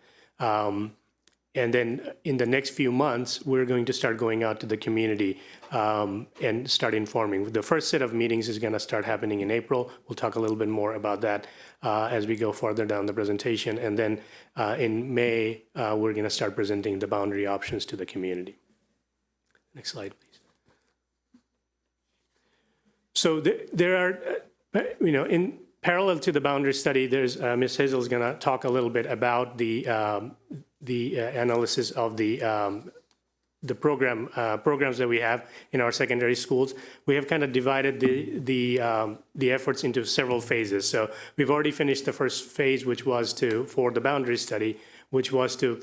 And then in the next few months, we're going to start going out to the community and start informing. The first set of meetings is going to start happening in April. We'll talk a little bit more about that as we go further down the presentation. And then in May, we're going to start presenting the boundary options to the community. Next slide, please. So there are, in parallel to the boundary study, there's Ms. Hazel is going to talk a little bit about the analysis of the programs that we have in our secondary schools. We have kind of divided the efforts into several phases. So we've already finished the first phase, which was for the boundary study, which was to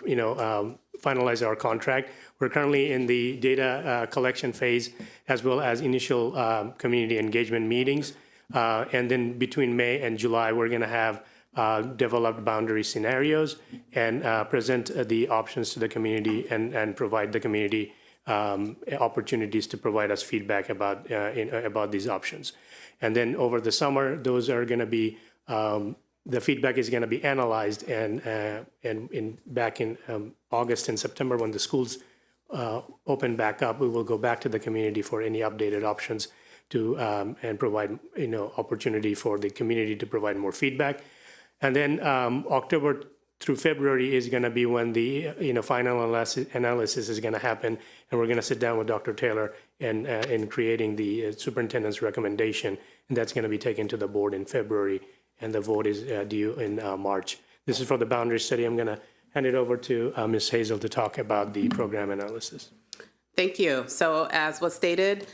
finalize our contract. We're currently in the data collection phase, as well as initial community engagement meetings. And then between May and July, we're going to have developed boundary scenarios and present the options to the community and provide the community opportunities to provide us feedback about these options. And then over the summer, those are going to be the feedback is going to be analyzed, and back in August and September, when the schools open back up, we will go back to the community for any updated options to and provide opportunity for the community to provide more feedback. And then October through February is going to be when the final analysis is going to happen, and we're going to sit down with Dr. Taylor and in creating the superintendent's recommendation, and that's going to be taken to the board in February, and the vote is due in March. This is for the boundary study. I'm going to hand it over to Ms. Hazel to talk about the program analysis. Thank you. So as was stated,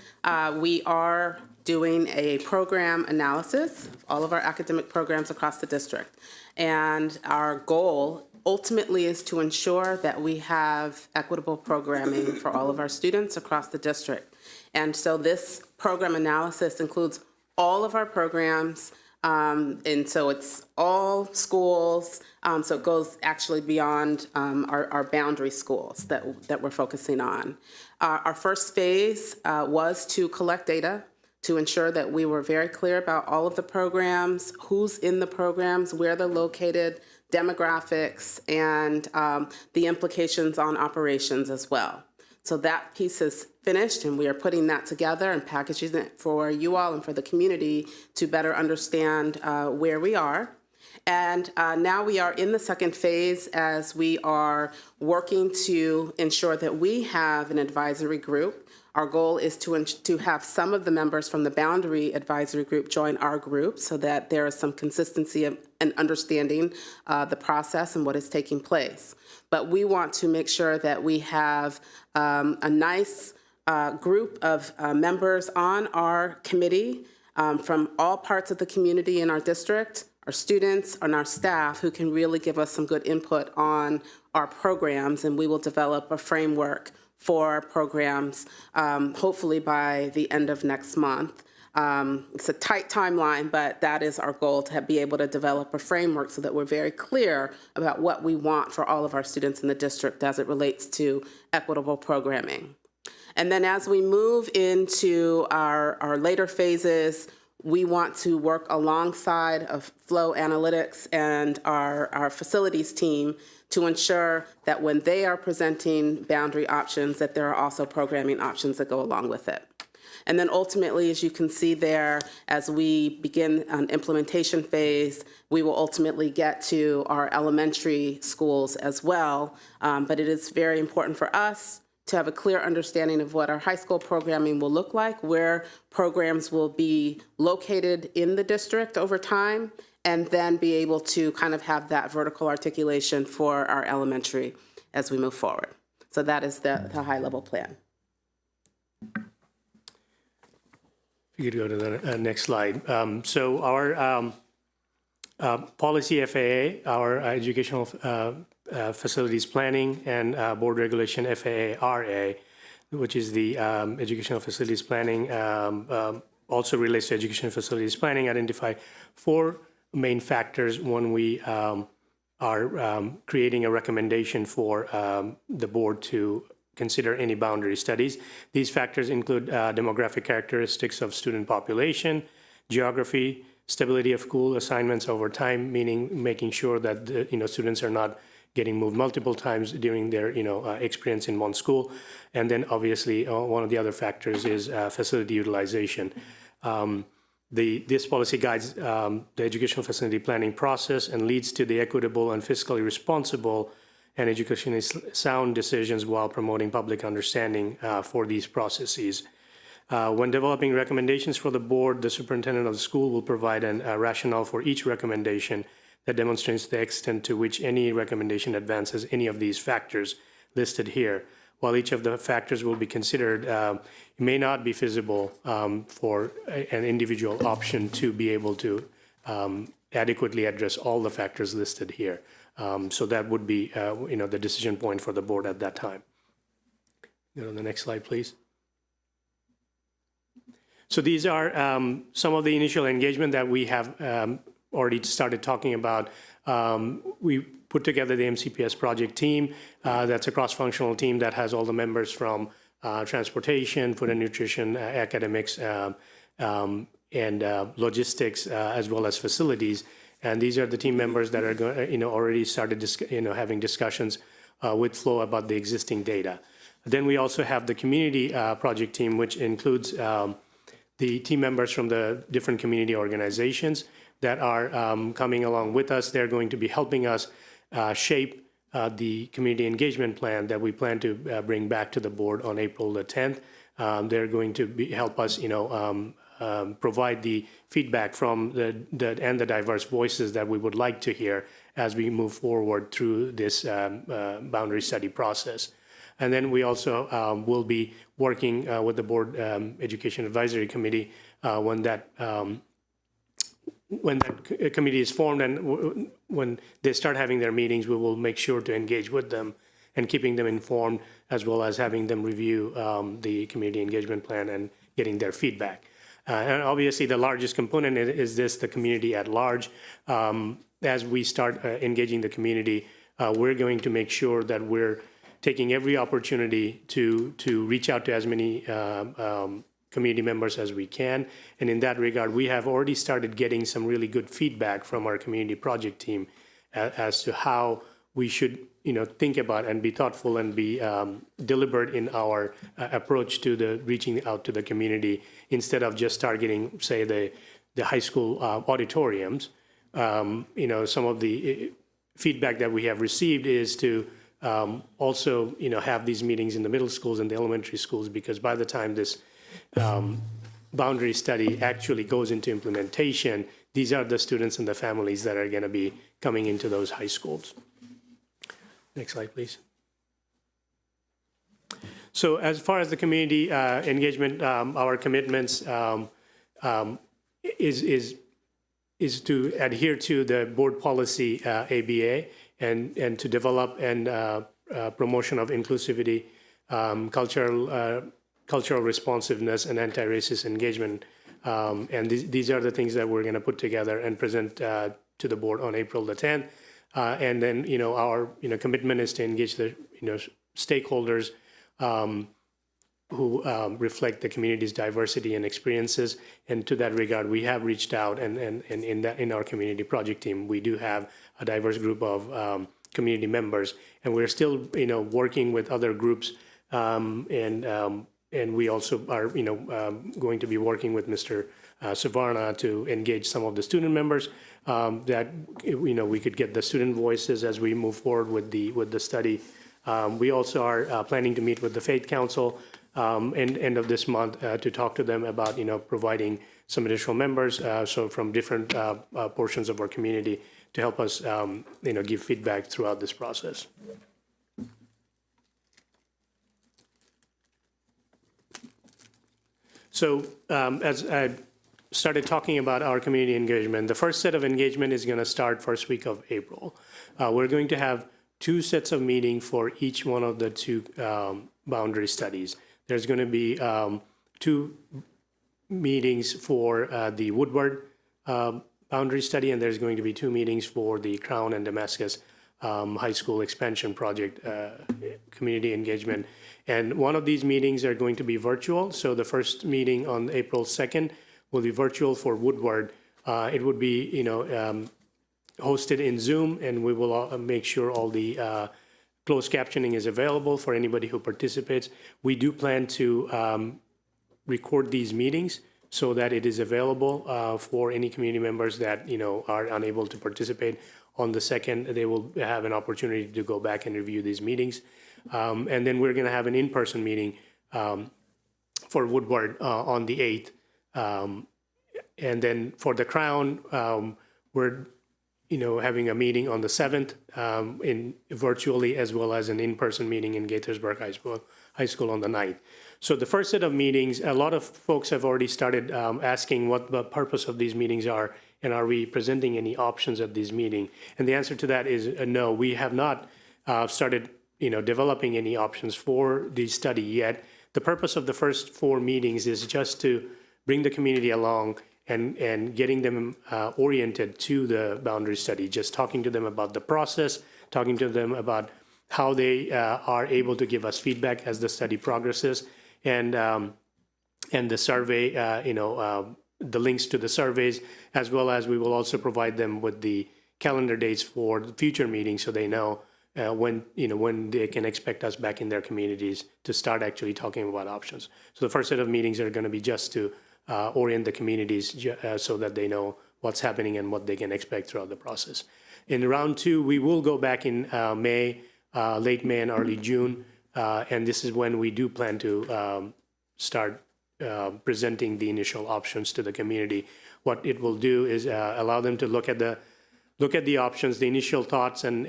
we are doing a program analysis of all of our academic programs across the district. And our goal ultimately is to ensure that we have equitable programming for all of our students across the district. And so this program analysis includes all of our programs, and so it's all schools, so it goes actually beyond our boundary schools that we're focusing on. Our first phase was to collect data to ensure that we were very clear about all of the programs, who's in the programs, where they're located, demographics, and the implications on operations as well. So that piece is finished, and we are putting that together and packaging it for you all and for the community to better understand where we are. And now we are in the second phase as we are working to ensure that we have an advisory group. Our goal is to have some of the members from the boundary advisory group join our group so that there is some consistency and understanding the process and what is taking place. But we want to make sure that we have a nice group of members on our committee from all parts of the community in our district, our students, and our staff who can really give us some good input on our programs, and we will develop a framework for our programs, hopefully by the end of next month. It's a tight timeline, but that is our goal, to be able to develop a framework so that we're very clear about what we want for all of our students in the district as it relates to equitable programming. And then as we move into our later phases, we want to work alongside of Flow Analytics and our facilities team to ensure that when they are presenting boundary options, that there are also programming options that go along with it. And then ultimately, as you can see there, as we begin an implementation phase, we will ultimately get to our elementary schools as well. But it is very important for us to have a clear understanding of what our high school programming will look like, where programs will be located in the district over time, and then be able to kind of have that vertical articulation for our elementary as we move forward. So that is the high-level plan. If you could go to the next slide. So our policy FAA, our educational facilities planning, and board regulation FAA-RA, which is the educational facilities planning, also relates to educational facilities planning, identify 4 main factors when we are creating a recommendation for the board to consider any boundary studies. These factors include demographic characteristics of student population, geography, stability of school assignments over time, meaning making sure that students are not getting moved multiple times during their experience in one school. And then obviously one of the other factors is facility utilization. This policy guides the educational facility planning process and leads to the equitable and fiscally responsible and educationally sound decisions while promoting public understanding for these processes. When developing recommendations for the board, the superintendent of the school will provide a rationale for each recommendation that demonstrates the extent to which any recommendation advances any of these factors listed here. While each of the factors will be considered, it may not be feasible for an individual option to be able to adequately address all the factors listed here. So that would be the decision point for the board at that time. Go to the next slide, please. So these are some of the initial engagement that we have already started talking about. We put together the MCPS project team. That's a cross-functional team that has all the members from transportation, food and nutrition, academics, and logistics, as well as facilities. And these are the team members that are already started having discussions with Flo about the existing data. Then we also have the community project team, which includes the team members from the different community organizations that are coming along with us. They're going to be helping us shape the community engagement plan that we plan to bring back to the board on April the 10th. They're going to help us, provide the feedback from the diverse voices that we would like to hear as we move forward through this boundary study process. And then we also will be working with the Board Education Advisory Committee when that committee is formed, and when they start having their meetings, we will make sure to engage with them and keeping them informed, as well as having them review the community engagement plan and getting their feedback. And obviously the largest component is the community at large. As we start engaging the community, we're going to make sure that we're taking every opportunity to reach out to as many community members as we can. And in that regard, we have already started getting some really good feedback from our community project team as to how we should think about and be thoughtful and be deliberate in our approach to the reaching out to the community, instead of just targeting, say, the high school auditoriums. Some of the feedback that we have received is to also have these meetings in the middle schools and the elementary schools, because by the time this boundary study actually goes into implementation, these are the students and the families that are going to be coming into those high schools. Next slide, please. So as far as the community engagement, our commitments is to adhere to the board policy ABA and to develop and promotion of inclusivity, cultural responsiveness, and anti-racist engagement. And these are the things that we're going to put together and present to the board on April the 10th. And then, our commitment is to engage the stakeholders who reflect the community's diversity and experiences. And to that regard, we have reached out, and in our community project team, we do have a diverse group of community members, and we're still working with other groups, and we also are going to be working with Mr. Savarna to engage some of the student members, that we could get the student voices as we move forward with the study. We also are planning to meet with the Faith Council end of this month to talk to them about providing some additional members, so from different portions of our community, to help us give feedback throughout this process. So as I started talking about our community engagement, the first set of engagement is going to start first week of April. We're going to have 2 sets of meetings for each one of the 2 boundary studies. There's going to be 2 meetings for the Woodward boundary study, and there's going to be 2 meetings for the Crown and Damascus High School Expansion Project community engagement. And one of these meetings are going to be virtual. So the first meeting on April 2nd will be virtual for Woodward, It would be, hosted in Zoom, and we will make sure all the closed captioning is available for anybody who participates. We do plan to record these meetings so that it is available for any community members that, are unable to participate. On the 2nd, they will have an opportunity to go back and review these meetings. And then we're going to have an in-person meeting for Woodward on the 8th. And then for the Crown, we're having a meeting on the 7th in virtually, as well as an in-person meeting in Gaithersburg High School on the 9th. So the first set of meetings, a lot of folks have already started asking what the purpose of these meetings are, and are we presenting any options at these meetings? And the answer to that is no. We have not started developing any options for the study yet. The purpose of the first 4 meetings is just to bring the community along and getting them oriented to the boundary study, just talking to them about the process, talking to them about how they are able to give us feedback as the study progresses, and the survey, the links to the surveys, as well as we will also provide them with the calendar dates for the future meetings, so they know when they can expect us back in their communities to start actually talking about options. So the first set of meetings are going to be just to orient the communities so that they know what's happening and what they can expect throughout the process. In round 2, we will go back in May, late May and early June, and this is when we do plan to start presenting the initial options to the community. What it will do is allow them to look at the options, the initial thoughts, and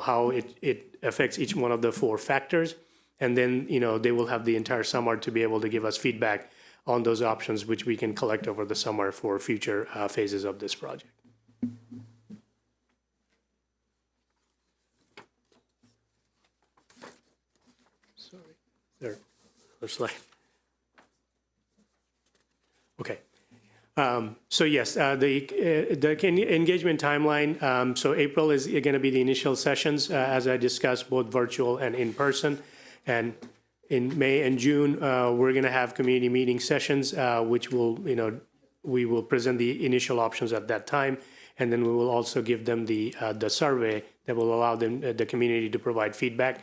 how it affects each one of the 4 factors, and then they will have the entire summer to be able to give us feedback on those options, which we can collect over the summer for future phases of this project. Sorry, there, first slide. Okay. So yes, the engagement timeline. So April is going to be the initial sessions, as I discussed, both virtual and in person, and in May and June, we're going to have community meeting sessions, which will, we will present the initial options at that time, and then we will also give them the survey that will allow them, the community, to provide feedback.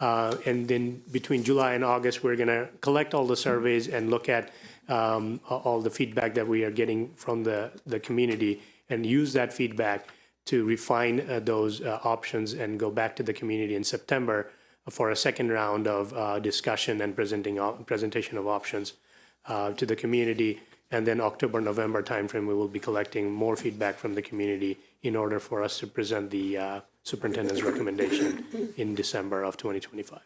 And then between July and August, we're going to collect all the surveys and look at all the feedback that we are getting from the community, and use that feedback to refine those options and go back to the community in September for a second round of discussion and presentation of options to the community. And then October, November timeframe, we will be collecting more feedback from the community in order for us to present the superintendent's recommendation in December of 2025.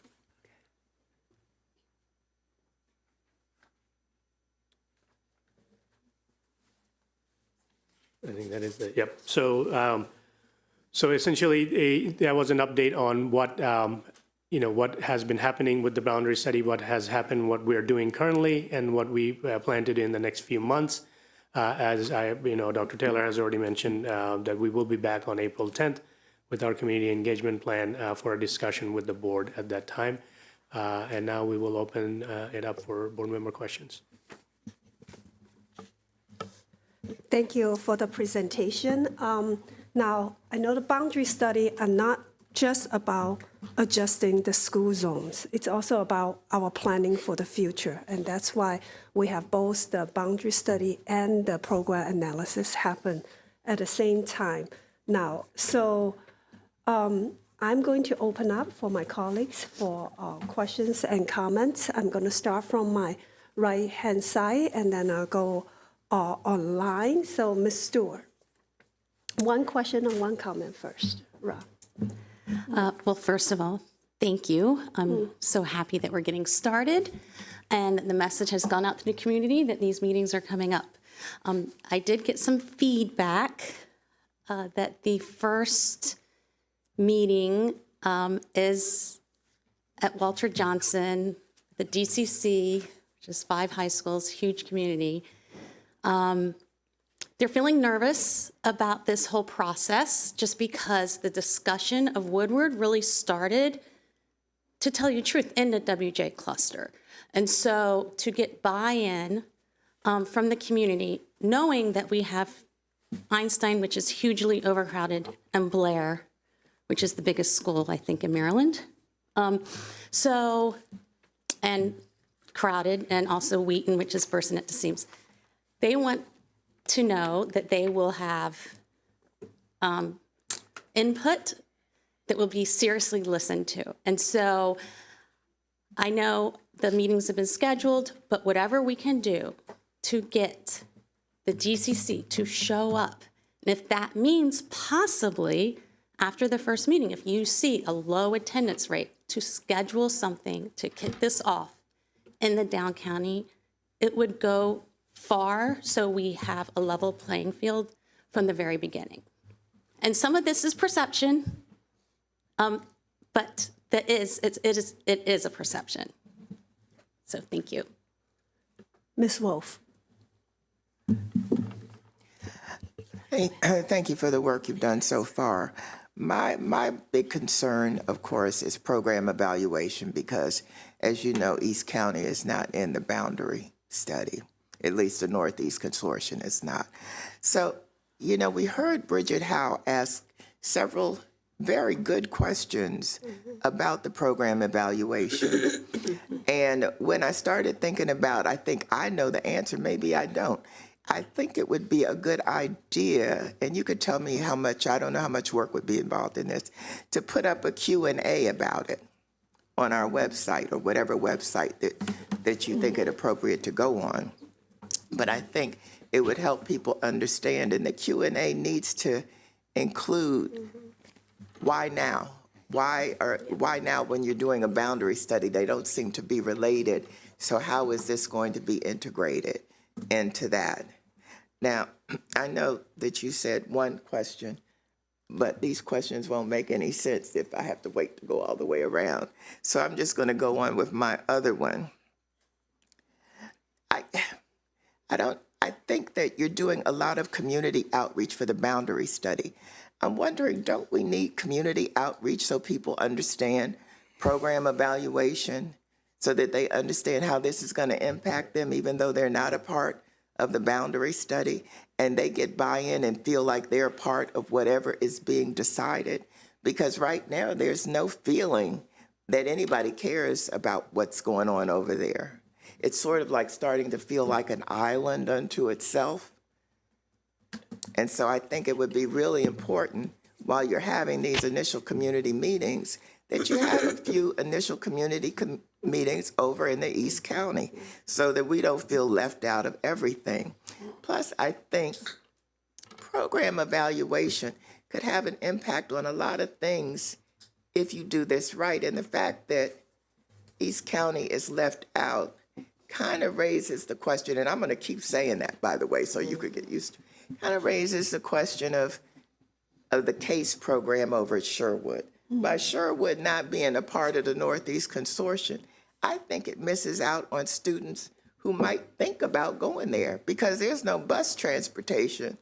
I think that is the, yep. So, so essentially, that was an update on what, what has been happening with the boundary study, what has happened, what we're doing currently, and what we plan to do in the next few months. As Dr. Taylor has already mentioned, that we will be back on April 10th with our community engagement plan for a discussion with the board at that time. And now we will open it up for board member questions. Thank you for the presentation. Now, I know the boundary study are not just about adjusting the school zones. It's also about our planning for the future. And that's why we have both the boundary study and the program analysis happen at the same time. Now, so I'm going to open up for my colleagues for questions and comments. I'm going to start from my right-hand side, and then I'll go online. So, Ms. Stewart, one question and one comment first. Rob. Well, first of all, thank you. I'm so happy that we're getting started, and the message has gone out to the community that these meetings are coming up. I did get some feedback that the first meeting is at Walter Johnson, the DCC, which is 5 high schools, huge community. They're feeling nervous about this whole process just because the discussion of Woodward really started, to tell you the truth, in the WJ cluster. And so to get buy-in from the community, knowing that we have Einstein, which is hugely overcrowded, and Blair, which is the biggest school, I think, in Maryland. And crowded, and also Wheaton, which is bursting at the seams. They want to know that they will have input that will be seriously listened to. And so I know the meetings have been scheduled, but whatever we can do to get the GCC to show up, and if that means possibly after the first meeting, if you see a low attendance rate, to schedule something to kick this off in the down county, it would go far so we have a level playing field from the very beginning. And some of this is perception, but it is a perception. So thank you. Ms. Wolf. Thank you for the work you've done so far. My big concern, of course, is program evaluation because, as you know, East County is not in the boundary study. At least the Northeast Consortium is not. So, you know, we heard Bridget Howe ask several very good questions about the program evaluation. And when I started thinking about, I think I know the answer, maybe I don't. I think it would be a good idea, and you could tell me how much, I don't know how much work would be involved in this, to put up a Q&A about it on our website or whatever website that you think it appropriate to go on. But I think it would help people understand, and the Q&A needs to include why now? Why now when you're doing a boundary study, they don't seem to be related. So how is this going to be integrated into that? Now, I know that you said one question, but these questions won't make any sense if I have to wait to go all the way around. So I'm just going to go on with my other one. I think that you're doing a lot of community outreach for the boundary study. I'm wondering, don't we need community outreach so people understand program evaluation, so that they understand how this is going to impact them, even though they're not a part of the boundary study, and they get buy-in and feel like they're part of whatever is being decided? Because right now, there's no feeling that anybody cares about what's going on over there. It's sort of like starting to feel like an island unto itself. And so I think it would be really important, while you're having these initial community meetings, that you have a few initial community meetings over in the East County so that we don't feel left out of everything. Plus, I think program evaluation could have an impact on a lot of things if you do this right. And the fact that East County is left out kind of raises the question, and I'm going to keep saying that, by the way, so you could get used to it, kind of raises the question of the CASE program over at Sherwood. By Sherwood not being a part of the Northeast Consortium, I think it misses out on students who might think about going there because there's no bus transportation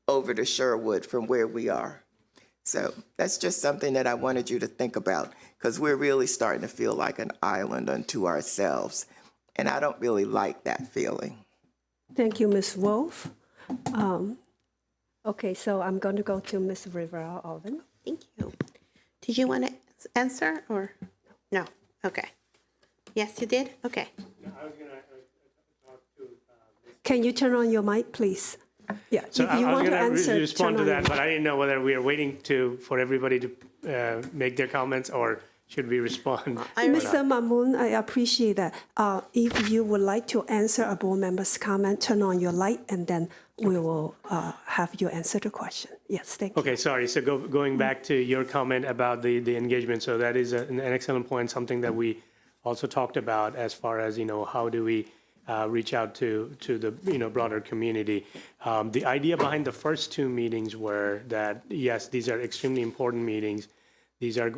over to Sherwood from where we are. So that's just something that I wanted you to think about, because we're really starting to feel like an island unto ourselves. And I don't really like that feeling. Thank you, Ms. Wolf. Okay, so I'm going to go to Ms. Rivera Alvin. Thank you. Did you want to answer or no? Okay. Yes, you did? Okay. Can you turn on your mic, please? Yeah, So if you I was want to going answer, to respond to turn on that, but I didn't know whether we are waiting for everybody to make their comments, or should we respond? Mr. Mamoon, I appreciate that. If you would like to answer a board member's comment, turn on your light, and then we will have you answer the question. Yes, thank you. Okay, sorry. So going back to your comment about the engagement, so that is an excellent point, something that we also talked about as far as, how do we reach out to the, broader community. The idea behind the first two meetings were that, yes, these are extremely important meetings. These are,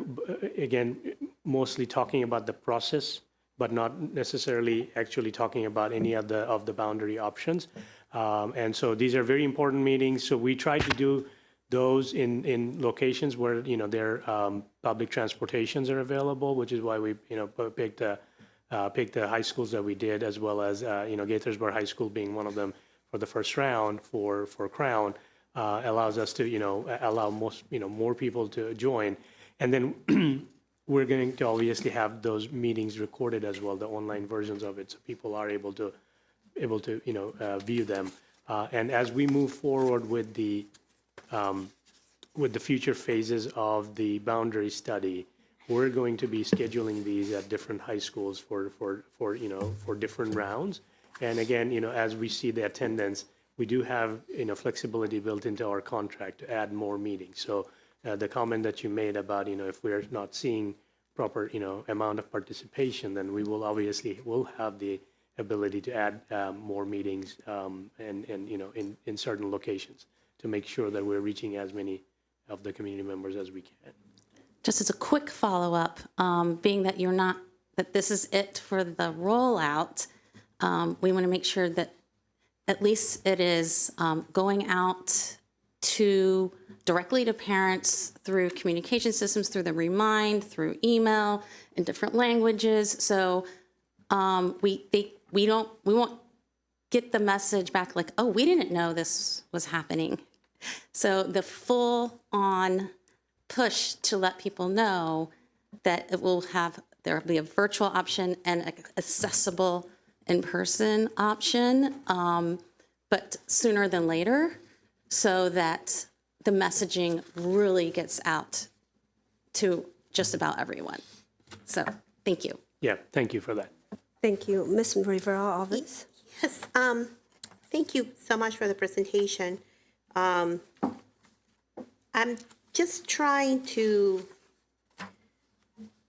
again, mostly talking about the process, but not necessarily actually talking about any of the boundary options. And so these are very important meetings. So we try to do those in locations where, their public transportations are available, which is why we, picked the high schools that we did, as well as, Gaithersburg High School being one of them for the first round for Crown. allows us to, allow more people to join. And then we're going to obviously have those meetings recorded as well, the online versions of it, so people are able to view them. And as we move forward with the future phases of the boundary study, we're going to be scheduling these at different high schools for different rounds. And again, as we see the attendance, we do have flexibility built into our contract to add more meetings. So the comment that you made about if we're not seeing proper amount of participation, then we will have the ability to add more meetings and in certain locations to make sure that we're reaching as many of the community members as we can. Just as a quick follow-up, being that that this is it for the rollout, we want to make sure that at least it is going out directly to parents through communication systems, through the Remind, through email, in different languages. So we won't get the message back like, oh, we didn't know this was happening. So the full-on push to let people know that there'll be a virtual option and an accessible in-person option, but sooner than later, so that the messaging really gets out to just about everyone. So thank you. Yeah, thank you for that. Thank you. Ms. Rivera, office. Yes, thank you so much for the presentation. I'm just trying to,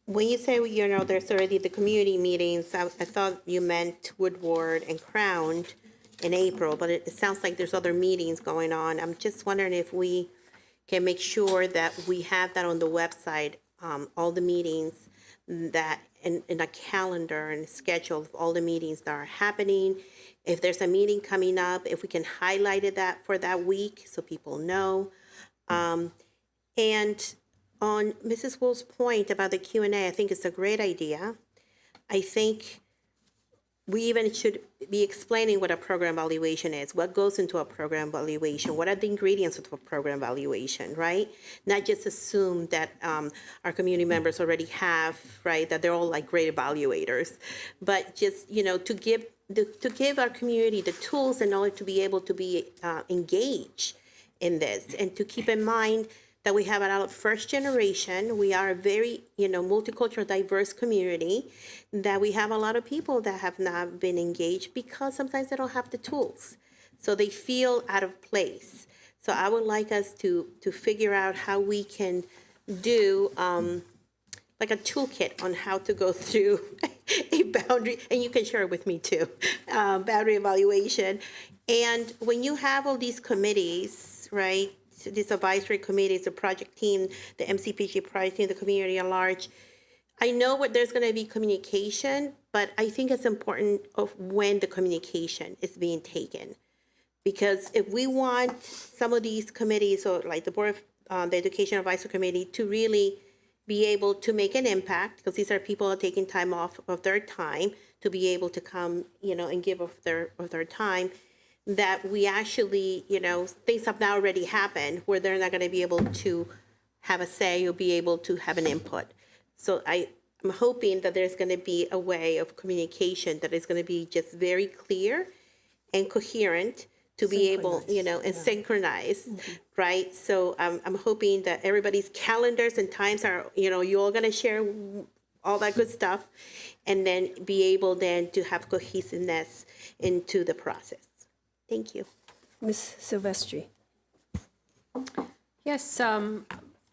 when you say, there's already the community meetings, I thought you meant Woodward and Crown in April, but it sounds like there's other meetings going on. I'm just wondering if we can make sure that we have that on the website, all the meetings that in a calendar and schedule of all the meetings that are happening. If there's a meeting coming up, if we can highlight that for that week so people know. And on Mrs. Wool's point about the Q&A, I think it's a great idea. I think we even should be explaining what a program evaluation is, what goes into a program evaluation, what are the ingredients of a program evaluation, right? Not just assume that our community members already have, right, that they're all like great evaluators, but just, to give our community the tools in order to be able to be engaged in this, and to keep in mind that we have a first generation. We are a very, multicultural, diverse community, that we have a lot of people that have not been engaged because sometimes they don't have the tools. So they feel out of place. So I would like us to figure out how we can do like a toolkit on how to go through a boundary, and you can share it with me too, boundary evaluation. And when you have all these committees, right, this advisory committee, the project team, the MCPG project team, the community at large, I know there's going to be communication, but I think it's important of when the communication is being taken. Because if we want some of these committees, or like the Board of the Education Advisory Committee, to really be able to make an impact, because these are people that are taking time off of their time to be able to come, and give of their time, that we actually, things have now already happened where they're not going to be able to have a say or be able to have an input. So I'm hoping that there's going to be a way of communication that is going to be just very clear and coherent to be able, and synchronized, right? So I'm hoping that everybody's calendars and times are, you're all going to share all that good stuff, and then be able then to have cohesiveness into the process. Thank you. Ms. Silvestri. Yes,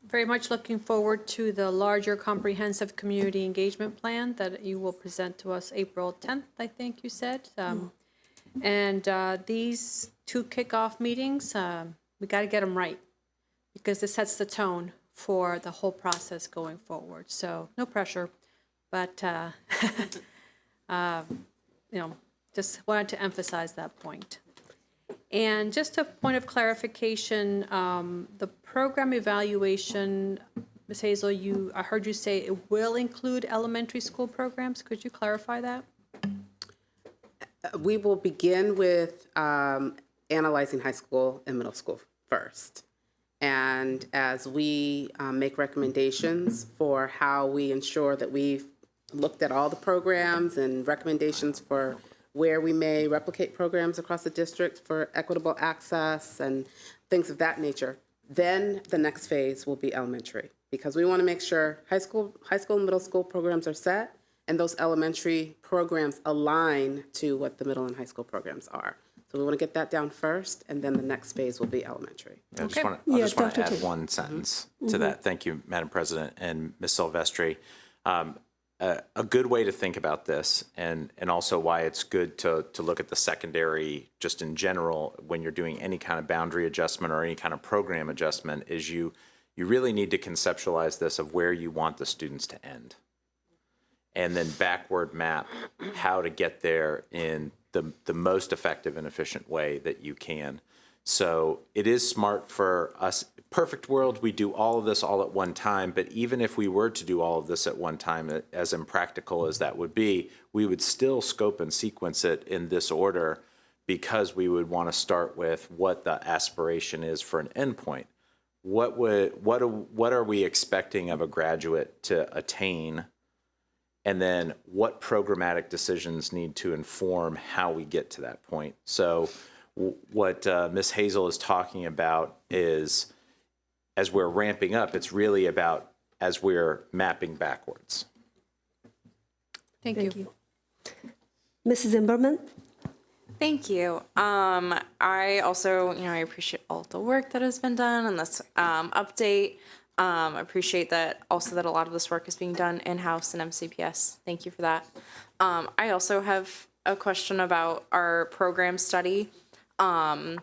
very much looking forward to the larger comprehensive community engagement plan that you will present to us April 10th, I think you said. And these two kickoff meetings, we got to get them right, because this sets the tone for the whole process going forward. So no pressure, but just wanted to emphasize that point. And just a point of clarification, the program evaluation, Ms. Hazel, I heard you say it will include elementary school programs. Could you clarify that? We will begin with analyzing high school and middle school first. And as we make recommendations for how we ensure that we've looked at all the programs and recommendations for where we may replicate programs across the district for equitable access and things of that nature, then the next phase will be elementary, because we want to make sure high school and middle school programs are set and those elementary programs align to what the middle and high school programs are. So we want to get that down first, and then the next phase will be elementary. I just want to add one sentence to that. Thank you, Madam President and Ms. Silvestri. A good way to think about this, and also why it's good to look at the secondary just in general when you're doing any kind of boundary adjustment or any kind of program adjustment, is you really need to conceptualize this of where you want the students to end, and then backward map how to get there in the most effective and efficient way that you can. So it is smart for us. Perfect world, we do all of this all at one time, but even if we were to do all of this at one time, as impractical as that would be, we would still scope and sequence it in this order, because we would want to start with what the aspiration is for an endpoint. What are we expecting of a graduate to attain? And then what programmatic decisions need to inform how we get to that point? So what Ms. Hazel is talking about is, as we're ramping up, it's really about as we're mapping backwards. Thank you. Mrs. Zimmerman? Thank you. I also, I appreciate all the work that has been done on this update. Appreciate that also that a lot of this work is being done in-house in MCPS. Thank you for that. I also have a question about our program study. And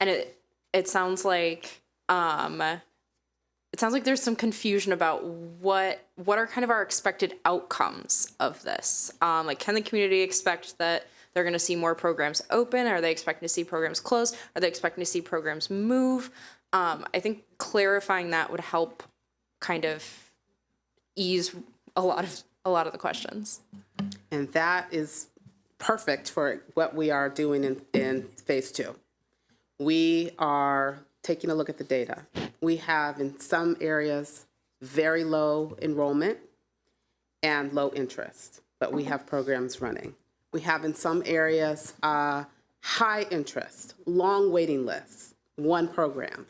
it sounds like there's some confusion about what are kind of our expected outcomes of this. Like, can the community expect that they're going to see more programs open? Are they expecting to see programs close? Are they expecting to see programs move? I think clarifying that would help kind of ease a lot of the questions. And that is perfect for what we are doing in phase 2. We are taking a look at the data. We have in some areas very low enrollment and low interest, but we have programs running. We have in some areas high interest, long waiting lists, one program.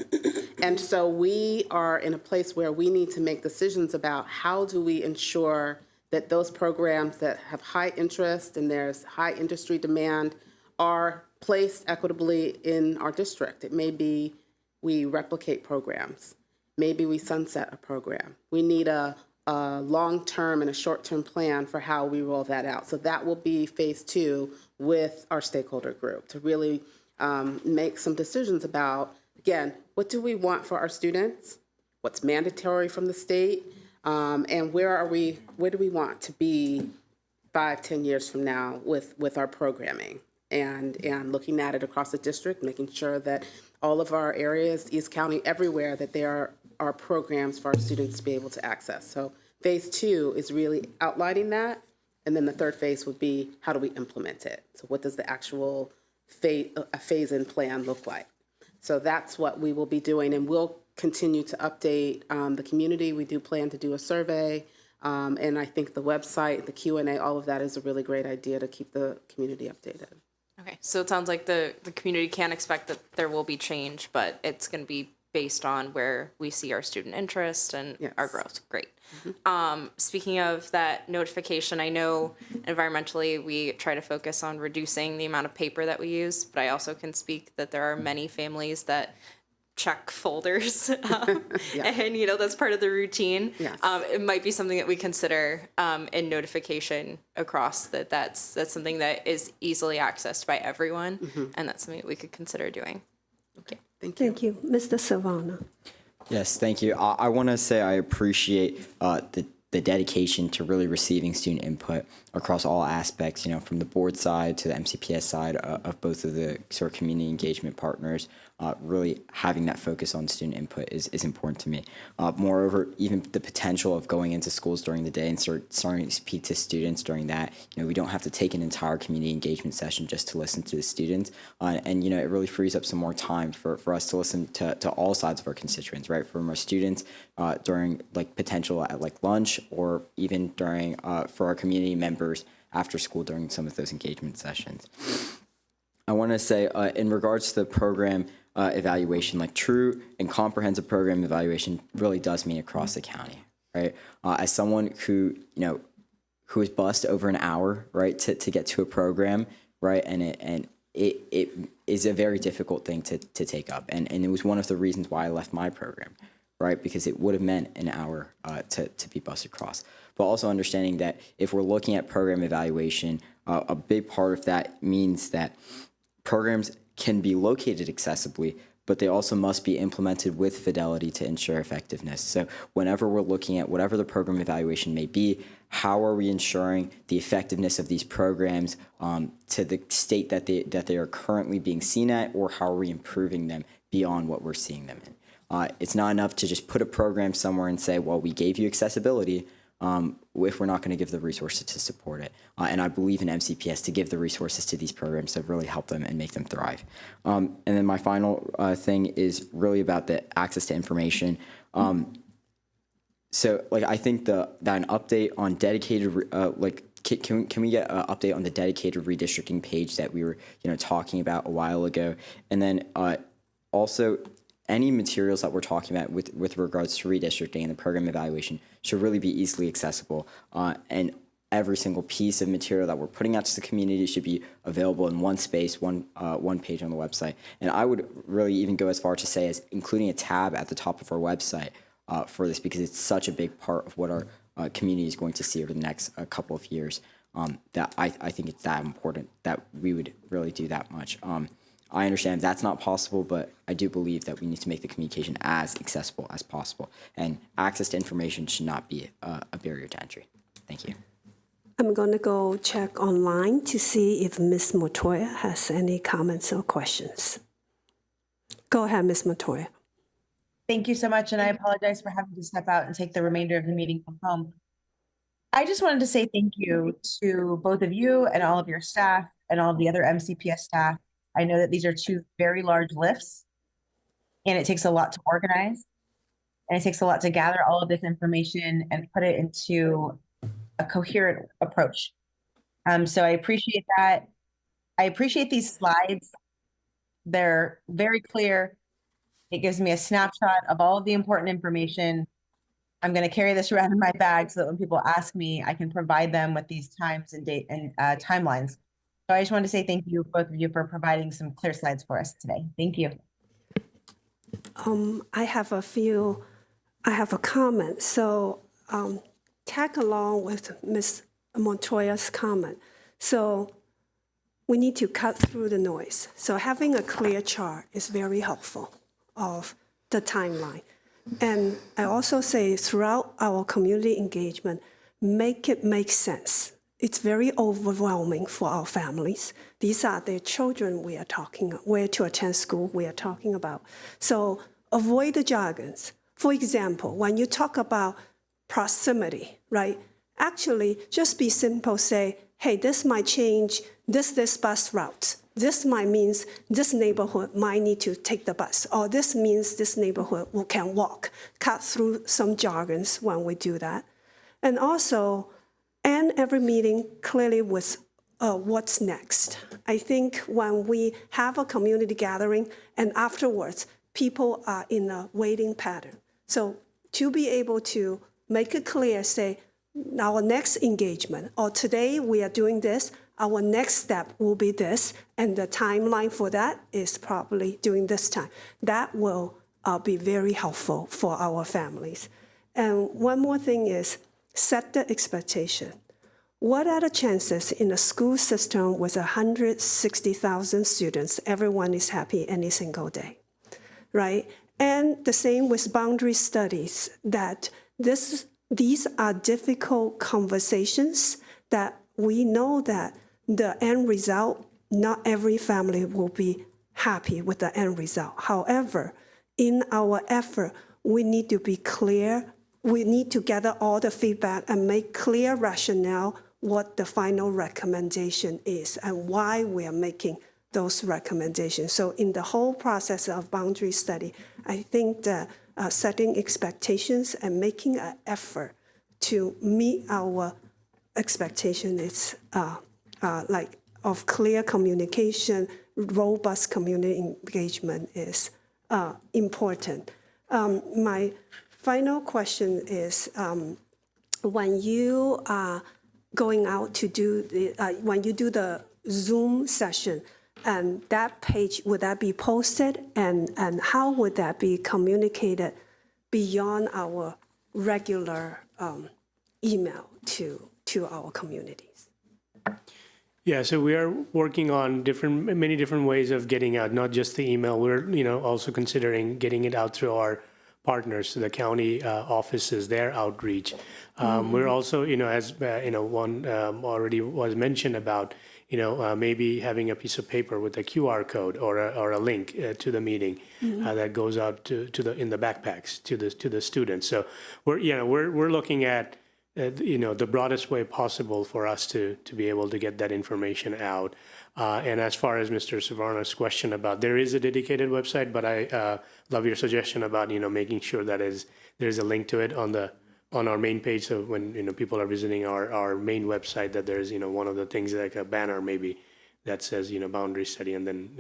And so we are in a place where we need to make decisions about how do we ensure that those programs that have high interest and there's high industry demand are placed equitably in our district. It may be we replicate programs. Maybe we sunset a program. We need a long-term and a short-term plan for how we roll that out. So that will be phase 2 with our stakeholder group to really make some decisions about, again, what do we want for our students? What's mandatory from the state? And where do we want to be 5-10 years from now with our programming? And looking at it across the district, making sure that all of our areas, East County, everywhere, that there are programs for our students to be able to access. So phase 2 is really outlining that. And then the third phase would be, how do we implement it? So what does the actual phase-in plan look like? So that's what we will be doing, and we'll continue to update the community. We do plan to do a survey, and I think the website, the Q&A, all of that is a really great idea to keep the community updated. Okay, so it sounds like the community can expect that there will be change, but it's going to be based on where we see our student interest and our growth. Great. Speaking of that notification, I know environmentally we try to focus on reducing the amount of paper that we use, but I also can speak that there are many families that check folders and that's part of the routine. Yes. It might be something that we consider in notification across that's something that is easily accessed by everyone, and that's something that we could consider doing. Okay. Thank you. Mr. Savannah. Yes, thank you. I want to say I appreciate the dedication to really receiving student input across all aspects, from the board side to the MCPS side of both of the sort of community engagement partners. really having that focus on student input is important to me. Moreover, even the potential of going into schools during the day and starting to speak to students during that, we don't have to take an entire community engagement session just to listen to the students. And it really frees up some more time for us to listen to all sides of our constituents, right? From our students during potential at lunch, or even during for our community members after school during some of those engagement sessions. I want to say in regards to the program evaluation, true and comprehensive program evaluation really does mean across the county, right? As someone who is bused over an hour, right, to get to a program, right, and it is a very difficult thing to take up, and it was one of the reasons why I left my program, right, because it would have meant an hour to be bused across. But also understanding that if we're looking at program evaluation, a big part of that means that programs can be located accessibly, but they also must be implemented with fidelity to ensure effectiveness. So whenever we're looking at whatever the program evaluation may be, how are we ensuring the effectiveness of these programs to the state that they are currently being seen at, or how are we improving them beyond what we're seeing them in? It's not enough to just put a program somewhere and say, well, we gave you accessibility, if we're not going to give the resources to support it. And I believe in MCPS to give the resources to these programs to really help them and make them thrive. And then my final thing is really about the access to information. So I think that an update on dedicated, can we get an update on the dedicated redistricting page that we were talking about a while ago? And then also, any materials that we're talking about with regards to redistricting and the program evaluation should really be easily accessible. And every single piece of material that we're putting out to the community should be available in one space, one page on the website. And I would really even go as far to say as including a tab at the top of our website for this, because it's such a big part of what our community is going to see over the next couple of years, that I think it's that important that we would really do that much. I understand that's not possible, but I do believe that we need to make the communication as accessible as possible, and access to information should not be a barrier to entry. Thank you. I'm going to go check online to see if Ms. Montoya has any comments or questions. Go ahead, Ms. Montoya. Thank you so much, and I apologize for having to step out and take the remainder of the meeting from home. I just wanted to say thank you to both of you and all of your staff and all of the other MCPS staff. I know that these are two very large lifts, and it takes a lot to organize, and it takes a lot to gather all of this information and put it into a coherent approach. So I appreciate that. I appreciate these slides. They're very clear. It gives me a snapshot of all of the important information. I'm going to carry this around in my bag so that when people ask me, I can provide them with these times and date and timelines. So I just wanted to say thank you, both of you, for providing some clear slides for us today. Thank you. I have a comment. So tag along with Ms. Montoya's comment. So we need to cut through the noise. So having a clear chart is very helpful of the timeline. And I also say throughout our community engagement, make it make sense. It's very overwhelming for our families. These are the children we are talking, where to attend school we are talking about. So avoid the jargons. For example, when you talk about proximity, right? Actually, just be simple, say, hey, this might change this bus route. This might means this neighborhood might need to take the bus, or this means this neighborhood can walk. Cut through some jargons when we do that. And also, end every meeting clearly with what's next. I think when we have a community gathering and afterwards, people are in a waiting pattern. So to be able to make it clear, say, our next engagement, or today we are doing this, our next step will be this, and the timeline for that is probably during this time. That will be very helpful for our families. And one more thing is, set the expectation. What are the chances in a school system with 160,000 students, everyone is happy any single day, right? And the same with boundary studies, that these are difficult conversations that we know that the end result, not every family will be happy with the end result. However, in our effort, we need to be clear. We need to gather all the feedback and make clear rationale what the final recommendation is and why we are making those recommendations. So in the whole process of boundary study, I think that setting expectations and making an effort to meet our expectation is like of clear communication, robust community engagement is important. My final question is, when you are going out to do when you do the Zoom session, and that page, would that be posted, and how would that be communicated beyond our regular email to our communities? Yeah, so we are working on many different ways of getting out, not just the email. We're also considering getting it out through our partners, to the county offices, their outreach. We're also, as one already was mentioned about, maybe having a piece of paper with a QR code or a link to the meeting that goes out in the backpacks to the students. So we're looking at the broadest way possible for us to be able to get that information out. And as far as Mr. Savarna's question about, there is a dedicated website, but I love your suggestion about making sure that there's a link to it on our main page. So when people are visiting our main website, that there's one of the things like a banner maybe that says boundary study, and then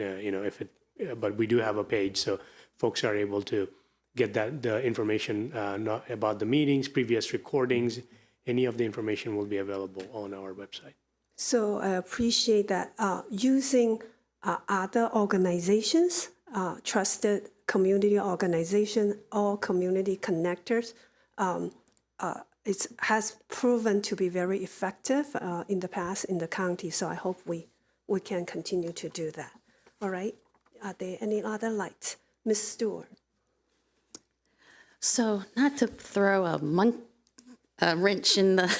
but we do have a page, so folks are able to get the information not about the meetings, previous recordings. Any of the information will be available on our website. So I appreciate that using other organizations, trusted community organization, or community connectors, it has proven to be very effective in the past in the county. So I hope we can continue to do that. All right. Are there any other lights? Ms. Stewart. So not to throw a wrench in the,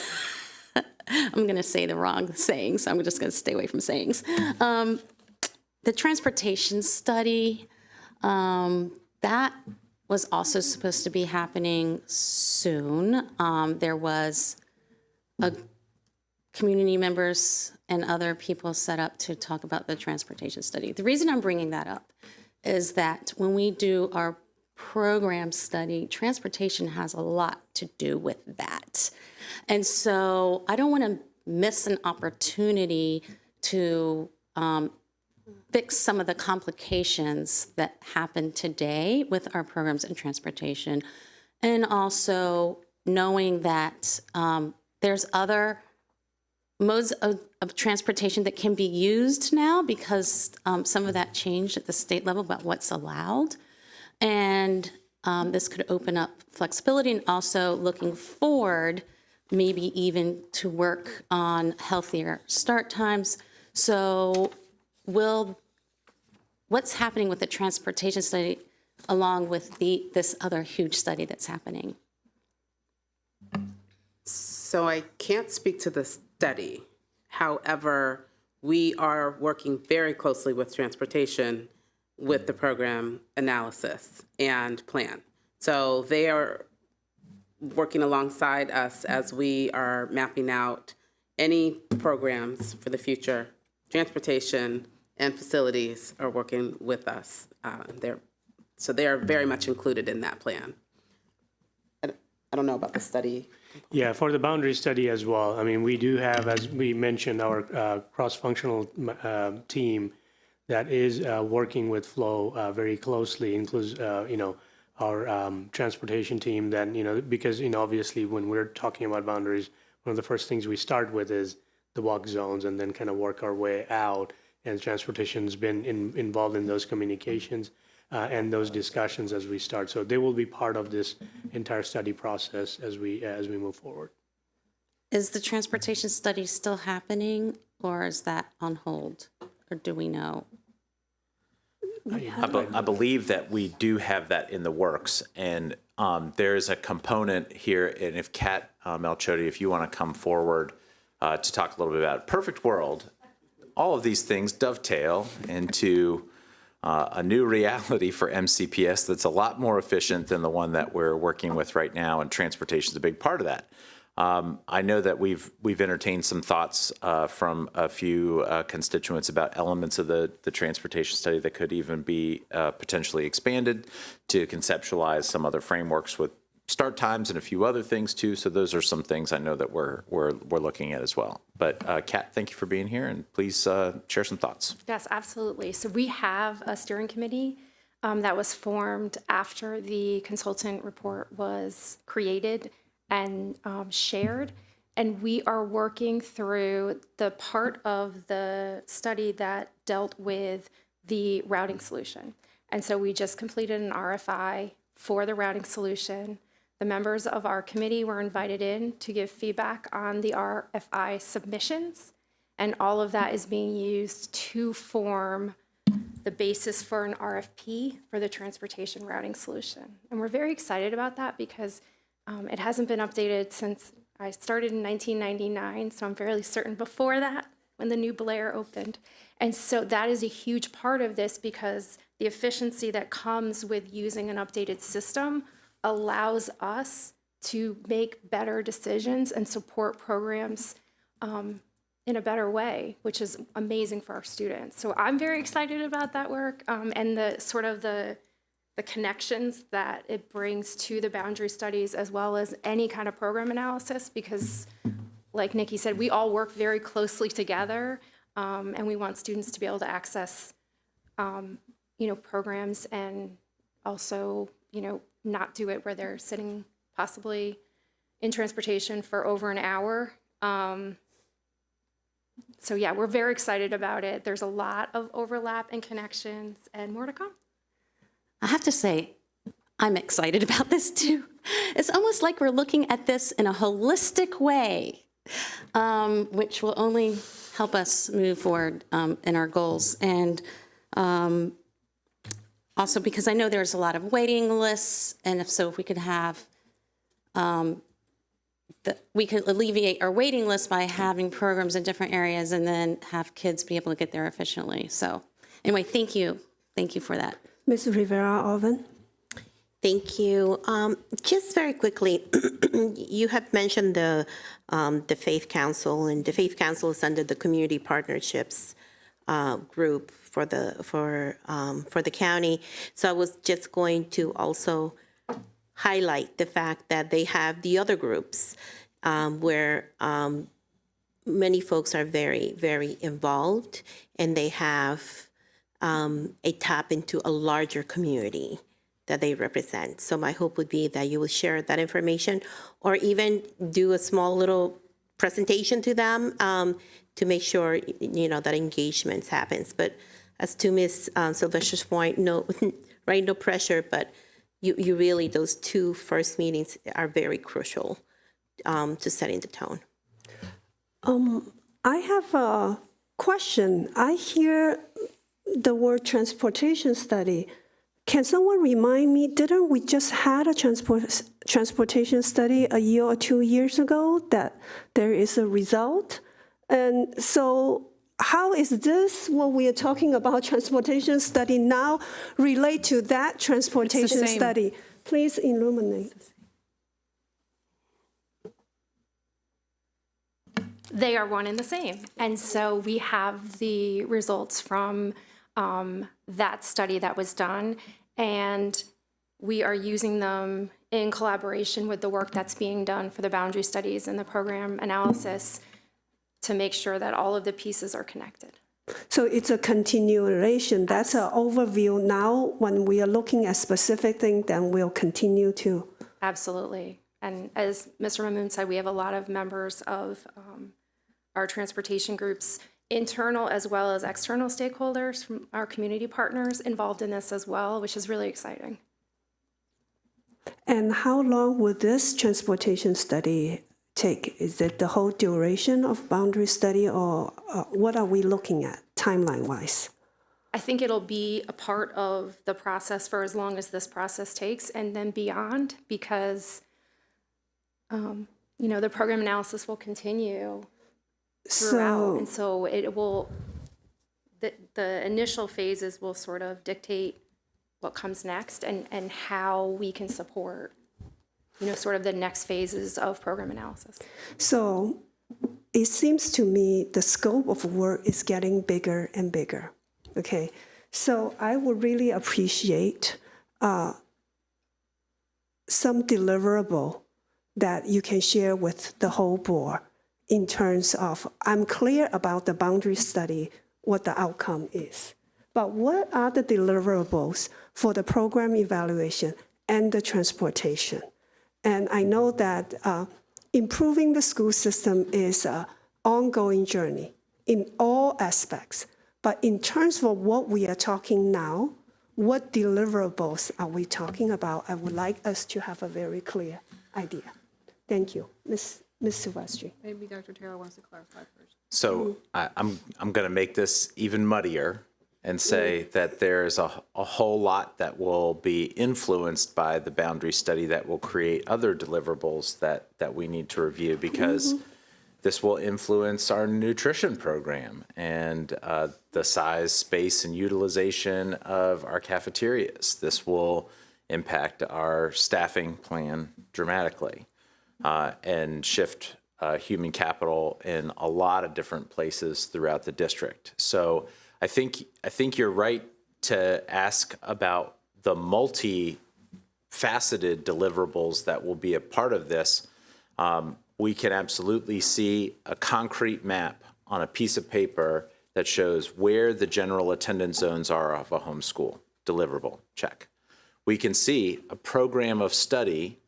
I'm going to say the wrong saying, so I'm just going to stay away from sayings. The transportation study, that was also supposed to be happening soon. There was community members and other people set up to talk about the transportation study. The reason I'm bringing that up is that when we do our program study, transportation has a lot to do with that. And so I don't want to miss an opportunity to fix some of the complications that happen today with our programs in transportation, and also knowing that there's other modes of transportation that can be used now, because some of that changed at the state level about what's allowed. And this could open up flexibility, and also looking forward, maybe even to work on healthier start times. So what's happening with the transportation study along with this other huge study that's happening? So I can't speak to the study. However, we are working very closely with transportation with the program analysis and plan. So they are working alongside us as we are mapping out any programs for the future. Transportation and facilities are working with us. So they are very much included in that plan. I don't know about the study. Yeah, for the boundary study as well. I mean, we do have, as we mentioned, our cross-functional team that is working with Flo very closely, includes, our transportation team. Then, because, obviously when we're talking about boundaries, one of the first things we start with is the walk zones, and then kind of work our way out. And transportation's been involved in those communications and those discussions as we start. So they will be part of this entire study process as we move forward. Is the transportation study still happening, or is that on hold? Or do we know? I believe that we do have that in the works, and there's a component here, and if Kat Melchody, if you want to come forward to talk a little bit about Perfect World, all of these things dovetail into a new reality for MCPS that's a lot more efficient than the one that we're working with right now, and transportation is a big part of that. I know that we've entertained some thoughts from a few constituents about elements of the transportation study that could even be potentially expanded to conceptualize some other frameworks with start times and a few other things too. So those are some things I know that we're looking at as well. But Kat, thank you for being here, and please share some thoughts. Yes, absolutely. So we have a steering committee that was formed after the consultant report was created and shared. And we are working through the part of the study that dealt with the routing solution. And so we just completed an RFI for the routing solution. The members of our committee were invited in to give feedback on the RFI submissions. And all of that is being used to form the basis for an RFP for the transportation routing solution. And we're very excited about that because it hasn't been updated since I started in 1999, so I'm fairly certain before that, when the new Blair opened. And so that is a huge part of this because the efficiency that comes with using an updated system allows us to make better decisions and support programs in a better way, which is amazing for our students. So I'm very excited about that work and the sort of the connections that it brings to the boundary studies as well as any kind of program analysis, because like Nikki said, we all work very closely together and we want students to be able to access programs and also, not do it where they're sitting possibly in transportation for over an hour. So yeah, we're very excited about it. There's a lot of overlap and connections and more to come. I have to say, I'm excited about this too. It's almost like we're looking at this in a holistic way, which will only help us move forward in our goals. And also because I know there's a lot of waiting lists, and if we could have, we could alleviate our waiting list by having programs in different areas and then have kids be able to get there efficiently. So anyway, thank you. Thank you for that. Ms. Rivera-Alvin. Thank you. Just very quickly, you have mentioned the Faith Council, and the Faith Council is under the Community Partnerships group for the county. So I was just going to also highlight the fact that they have the other groups where many folks are very, very involved, and they have a tap into a larger community that they represent. So my hope would be that you will share that information or even do a small little presentation to them to make sure, that engagement happens. But as to Ms. Sylvester's point, no pressure, but you really, those two first meetings are very crucial to setting the tone. I have a question. I hear the word transportation study. Can someone remind me, didn't we just had a transportation study a year or 2 years ago that there is a result? And so how is this, what we are talking about, transportation study, now relate to that transportation study? Please illuminate. They are one and the same. And so we have the results from that study that was done, and we are using them in collaboration with the work that's being done for the boundary studies and the program analysis to make sure that all of the pieces are connected. So it's a continuation. That's an overview. Now, when we are looking at specific things, then we'll continue to. Absolutely. And as Mr. Mamoon said, we have a lot of members of our transportation groups, internal as well as external stakeholders from our community partners involved in this as well, which is really exciting. And how long will this transportation study take? Is it the whole duration of boundary study, or what are we looking at timeline-wise? I think it'll be a part of the process for as long as this process takes, and then beyond, because the program analysis will continue throughout, and so the initial phases will sort of dictate what comes next and how we can support, sort of the next phases of program analysis. So it seems to me the scope of work is getting bigger and bigger. Okay, so I would really appreciate some deliverable that you can share with the whole board in terms of, I'm clear about the boundary study, what the outcome is. But what are the deliverables for the program evaluation and the transportation? And I know that improving the school system is an ongoing journey in all aspects. But in terms of what we are talking now, what deliverables are we talking about? I would like us to have a very clear idea. Thank you. Ms. Silvestri. Maybe Dr. Taylor wants to clarify first. So I'm going to make this even muddier and say that there's a whole lot that will be influenced by the boundary study that will create other deliverables that we need to review, because this will influence our nutrition program and the size, space, and utilization of our cafeterias. This will impact our staffing plan dramatically and shift human capital in a lot of different places throughout the district. So I think you're right to ask about the multi-faceted deliverables that will be a part of this. We can absolutely see a concrete map on a piece of paper that shows where the general attendance zones are of a homeschool. Deliverable, check. We can see a program of study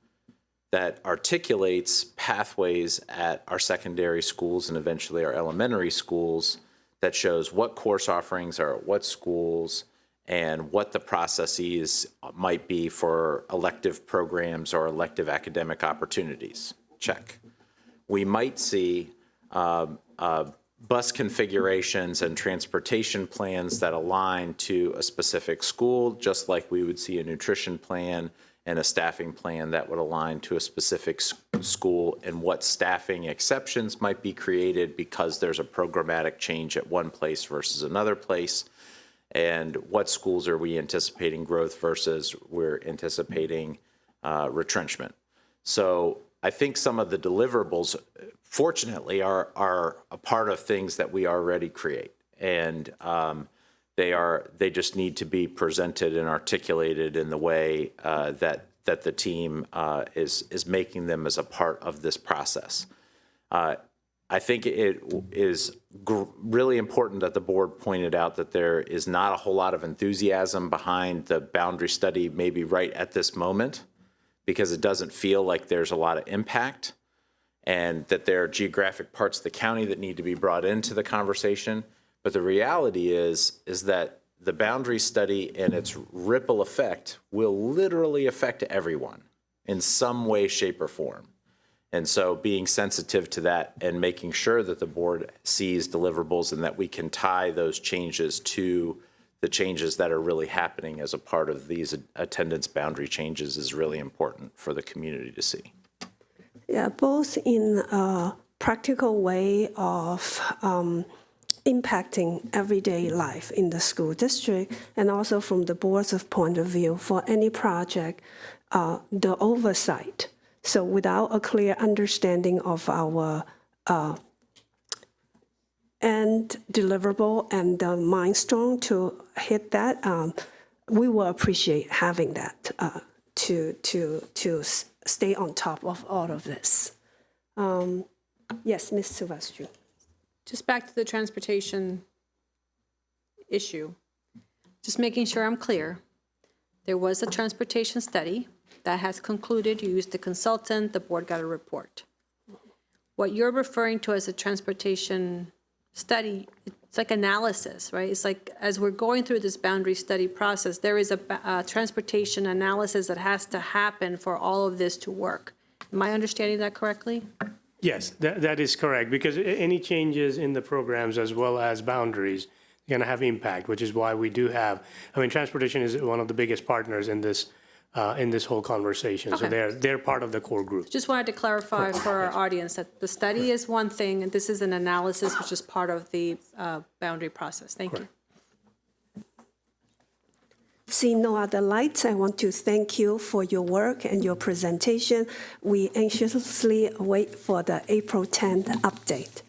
that articulates pathways at our secondary schools and eventually our elementary schools, that shows what course offerings are at what schools and what the processes might be for elective programs or elective academic opportunities. Check. We might see bus configurations and transportation plans that align to a specific school, just like we would see a nutrition plan and a staffing plan that would align to a specific school, and what staffing exceptions might be created because there's a programmatic change at one place versus another place, and what schools are we anticipating growth versus we're anticipating retrenchment. So I think some of the deliverables, fortunately, are a part of things that we already create, and they just need to be presented and articulated in the way that the team is making them as a part of this process. I think it is really important that the board pointed out that there is not a whole lot of enthusiasm behind the boundary study maybe right at this moment, because it doesn't feel like there's a lot of impact, and that there are geographic parts of the county that need to be brought into the conversation. But the reality is that the boundary study and its ripple effect will literally affect everyone in some way, shape, or form. And so being sensitive to that and making sure that the board sees deliverables and that we can tie those changes to the changes that are really happening as a part of these attendance boundary changes is really important for the community to see. Yeah, both in a practical way of impacting everyday life in the school district, and also from the board's point of view for any project, the oversight. So without a clear understanding of our end deliverable and the milestone to hit that, we will appreciate having that to stay on top of all of this. Yes, Ms. Silvestri. Just back to the transportation issue, just making sure I'm clear. There was a transportation study that has concluded. You used the consultant, the board got a report. What you're referring to as a transportation study, it's like analysis, right? It's like as we're going through this boundary study process, there is a transportation analysis that has to happen for all of this to work. Am I understanding that correctly? Yes, that is correct, because any changes in the programs as well as boundaries are going to have impact, which is why we do have, transportation is one of the biggest partners in this whole conversation. Okay. So they're part of the core group. Just wanted to clarify for our audience that the study is one thing, and this is an analysis which is part of the boundary process. Thank you. Seeing no other lights, I want to thank you for your work and your presentation. We anxiously wait for the April 10th update.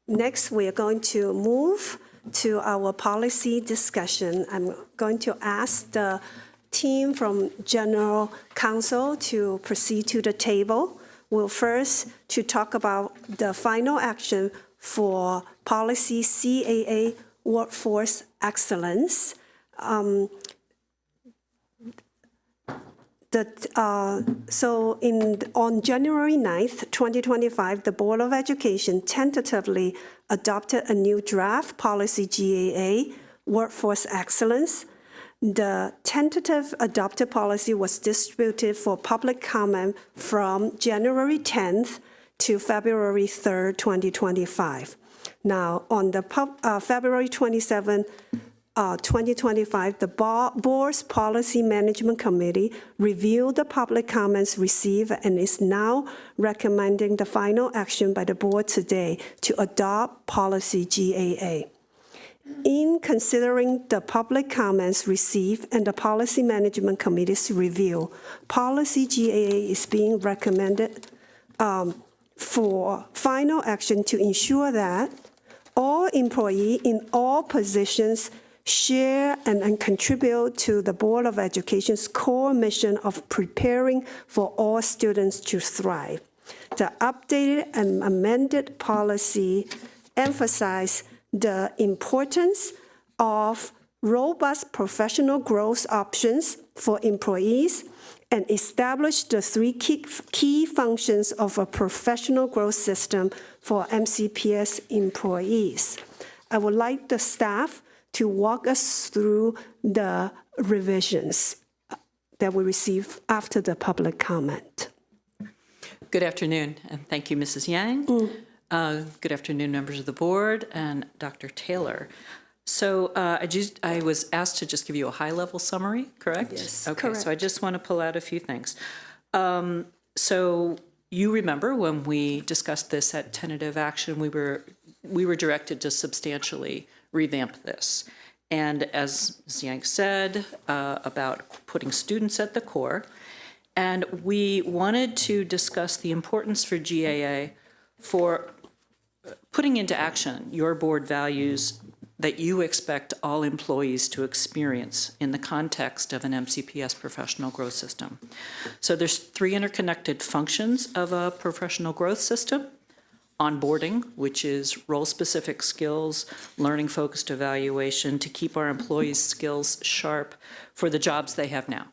Next, we are going to move to our policy discussion. I'm going to ask the team from General Counsel to proceed to the table. We'll first to talk about the final action for policy CAA workforce excellence. On January 9th, 2025, the Board of Education tentatively adopted a new draft policy GAA, workforce excellence. The tentative adopted policy was distributed for public comment from January 10th to February 3rd, 2025. Now, on the February 27th, 2025, the Board's Policy Management Committee reviewed the public comments received and is now recommending the final action by the Board today to adopt policy GAA. In considering the public comments received and the Policy Management Committee's review, policy GAA is being recommended for final action to ensure that all employees in all positions share and contribute to the Board of Education's core mission of preparing for all students to thrive. The updated and amended policy emphasize the importance of robust professional growth options for employees and establish the three key functions of a professional growth system for MCPS employees. I would like the staff to walk us through the revisions that we received after the public comment. Good afternoon, and thank you, Mrs. Yang. Good afternoon, members of the board and Dr. Taylor. So I was asked to just give you a high-level summary, correct? Yes, okay, correct. So I just want to pull out a few things. So you remember when we discussed this at tentative action, we were directed to substantially revamp this. And as Ms. Yang said, about putting students at the core, and we wanted to discuss the importance for GAA for putting into action your board values that you expect all employees to experience in the context of an MCPS professional growth system. So there's three interconnected functions of a professional growth system. Onboarding, which is role-specific skills, learning-focused evaluation to keep our employees' skills sharp for the jobs they have now.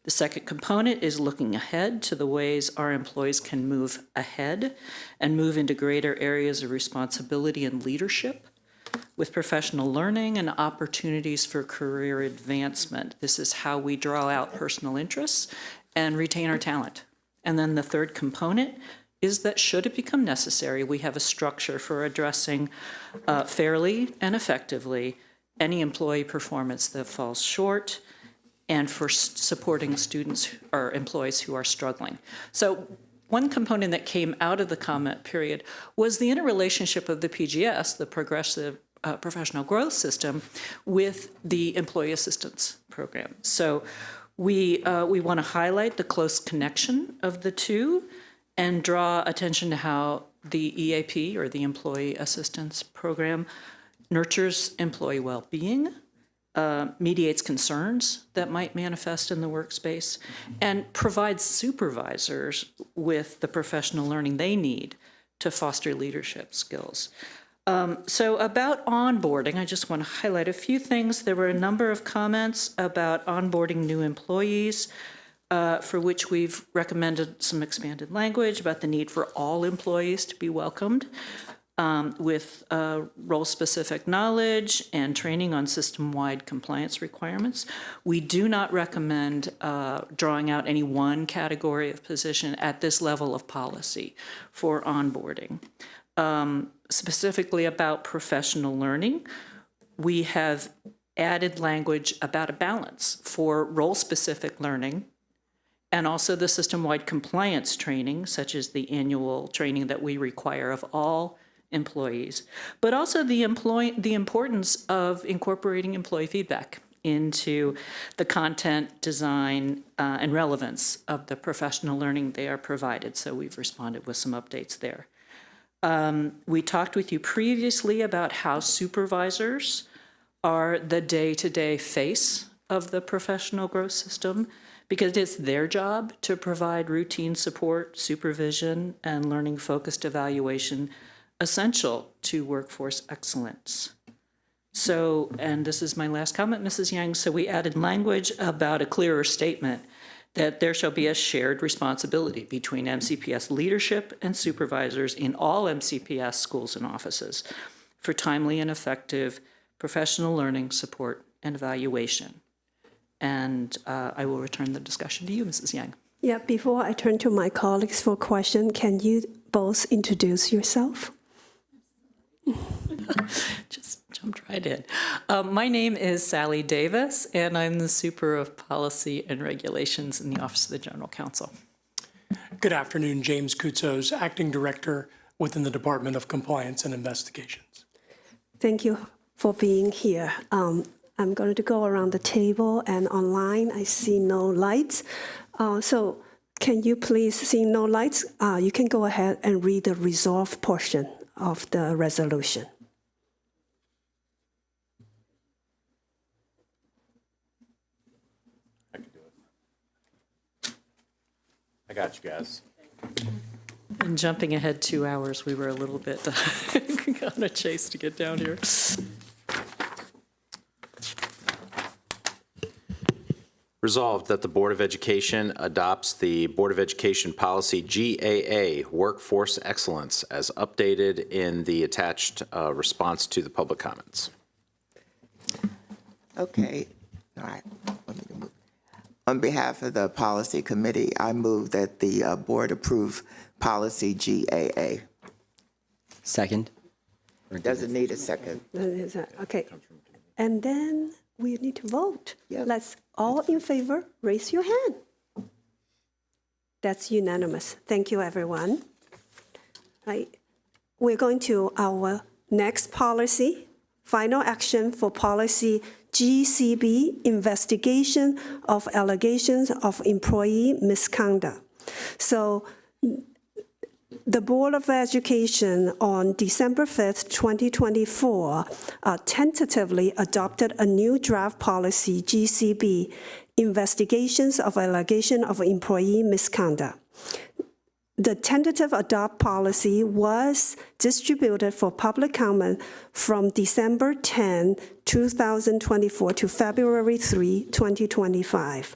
The second component is looking ahead to the ways our employees can move ahead and move into greater areas of responsibility and leadership with professional learning and opportunities for career advancement. This is how we draw out personal interests and retain our talent. And then the third component is that should it become necessary, we have a structure for addressing fairly and effectively any employee performance that falls short and for supporting students or employees who are struggling. So one component that came out of the comment period was the interrelationship of the PGS, the Progressive Professional Growth System, with the Employee Assistance Program. So we want to highlight the close connection of the two and draw attention to how the EAP, or the Employee Assistance Program, nurtures employee well-being, mediates concerns that might manifest in the workspace, and provides supervisors with the professional learning they need to foster leadership skills. So about onboarding, I just want to highlight a few things. There were a number of comments about onboarding new employees, for which we've recommended some expanded language about the need for all employees to be welcomed with role-specific knowledge and training on system-wide compliance requirements. We do not recommend drawing out any one category of position at this level of policy for onboarding. Specifically about professional learning, we have added language about a balance for role-specific learning and also the system-wide compliance training, such as the annual training that we require of all employees, but also the importance of incorporating employee feedback into the content, design, and relevance of the professional learning they are provided. So we've responded with some updates there. We talked with you previously about how supervisors are the day-to-day face of the professional growth system, because it's their job to provide routine support, supervision, and learning-focused evaluation essential to workforce excellence. So, and this is my last comment, Mrs. Yang, so we added language about a clearer statement that there shall be a shared responsibility between MCPS leadership and supervisors in all MCPS schools and offices for timely and effective professional learning, support, and evaluation. And I will return the discussion to you, Mrs. Yang. Yeah, before I turn to my colleagues for question, can you both introduce yourself? Just jumped right in. My name is Sally Davis, and I'm the Super of Policy and Regulations in the Office of the General Counsel. Good afternoon, James Kutzos, Acting Director within the Department of Compliance and Investigations. Thank you for being here. I'm going to go around the table and online. I see no lights. So can you please see no lights? You can go ahead and read the resolve portion of the resolution. I can do it. I got you guys. And jumping ahead 2 hours, we were a little bit on a chase to get down here. Resolved that the Board of Education adopts the Board of Education Policy GAA, Workforce Excellence, as updated in the attached response to the public comments. Okay, all right. Let me move. On behalf of the Policy Committee, I move that the board approve Policy GAA. Second. Doesn't need a second. Okay. And then we need to vote. Let's all in favor, raise your hand. That's unanimous. Thank you, everyone. Right. We're going to our next policy, final action for policy GCB, investigation of allegations of employee misconduct. So the Board of Education on December 5th, 2024, tentatively adopted a new draft policy, GCB, investigations of allegation of employee misconduct. The tentative adopt policy was distributed for public comment from December 10, 2024 to February 3, 2025.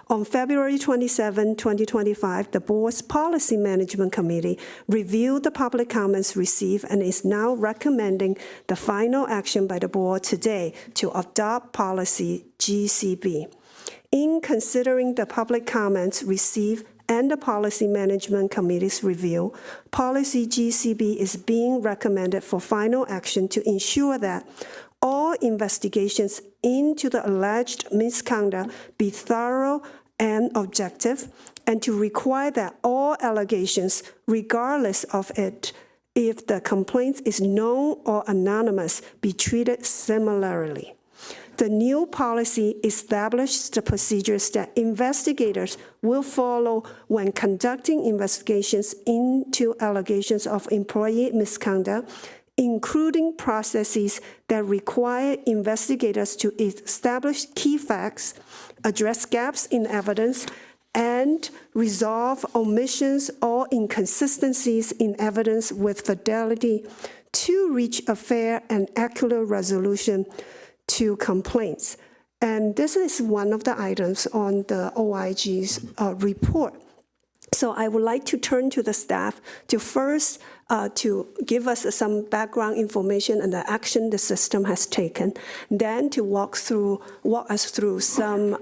On February 27, 2025, the Board's Policy Management Committee reviewed the public comments received and is now recommending the final action by the Board today to adopt policy GCB. In considering the public comments received and the Policy Management Committee's review, policy GCB is being recommended for final action to ensure that all investigations into the alleged misconduct be thorough and objective, and to require that all allegations, regardless of it, if the complaint is known or anonymous, be treated similarly. The new policy establishes the procedures that investigators will follow when conducting investigations into allegations of employee misconduct, including processes that require investigators to establish key facts, address gaps in evidence, and resolve omissions or inconsistencies in evidence with fidelity to reach a fair and accurate resolution to complaints. And this is one of the items on the OIG's report. So I would like to turn to the staff to first to give us some background information and the action the system has taken, then to walk us through some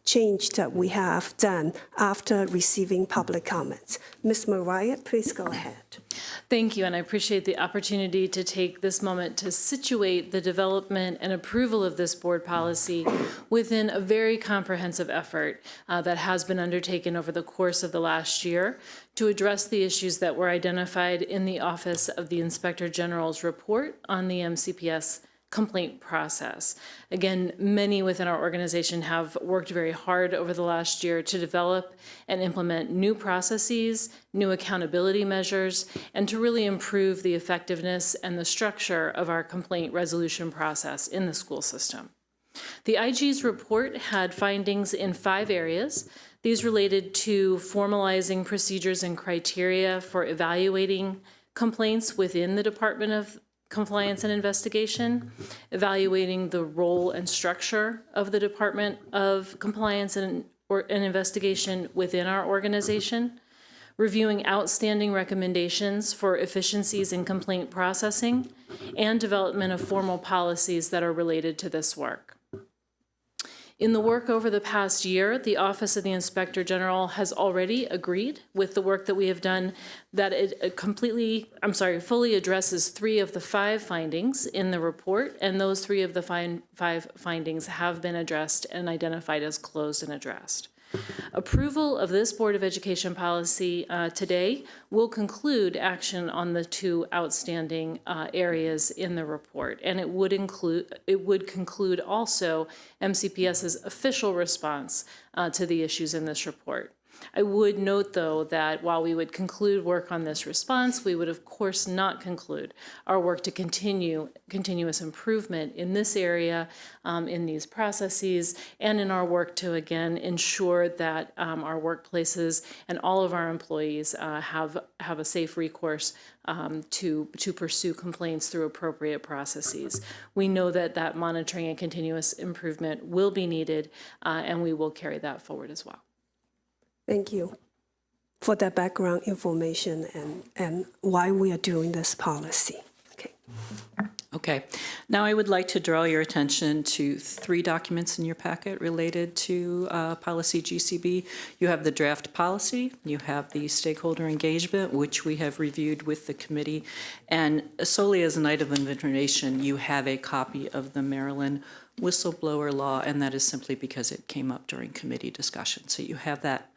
change that we have done after receiving public comments. Ms. Mariah, please go ahead. Thank you, and I appreciate the opportunity to take this moment to situate the development and approval of this board policy within a very comprehensive effort that has been undertaken over the course of the last year to address the issues that were identified in the Office of the Inspector General's report on the MCPS complaint process. Again, many within our organization have worked very hard over the last year to develop and implement new processes, new accountability measures, and to really improve the effectiveness and the structure of our complaint resolution process in the school system. The IG's report had findings in 5 areas. These related to formalizing procedures and criteria for evaluating complaints within the Department of Compliance and Investigation, evaluating the role and structure of the Department of Compliance and Investigation within our organization, reviewing outstanding recommendations for efficiencies in complaint processing, and development of formal policies that are related to this work. In the work over the past year, the Office of the Inspector General has already agreed with the work that we have done that it fully addresses 3 of the 5 findings in the report, and those 3 of the 5 findings have been addressed and identified as closed and addressed. Approval of this Board of Education policy today will conclude action on the 2 outstanding areas in the report, and it would conclude also MCPS's official response to the issues in this report. I would note, though, that while we would conclude work on this response, we would, of course, not conclude our work to continuous improvement in this area, in these processes, and in our work to, again, ensure that our workplaces and all of our employees have a safe recourse to pursue complaints through appropriate processes. We know that monitoring and continuous improvement will be needed, and we will carry that forward as well. Thank you for that background information and why we are doing this policy. Okay. Now I would like to draw your attention to 3 documents in your packet related to policy GCB. You have the draft policy, you have the stakeholder engagement, which we have reviewed with the committee, and solely as an item of information, you have a copy of the Maryland whistleblower law, and that is simply because it came up during committee discussion. So you have that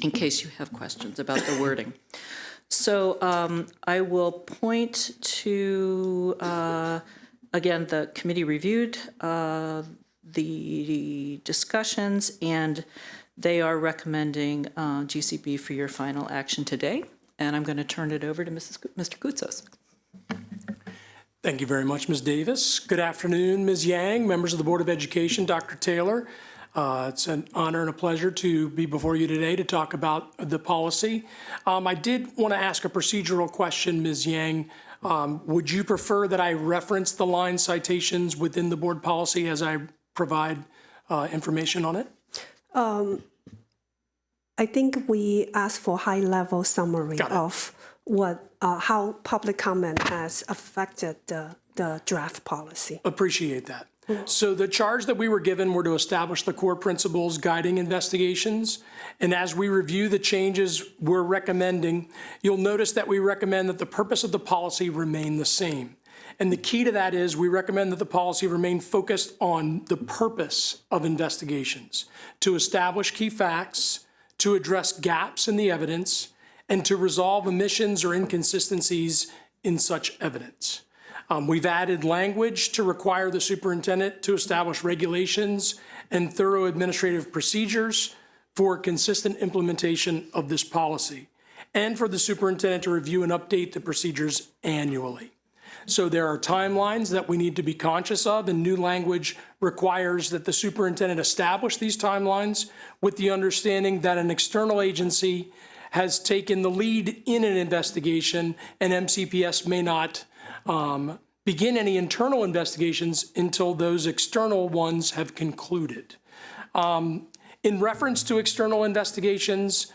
in case you have questions about the wording. So I will point to, again, the committee reviewed the discussions, and they are recommending GCB for your final action today. And I'm going to turn it over to Mr. Koutsos. Thank you very much, Ms. Davis. Good afternoon, Ms. Yang, members of the Board of Education, Dr. Taylor. It's an honor and a pleasure to be before you today to talk about the policy. I did want to ask a procedural question, Ms. Yang. Would you prefer that I reference the line citations within the board policy as I provide information on it? I think we asked for high-level summary of how public comment has affected the draft policy. Appreciate that. So the charge that we were given were to establish the core principles guiding investigations. And as we review the changes we're recommending, you'll notice that we recommend that the purpose of the policy remain the same. And the key to that is we recommend that the policy remain focused on the purpose of investigations, to establish key facts, to address gaps in the evidence, and to resolve omissions or inconsistencies in such evidence. We've added language to require the superintendent to establish regulations and thorough administrative procedures for consistent implementation of this policy, and for the superintendent to review and update the procedures annually. So there are timelines that we need to be conscious of, and new language requires that the superintendent establish these timelines with the understanding that an external agency has taken the lead in an investigation, and MCPS may not begin any internal investigations until those external ones have concluded. In reference to external investigations,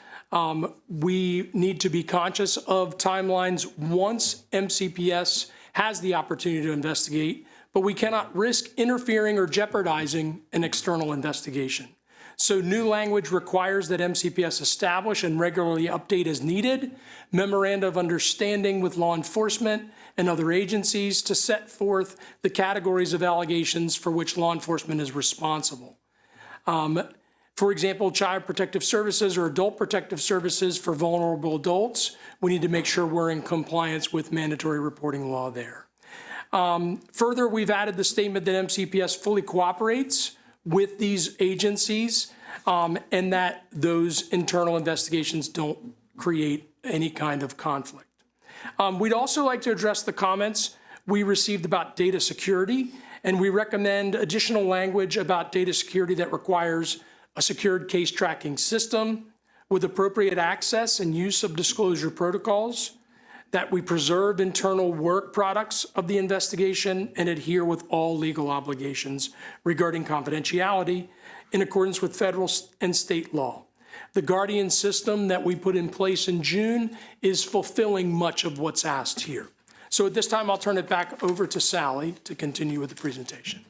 we need to be conscious of timelines once MCPS has the opportunity to investigate, but we cannot risk interfering or jeopardizing an external investigation. So new language requires that MCPS establish and regularly update as needed memoranda of understanding with law enforcement and other agencies to set forth the categories of allegations for which law enforcement is responsible. For example, child protective services or adult protective services for vulnerable adults, we need to make sure we're in compliance with mandatory reporting law there. Further, we've added the statement that MCPS fully cooperates with these agencies and that those internal investigations don't create any kind of conflict. We'd also like to address the comments we received about data security, and we recommend additional language about data security that requires a secured case tracking system with appropriate access and use of disclosure protocols, that we preserve internal work products of the investigation and adhere with all legal obligations regarding confidentiality in accordance with federal and state law. The Guardian system that we put in place in June is fulfilling much of what's asked here. So at this time, I'll turn it back over to Sally to continue with the presentation.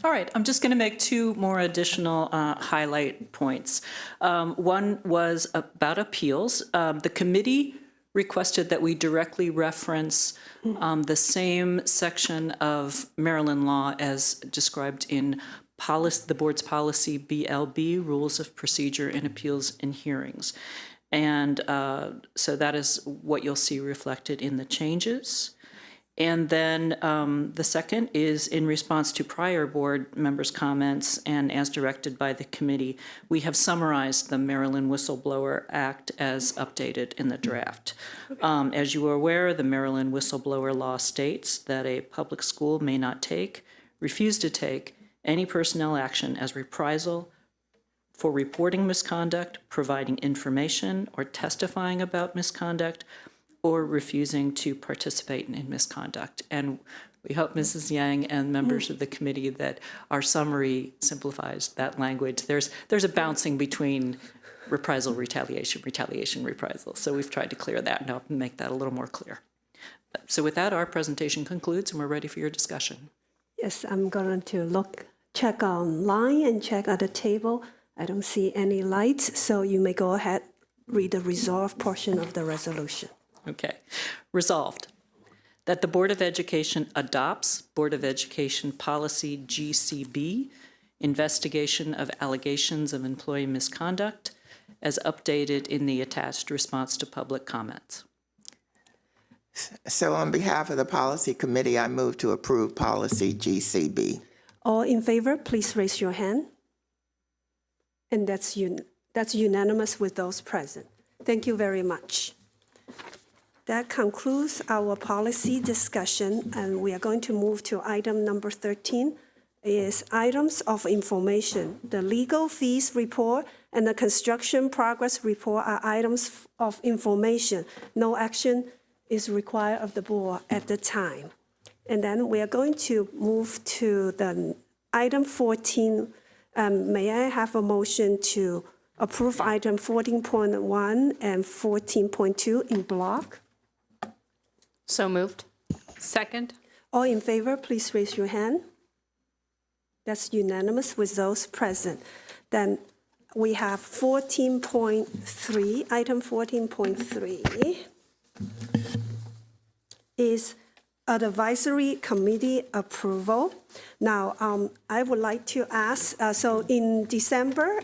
All right, I'm just going to make two more additional highlight points. One was about appeals. The committee requested that we directly reference the same section of Maryland law as described in the board's policy BLB, Rules of Procedure in Appeals and Hearings. And so that is what you'll see reflected in the changes. And then the second is in response to prior board members' comments and as directed by the committee, we have summarized the Maryland Whistleblower Act as updated in the draft. As you are aware, the Maryland Whistleblower Law states that a public school may not refuse to take any personnel action as reprisal for reporting misconduct, providing information, or testifying about misconduct, or refusing to participate in misconduct. And we hope, Mrs. Yang and members of the committee, that our summary simplifies that language. There's a bouncing between reprisal, retaliation, retaliation, reprisal. So we've tried to clear that and help make that a little more clear. So with that, our presentation concludes and we're ready for your discussion. Yes, I'm going to check online and check at the table. I don't see any lights, so you may go ahead, read the resolve portion of the resolution. Okay. Resolved that the Board of Education adopts Board of Education Policy GCB, Investigation of Allegations of Employee Misconduct, as updated in the attached response to public comments. So on behalf of the Policy Committee, I move to approve Policy GCB. All in favor, please raise your hand. And that's unanimous with those present. Thank you very much. That concludes our policy discussion, and we are going to move to item number 13, is items of information. The legal fees report and the construction progress report are items of information. No action is required of the board at the time. And then we are going to move to the item 14. May I have a motion to approve item 14.1 and 14.2 in block? So moved. Second. All in favor, please raise your hand. That's unanimous with those present. Then we have 14.3, item 14.3 is advisory committee approval. Now, I would like to ask, so in December,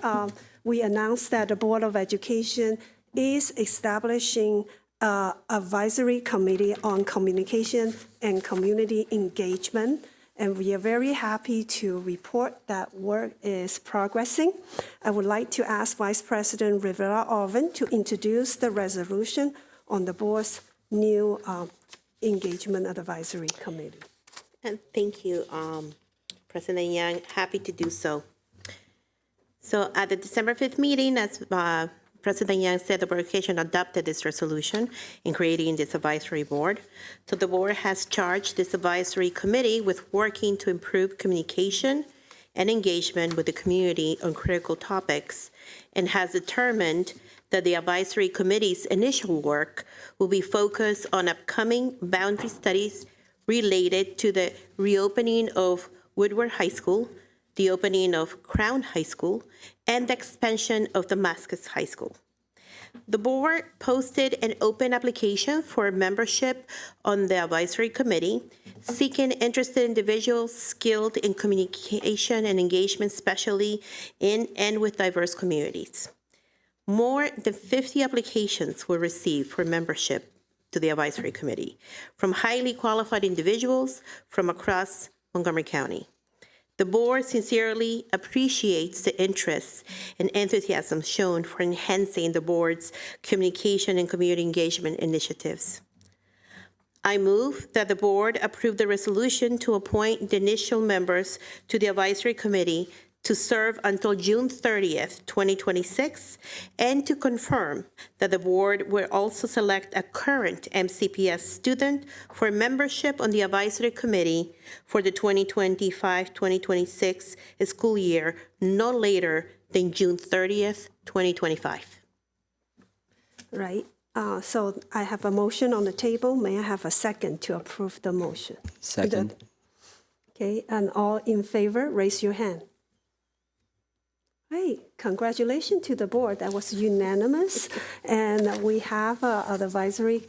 we announced that the Board of Education is establishing advisory committee on communication and community engagement, and we are very happy to report that work is progressing. I would like to ask Vice President Rivera Orvin to introduce the resolution on the board's new engagement advisory committee. And thank you, President Yang. Happy to do so. So at the December 5th meeting, as President Yang said, the Board of Education adopted this resolution in creating this advisory board. So the board has charged this advisory committee with working to improve communication and engagement with the community on critical topics, and has determined that the advisory committee's initial work will be focused on upcoming boundary studies related to the reopening of Woodward High School, the opening of Crown High School, and the expansion of Damascus High School. The board posted an open application for membership on the advisory committee, seeking interested individuals skilled in communication and engagement, especially in and with diverse communities. More than 50 applications were received for membership to the advisory committee from highly qualified individuals from across Montgomery County. The board sincerely appreciates the interest and enthusiasm shown for enhancing the board's communication and community engagement initiatives. I move that the board approve the resolution to appoint the initial members to the advisory committee to serve until June 30th, 2026, and to confirm that the board will also select a current MCPS student for membership on the advisory committee for the 2025-2026 school year, no later than June 30th, 2025. Right. So I have a motion on the table. May I have a second to approve the motion? Second. Okay, and all in favor, raise your hand. Hey, congratulations to the board. That was unanimous. And we have an advisory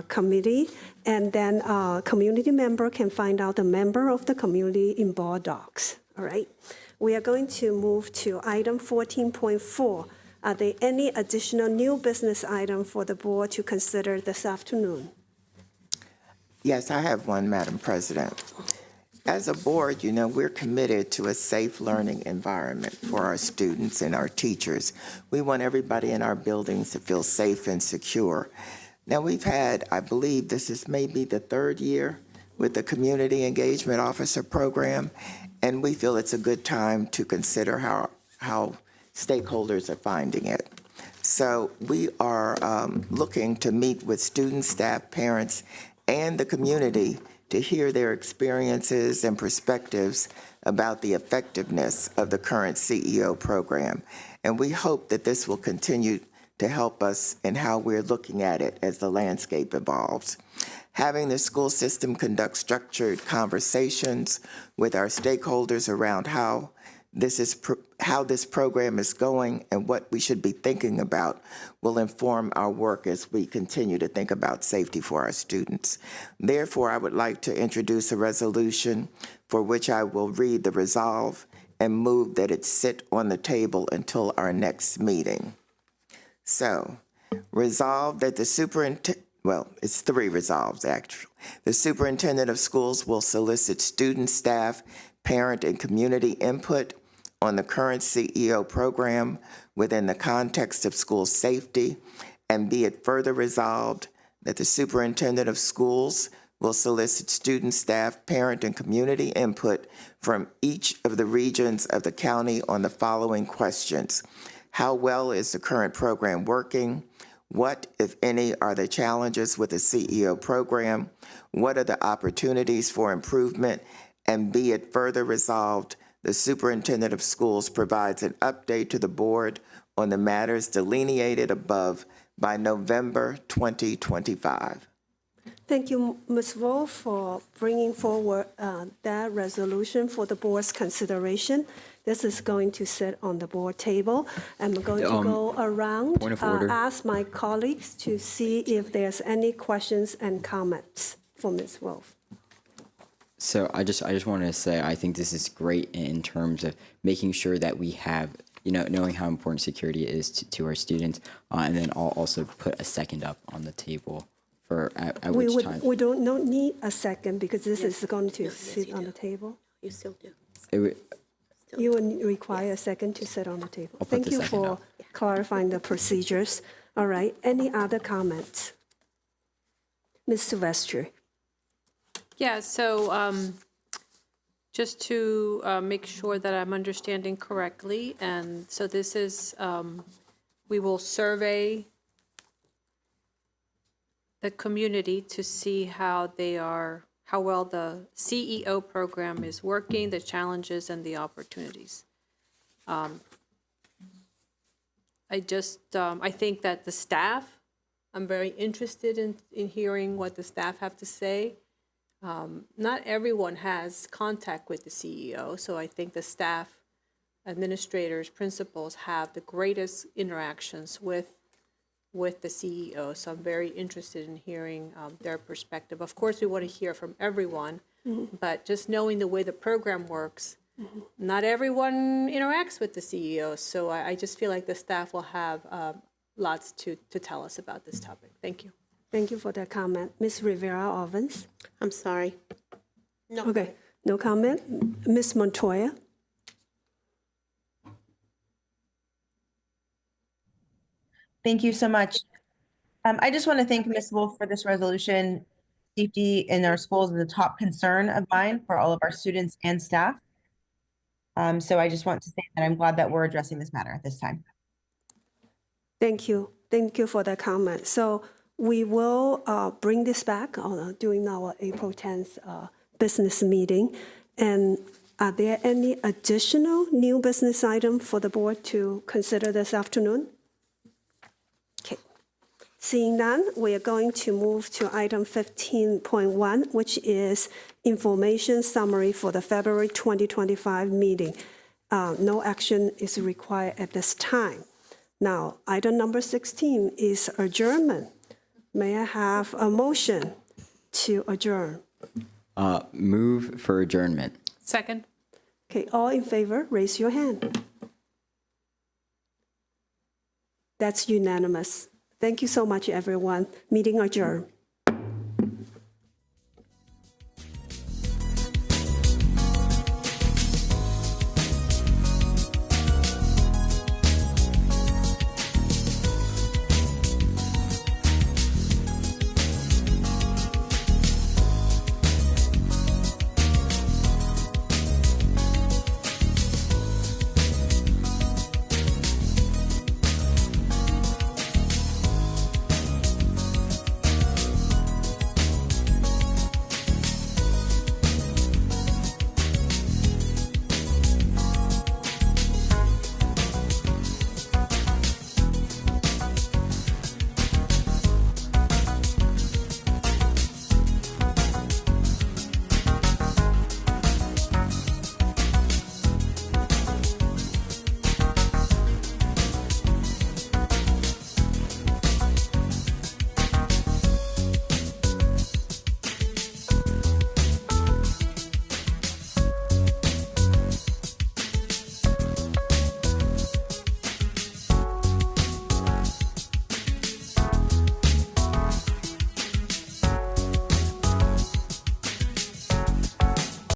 committee, and then a community member can find out the member of the community in board docs. All right. We are going to move to item 14.4. Are there any additional new business item for the board to consider this afternoon? Yes, I have one, Madam President. As a board, you know, we're committed to a safe learning environment for our students and our teachers. We want everybody in our buildings to feel safe and secure. Now, we've had, I believe this is maybe the third year with the Community Engagement Officer Program, and we feel it's a good time to consider how stakeholders are finding it. So we are looking to meet with students, staff, parents, and the community to hear their experiences and perspectives about the effectiveness of the current CEO program. And we hope that this will continue to help us in how we're looking at it as the landscape evolves. Having the school system conduct structured conversations with our stakeholders around how this program is going and what we should be thinking about will inform our work as we continue to think about safety for our students. Therefore, I would like to introduce a resolution for which I will read the resolve and move that it sit on the table until our next meeting. So, resolve that the superintendent, well, it's three resolves actually. The superintendent of schools will solicit student, staff, parent, and community input on the current CEO program within the context of school safety, and be it further resolved that the superintendent of schools will solicit student, staff, parent, and community input from each of the regions of the county on the following questions. How well is the current program working? What, if any, are the challenges with the CEO program? What are the opportunities for improvement? And be it further resolved, the superintendent of schools provides an update to the board on the matters delineated above by November 2025. Thank you, Ms. Wolf, for bringing forward that resolution for the board's consideration. This is going to sit on the board table. I'm going to go around, point of order. ask my colleagues to see if there's any questions and comments for Ms. Wolf. So I just wanted to say I think this is great in terms of making sure that we have, you know, knowing how important security is to our students, and then I'll also put a second up on the table for at which time. We don't need a second because this is going to sit on the table. You still do. You would require a second to sit on the table. I'll put Thank the you second for up. clarifying the procedures. All right, any other comments? Ms. Silvestri. Yeah, so just to make sure that I'm understanding correctly, and so this is, we will survey the community to see how well the CEO program is working, the challenges and the opportunities. I think that the staff, I'm very interested in hearing what the staff have to say. Not everyone has contact with the CEO, so I think the staff, administrators, principals have the greatest interactions with the CEO. So I'm very interested in hearing their perspective. Of course, we want to hear from everyone, but just knowing the way the program works, not everyone interacts with the CEO. So I just feel like the staff will have lots to tell us about this topic. Thank you. Thank you for that comment. Ms. Rivera-Ovens? I'm sorry. No. Okay, no comment. Ms. Montoya? Thank you so much. I just want to thank Ms. Wolf for this resolution. Safety in our schools is a top concern of mine for all of our students and staff. So I just want to say that I'm glad that we're addressing this matter at this time. Thank you. Thank you for that comment. So we will bring this back during our April 10th business meeting. And are there any additional new business item for the board to consider this afternoon? Okay. Seeing none, we are going to move to item 15.1, which is information summary for the February 2025 meeting. No action is required at this time. Now, item number 16 is adjournment. May I have a motion to adjourn? Move for adjournment. Second. Okay, all in favor, raise your hand. That's unanimous. Thank you so much, everyone. Meeting adjourned.